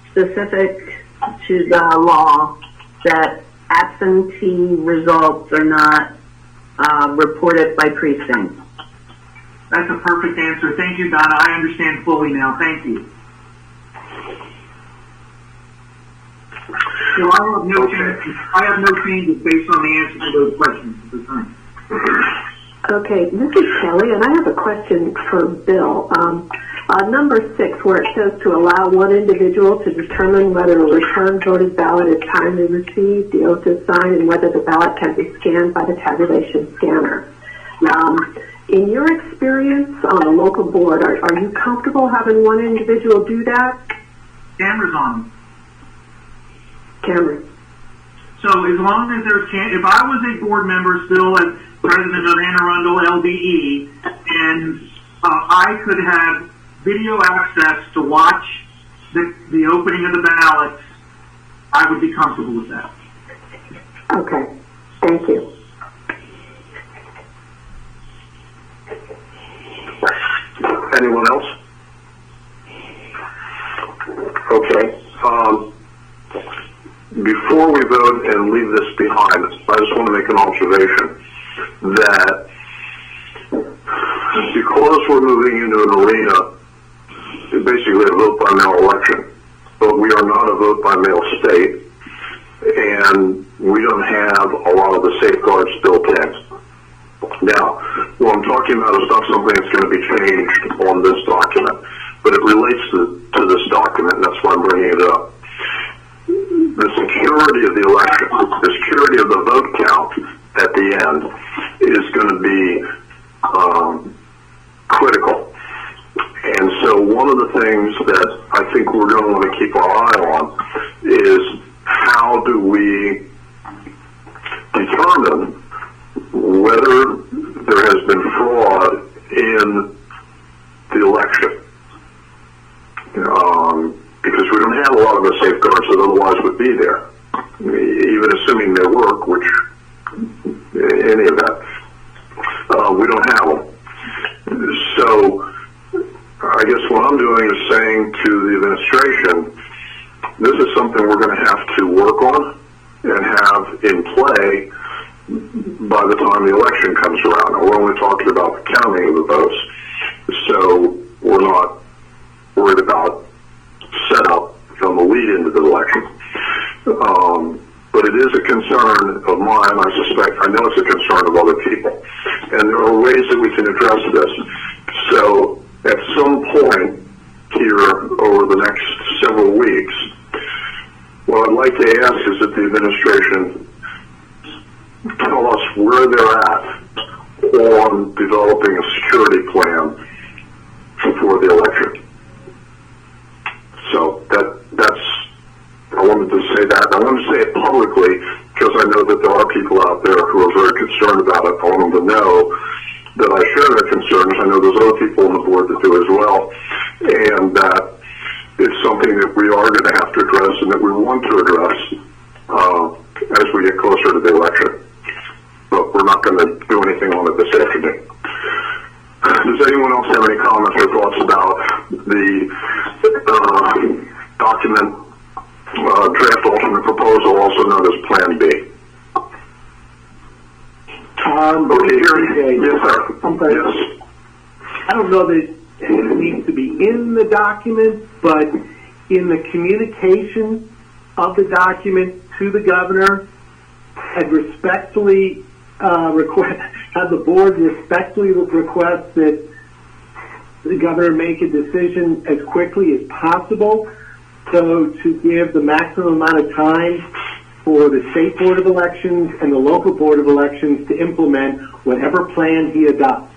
specific to the law that absentee results are not reported by precinct. That's a perfect answer. Thank you, Donna. I understand fully now. Thank you. So I have no changes based on the answer to those questions at this time. Okay, this is Kelly, and I have a question for Bill. Number 6, where it says to allow one individual to determine whether a returned voted ballot is timely received, the oath is signed, and whether the ballot can be scanned by the tabulation scanner. In your experience on a local board, are you comfortable having one individual do that? Cameras on. Cameron. So as long as there's, if I was a board member still as president of Anne Arundel LBE, and I could have video access to watch the opening of the ballots, I would be comfortable with that. Okay, thank you. Anyone else? Okay. Before we vote and leave this behind, I just want to make an observation that because we're moving into an arena, basically a vote-by-mail election, but we are not a vote-by-mail state, and we don't have a lot of the safeguards built in. Now, what I'm talking about is not something that's going to be changed on this document, but it relates to this document, and that's why I'm bringing it up. The security of the election, the security of the vote count at the end is going to be critical. And so one of the things that I think we're going to want to keep our eye on is how do we determine whether there has been fraud in the election. Because we don't have a lot of the safeguards that otherwise would be there, even assuming they work, which any of that, we don't have them. So I guess what I'm doing is saying to the administration, this is something we're going to have to work on and have in play by the time the election comes around. Now, we're only talking about the counting of the votes, so we're not worried about setup on the lead into the election. But it is a concern of mine, I know it's a concern of other people. And there are ways that we can address this. So at some point here over the next several weeks, what I'd like to ask is that the administration tell us where they're at on developing a security plan for the election. So that's, I wanted to say that. I wanted to say it publicly because I know that there are people out there who are very concerned about it. I want them to know that I share their concerns. I know there's other people on the board that do as well. And that it's something that we are going to have to address and that we want to address as we get closer to the election. But we're not going to do anything on it this afternoon. Does anyone else have any comments or thoughts about the document, draft alternate proposal, also known as Plan B? Okay, here. Yes, sir. Yes. I don't know that it needs to be in the document, but in the communication of the document to the governor, I'd respectfully have the board respectfully request that the governor make a decision as quickly as possible, so to give the maximum amount of time for the state board of elections and the local board of elections to implement whatever plan he adopts.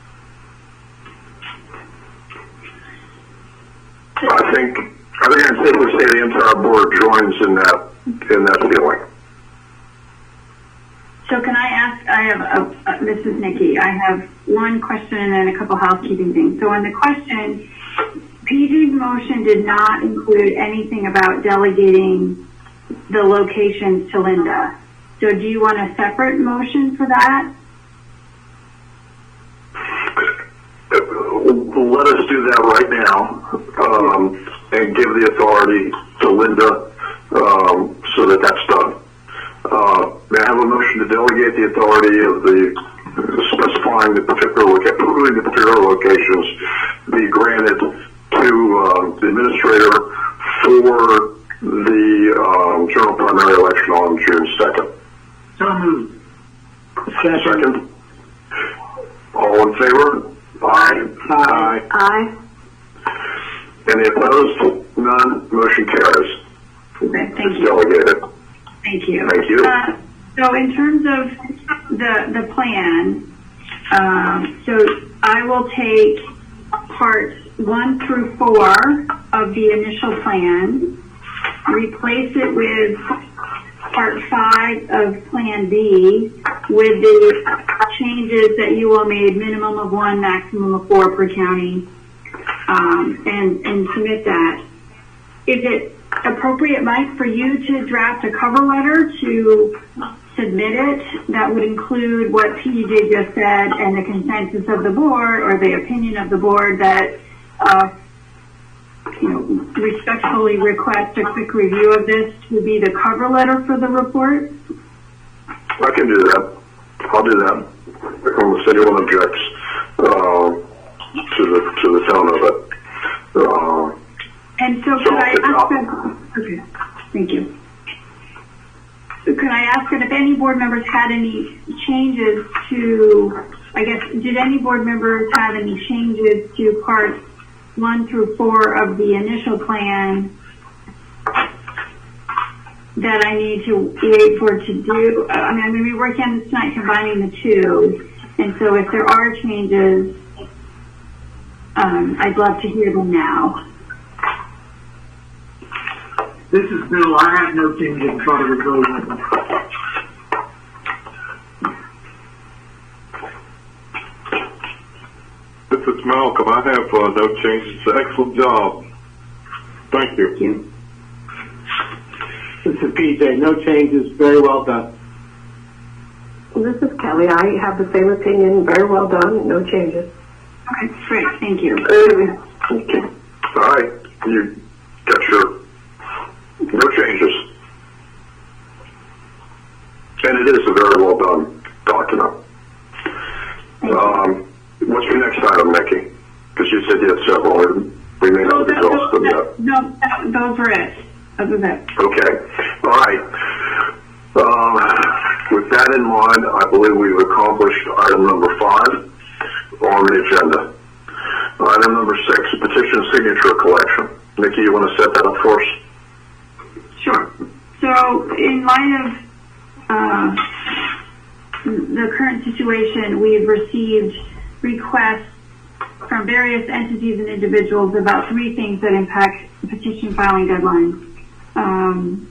I think I'd safely say the entire board joins in that feeling. So can I ask, this is Nikki, I have one question and then a couple housekeeping things. So on the question, PG's motion did not include anything about delegating the locations to Linda. So do you want a separate motion for that? Let us do that right now and give the authority to Linda so that that's done. May I have a motion to delegate the authority of specifying the particular locations be granted to the administrator for the general primary election on June 2nd? So moved. Second. All in favor? Aye. Aye. Aye. Any opposed? None. Motion carries. Okay, thank It's you. delegated. Thank you. Thank you. So in terms of the plan, so I will take parts 1 through 4 of the initial plan, replace it with part 5 of Plan B with the changes that you all made, minimum of 1, maximum of 4 per county, and submit that. Is it appropriate, Mike, for you to draft a cover letter to submit it that would include what PJ just said and the consensus of the board or the opinion of the board that respectfully request a quick review of this to be the cover letter for the report? I can do that. I'll do that. If anyone objects to the tone of it. And so could I ask that, okay, thank you. Could I ask that if any board members had any changes to, I guess, did any board members have any changes to parts 1 through 4 of the initial plan that I need to wait for to do? I mean, I'm going to be working on this tonight, combining the two. And so if there are changes, I'd love to hear them now. This is Bill. I have no changes in front of the vote. This is Malcolm. I have no changes. It's an excellent job. Thank you. Thank you. This is PJ. No changes. Very well done. This is Kelly. I have the same opinion. Very well done. No changes. Okay, great. Thank you. Okay. All right. You got your no changes. And it is a very well done document. What's your next item, Nikki? Because you said you had several. We may not have exhausted them yet. No, those were it. Those were it. Okay. All right. With that in mind, I believe we've accomplished item number 5 on the agenda. Item number 6, petition signature collection. Nikki, you want to set that up for us? Sure. So in light of the current situation, we've received requests from various entities and individuals about 3 things that impact petition filing deadlines.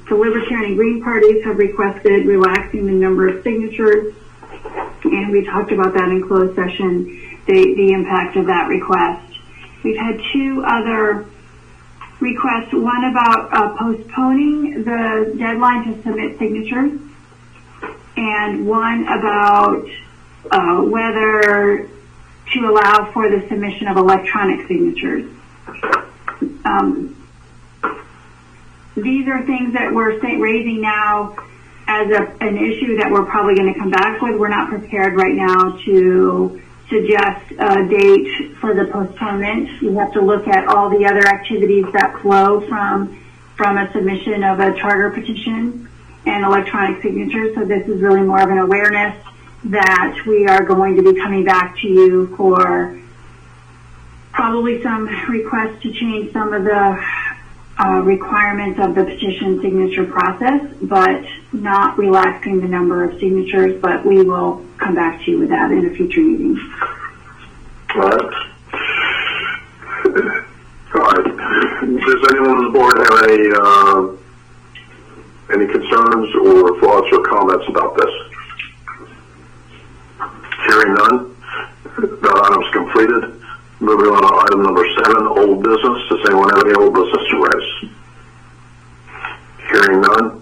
The Libertarian and Green parties have requested relaxing the number of signatures, and we talked about that in closed session, the impact of that request. We've had 2 other requests, one about postponing the deadline to submit signatures, and one about whether to allow for the submission of electronic signatures. These are things that we're raising now as an issue that we're probably going to come back with. We're not prepared right now to suggest a date for the postponement. You have to look at all the other activities that flow from a submission of a charter petition and electronic signatures. So this is really more of an awareness that we are going to be coming back to you for probably some requests to change some of the requirements of the petition signature process, but not relaxing the number of signatures, but we will come back to you with that in a future meeting. All right. All right. Does anyone on the board have any concerns or thoughts or comments about this? Hearing none, that item's completed. Moving on to item number 7, old business. Does anyone have any old business to raise? Hearing none.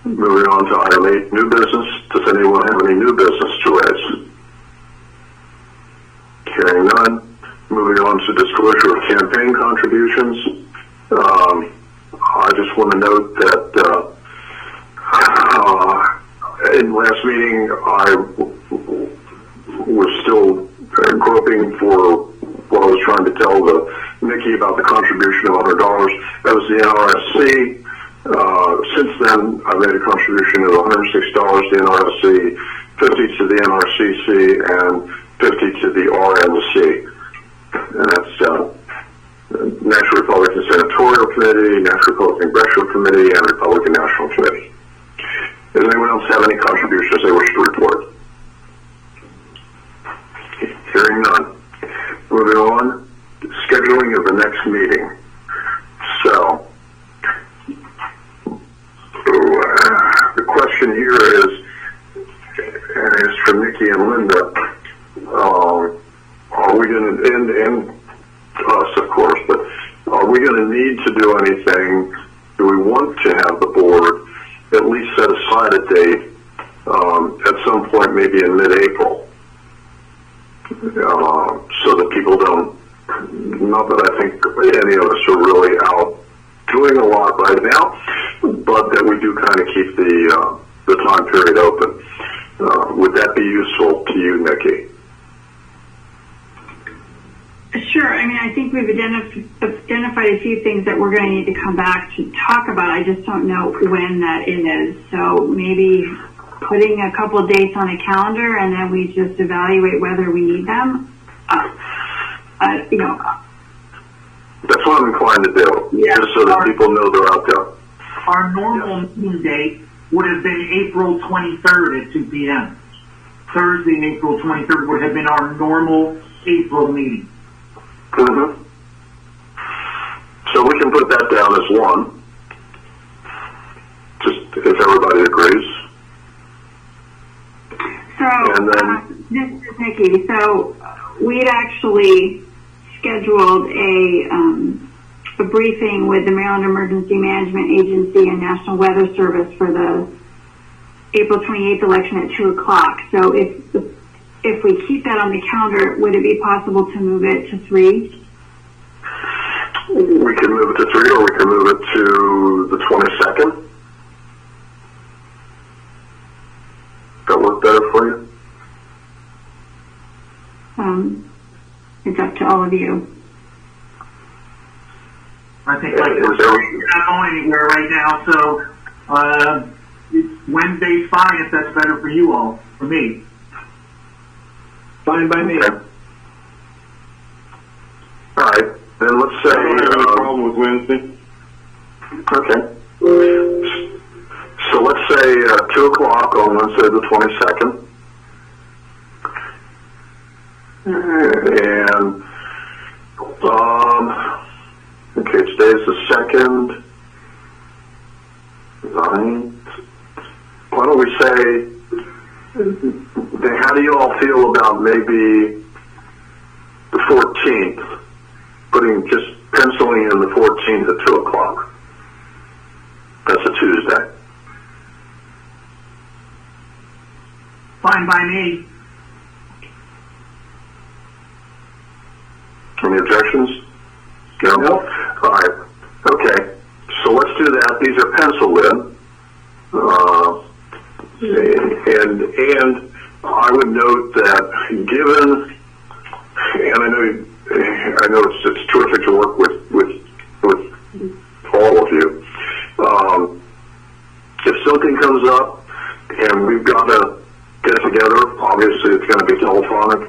Moving on to item 8, new business. Does anyone have any new business to raise? Hearing none. Moving on to disclosure of campaign contributions. I just want to note that in last meeting I was still groping for what I was trying to tell Nikki about the contribution of $100. That was the NRSC. Since then, I made a contribution of $106 to the NRC, $50 to the NRCC, and $50 to the RNC. And that's National Republican Senatorial Committee, National Republican Congressional Committee, and Republican National Committee. Does anyone else have any contributions they wish to report? Hearing none. Moving on, scheduling of the next meeting. So, the question here is, and it's from Nikki and Linda, are we going to, and us of course, but are we going to need to do anything? Do we want to have the board at least set aside a date at some point, maybe in mid-April, so that people don't, not that I think any of us are really out doing a lot right now, but that we do kind of keep the time period open. Would that be useful to you, Nikki? Sure. I mean, I think we've identified a few things that we're going to need to come back to talk about. I just don't know when that is. So maybe putting a couple of dates on a calendar and then we just evaluate whether we need them. You know. That's what I'm inclined to do, just so that people know they're out there. Our normal meeting date would have been April 23rd at 2 p.m. Thursday, April 23rd would have been our normal April meeting. Mm-hmm. So we can put that down as one, just if everybody agrees. So, and then, this is Nikki. So, we'd actually scheduled a briefing with the Maryland Emergency Management Agency and National Weather Service for the April 28th election at 2 o'clock. So if we keep that on the calendar, would it be possible to move it to 3? We can move it to 3, or we can move it to the 22nd. That work better for you? It's up to all of you. I think we're not going anywhere right now, so Wednesday's fine if that's better for you all. For me. Fine by me. Okay. All right, then let's say. I don't have any problem with Wednesday. Okay. So let's say 2 o'clock on Wednesday the 22nd. And, okay, today's the 2nd, 9th. Why don't we say, how do you all feel about maybe the 14th? Just penciling in the 14th at 2 o'clock. That's a Tuesday. Fine by me. Any objections? No? Nope. All right. Okay. So let's do that. These are penciled in. And I would note that given, and I know it's terrific to work with all of you. If something comes up and we've got to get together, obviously it's going to be telephonic.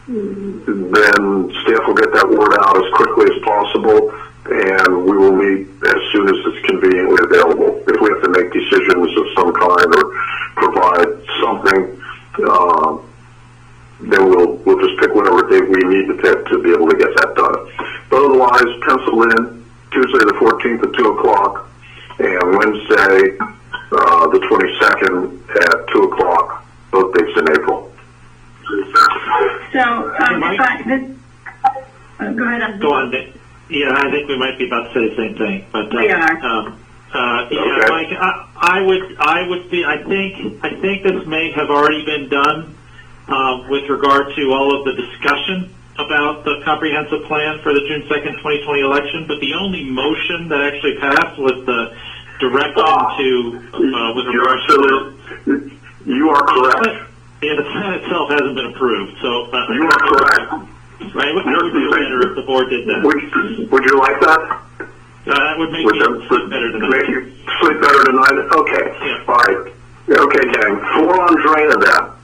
Then staff will get that word out as quickly as possible, and we will meet as soon as it's conveniently available. If we have to make decisions of some kind or provide something, then we'll just pick whatever date we need to pick to be able to get that done. But otherwise, pencil in Tuesday the 14th at 2 o'clock, and Wednesday the 22nd at 2 o'clock, both dates in April. So, go ahead. Go on, Nick. Yeah, I think we might be about to say the same thing, but we are. Yeah, Mike, I think this may have already been done with regard to all of the discussion about the comprehensive plan for the June 2nd, 2020 election. But the only motion that actually passed was the direction to with regard to. You are correct. Yeah, the plan itself hasn't been approved, so you are correct. Right, what would be better if the board did that? Would you like that? That would make Would me that sleep better tonight. make you sleep better tonight? Okay. Yeah. All right. Okay, gang. 4 on drain of that.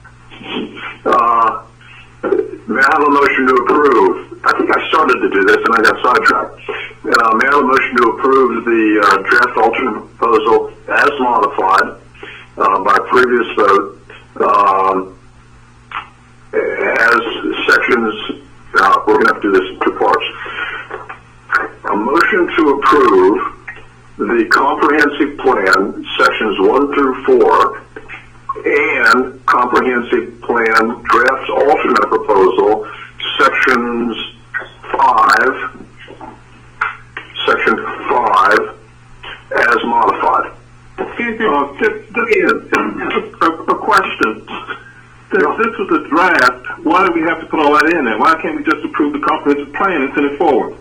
May I have a motion to approve? I think I started to do this and I got sidetracked. May I have a motion to approve the draft alternate proposal as modified by previous vote as sections, we're going to have to do this in 2 parts. A motion to approve the comprehensive plan, sections 1 through 4, and comprehensive plan draft alternate proposal, section 5, as modified. There's A question. Since this was a draft, why do we have to put all that in there? Why can't we just approve the comprehensive plan and send it forward?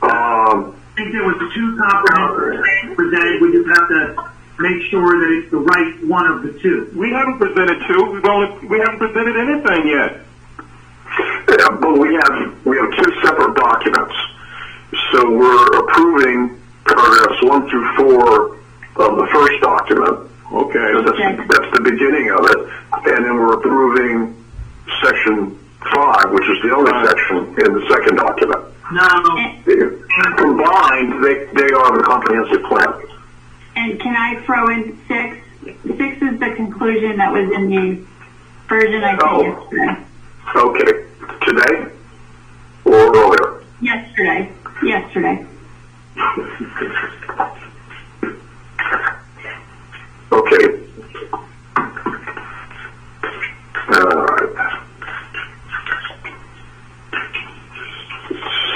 I think there was 2 comprehensive plans presented. We just have to make sure that it's the right one of the 2. We haven't presented 2. We haven't presented anything yet. Yeah, but we have 2 separate documents. So we're approving paragraphs 1 through 4 of the first document. Okay. So that's the beginning of it. And then we're approving section 5, which is the only section in the second document. No. Combined, they are the comprehensive plan. And can I throw in 6? 6 is the conclusion that was in the version I sent yesterday. Okay. Today? Or earlier? Yesterday. Okay. All right.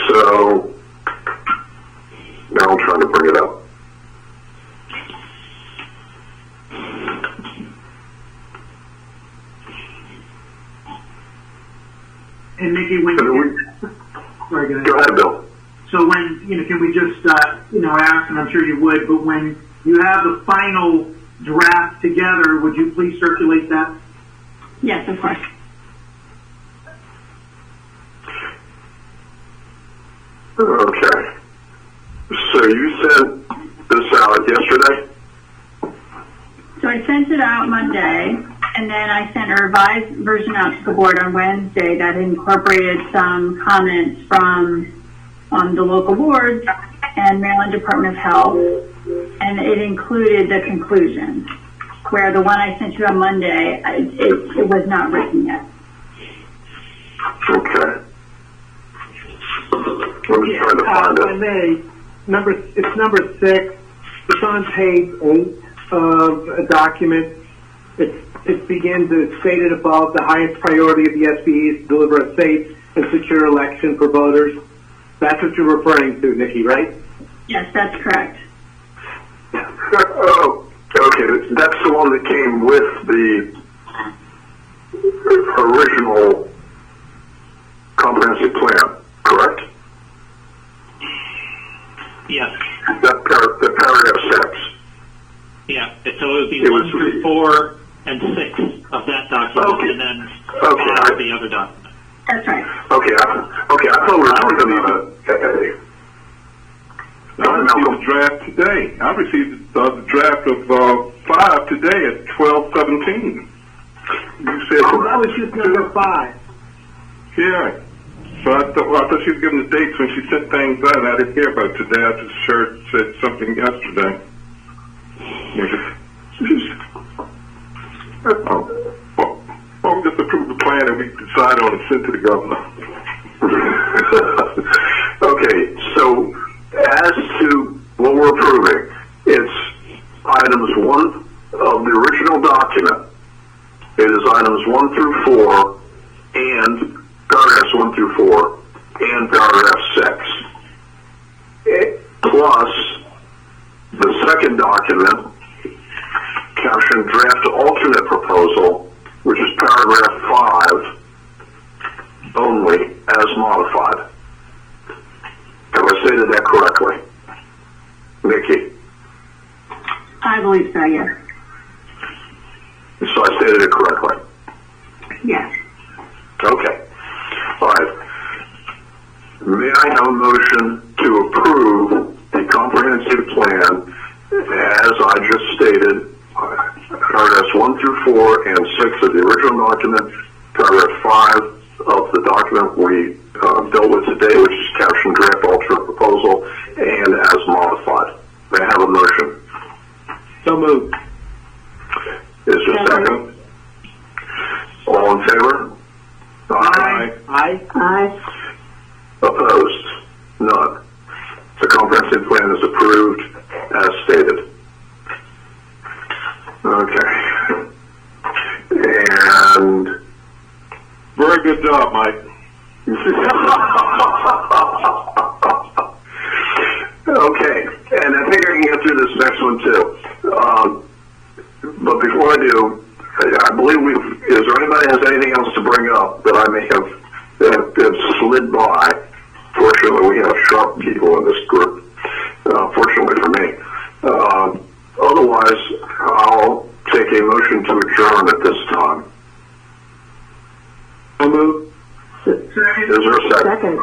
So, now I'm trying to bring it up. And Nikki, when sorry, Go ahead, Bill. So when, can we just, ask, and I'm sure you would, but when you have the final draft together, would you please circulate that? Yes, of course. Okay. So you sent this out yesterday? So I sent it out Monday, and then I sent a revised version out to the board on Wednesday that incorporated some comments from the local boards and Maryland Department of Health, and it included the conclusions, where the one I sent you on Monday, it was not written yet. Okay. I'm just trying to find If I may, it's number 6. It's on page 8 of a document. It begins as stated above, the highest priority of the SBE is to deliver a safe and secure election for voters. That's what you're referring to, Nikki, right? Yes, that's correct. Oh, okay. That's the one that came with the original comprehensive plan, correct? Yes. The paragraph 6. Yeah. So it would be 1 through 4 and 6 of that document, and then 5 of the other document. That's right. Okay. I thought we were talking about I received the draft today. I received the draft of 5 today at 12:17. You said that was just number 5. Yeah. So I thought she was giving the dates when she sent things out. I didn't hear about today. I just heard said something yesterday. Well, we just approved the plan and we decide on and send to the governor. Okay, so as to what we're approving, it's items 1 of the original document. It is items 1 through 4 and paragraphs 1 through 4 and paragraph 6. Plus the second document captioned draft alternate proposal, which is paragraph 5 only as modified. Have I stated that correctly? Nikki? I believe so, yes. So I stated it correctly? Yes. Okay. may I have a motion to approve the comprehensive plan as I just stated, paragraphs 1 through 4 and 6 of the original document, paragraph 5 of the document we dealt with today, which is captioned draft alternate proposal, and as modified. May I have a motion? So moved. Is there a second? All in favor? Aye. Aye. Aye. Opposed? None. The comprehensive plan is approved as stated. Okay. And Very good job, Mike. okay, and I think I can get through this next one too. But before I do, I believe is there anybody has anything else to bring up that I may have slid by? Fortunately, we have sharp people in this group. Fortunately for me. Otherwise, I'll take a motion to adjourn at this time. So moved. Is there a second? Second.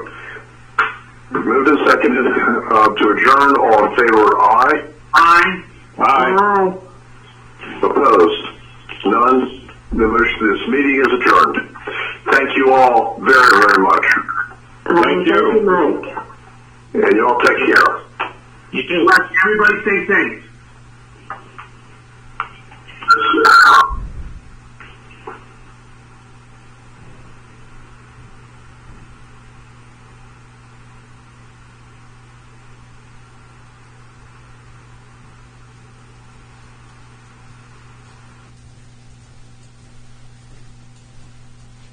Moved and seconded to adjourn. All in favor, aye. Aye. Aye. Opposed? None. The motion, this meeting is adjourned. Thank you all very, very much. Thank you. Thank you, Mike. And you all take care. You too. Everybody stay safe.